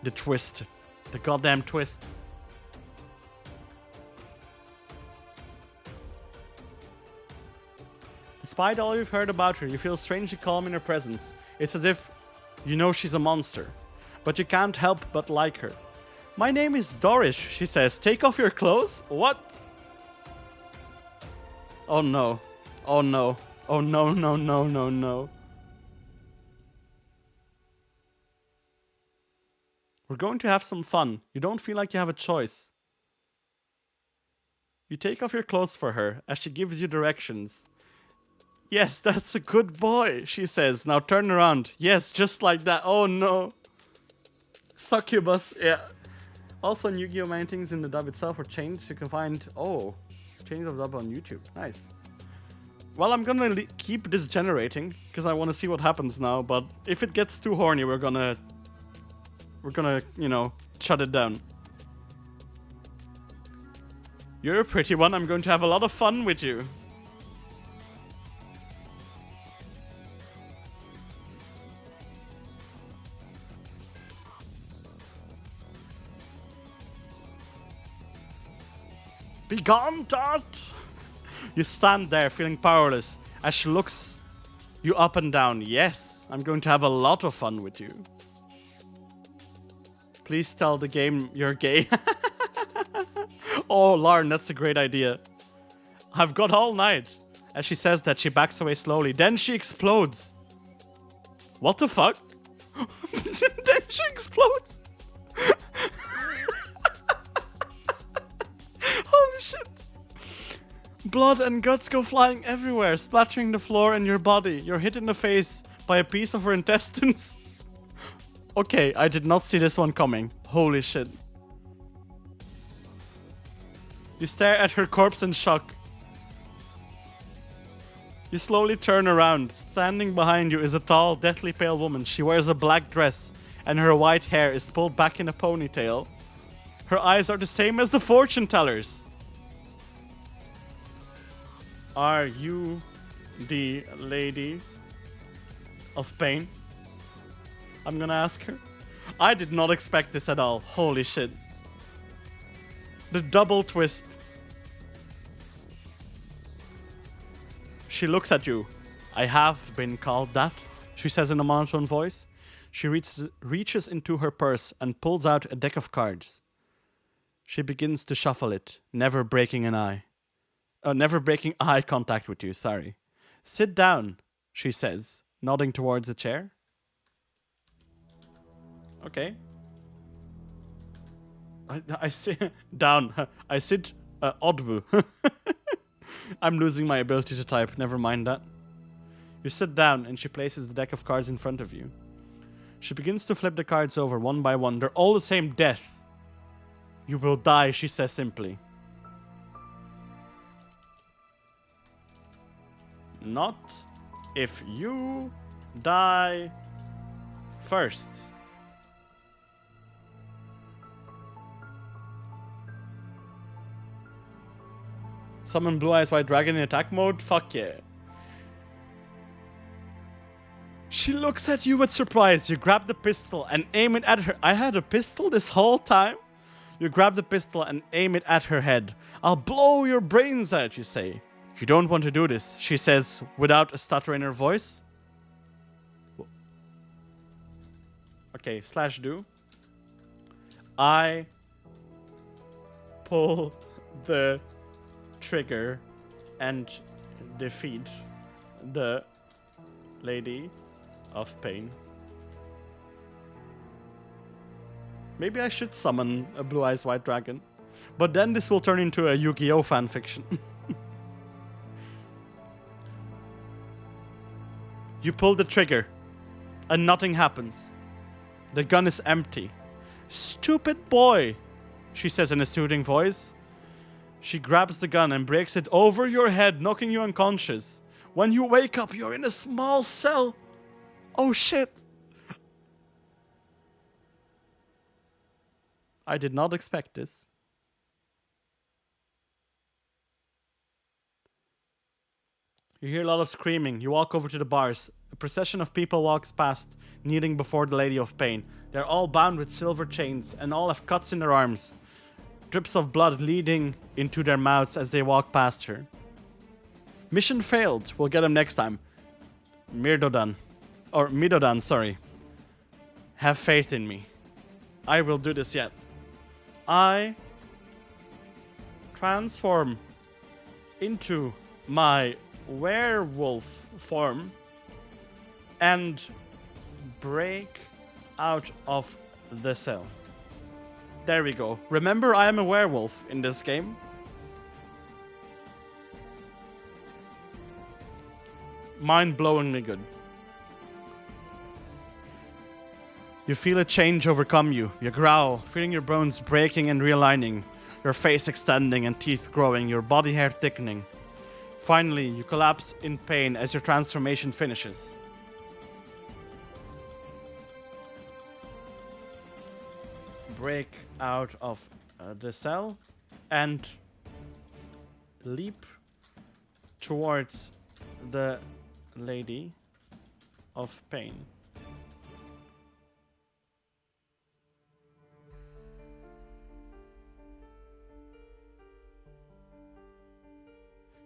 The twist. The goddamn twist. Despite all you've heard about her, you feel strangely calm in her presence. It's as if you know she's a monster, but you can't help but like her. My name is Doris, she says. Take off your clothes? What? Oh no. Oh no. Oh no, no, no, no, no. We're going to have some fun. You don't feel like you have a choice. You take off your clothes for her as she gives you directions. Yes, that's a good boy, she says. Now turn around. Yes, just like that. Oh no. Succubus, yeah. Also, in Yu-Gi-Oh! Many things in the dub itself are changed. You can find, change of dub on YouTube. Nice. Well, I'm gonna keep this generating, because I want to see what happens now, but if it gets too horny, we're gonna, you know, shut it down. You're a pretty one. I'm going to have a lot of fun with you. Be gone, Dot! You stand there feeling powerless as she looks you up and down. Yes, I'm going to have a lot of fun with you. Please tell the game you're gay. Oh, Lauren, that's a great idea. I've got all night. As she says that, she backs away slowly. Then she explodes. What the fuck? Then she explodes. Holy shit. Blood and guts go flying everywhere, splattering the floor and your body. You're hit in the face by a piece of her intestines. Okay, I did not see this one coming. Holy shit. You stare at her corpse in shock. You slowly turn around. Standing behind you is a tall, deathly pale woman. She wears a black dress, and her white hair is pulled back in a ponytail. Her eyes are the same as the fortune tellers. Are you the Lady of Pain? I'm gonna ask her. I did not expect this at all. Holy shit. The double twist. She looks at you. I have been called that, she says in a monotone voice. She reaches into her purse and pulls out a deck of cards. She begins to shuffle it, never breaking eye contact with you, sorry. Sit down, she says, nodding towards a chair. Okay. I sit down. I sit Odbu. I'm losing my ability to type, never mind that. You sit down and she places the deck of cards in front of you. She begins to flip the cards over one by one. They're all the same death. You will die, she says simply. Not if you die first. Summon Blue Eyes White Dragon in attack mode? Fuck yeah. She looks at you with surprise. You grab the pistol and aim it at her. I had a pistol this whole time? You grab the pistol and aim it at her head. I'll blow your brains out, you say. You don't want to do this, she says without a stutter in her voice. Okay, /do. I pull the trigger and defeat the Lady of Pain. Maybe I should summon a Blue Eyes White Dragon. But then this will turn into a Yu-Gi-Oh fanfiction. You pull the trigger, and nothing happens. The gun is empty. Stupid boy, she says in a soothing voice. She grabs the gun and breaks it over your head, knocking you unconscious. When you wake up, you're in a small cell. Oh shit. I did not expect this. You hear a lot of screaming. You walk over to the bars. A procession of people walks past, kneeling before the Lady of Pain. They're all bound with silver chains and all have cuts in their arms. Drips of blood leading into their mouths as they walk past her. Mission failed. We'll get him next time. Midodan, sorry. Have faith in me. I will do this yet. I transform into my werewolf form and break out of the cell. There we go. Remember, I am a werewolf in this game. Mind-blowingly good. You feel a change overcome you. You growl, feeling your bones breaking and realigning, your face extending and teeth growing, your body hair thickening. Finally, you collapse in pain as your transformation finishes. Break out of the cell and leap towards the Lady of Pain.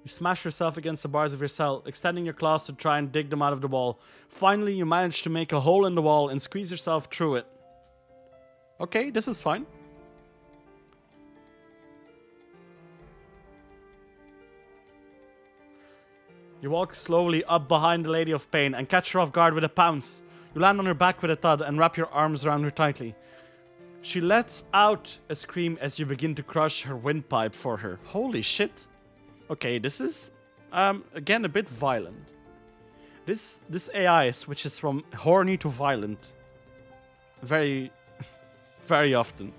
You smash yourself against the bars of your cell, extending your claws to try and dig them out of the wall. Finally, you manage to make a hole in the wall and squeeze yourself through it. Okay, this is fine. You walk slowly up behind the Lady of Pain and catch her off guard with a pounce. You land on her back with a thud and wrap your arms around her tightly. She lets out a scream as you begin to crush her windpipe for her. Holy shit. Okay, this is, again, a bit violent. This AI switches from horny to violent very, very often.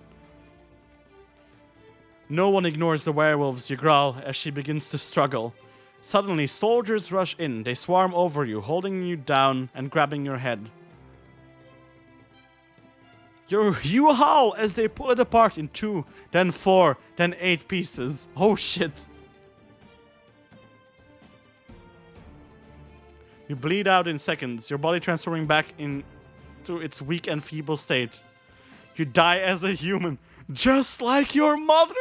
No one ignores the werewolves, you growl as she begins to struggle. Suddenly, soldiers rush in. They swarm over you, holding you down and grabbing your head. You howl as they pull it apart in 2, then 4, then 8 pieces. Oh shit. You bleed out in seconds, your body transforming back into its weak and feeble state. You die as a human, just like your mother!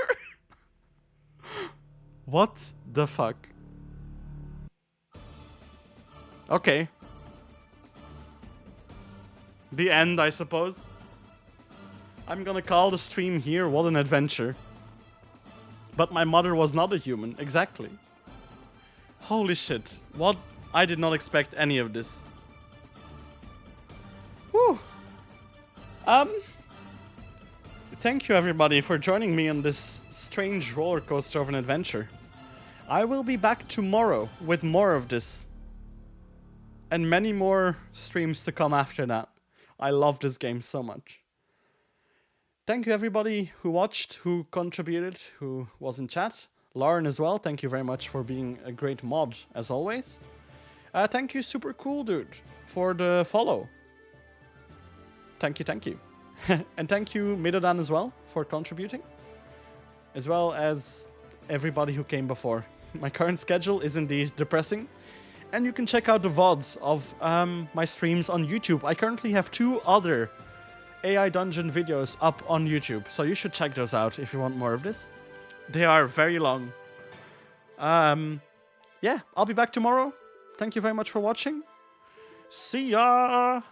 What the fuck? Okay. The end, I suppose. I'm gonna call the stream here, what an adventure. But my mother was not a human, exactly. Holy shit, what? I did not expect any of this. Whew. Thank you everybody for joining me on this strange roller coaster of an adventure. I will be back tomorrow with more of this. And many more streams to come after that. I love this game so much. Thank you everybody who watched, who contributed, who was in chat. Lauren as well, thank you very much for being a great mod as always. Thank you Super Cool Dude for the follow. Thank you. And thank you Midodan as well for contributing. As well as everybody who came before. My current schedule is indeed depressing. And you can check out the VODs of my streams on YouTube. I currently have 2 other AI Dungeon videos up on YouTube, so you should check those out if you want more of this. They are very long. Yeah, I'll be back tomorrow. Thank you very much for watching. See ya!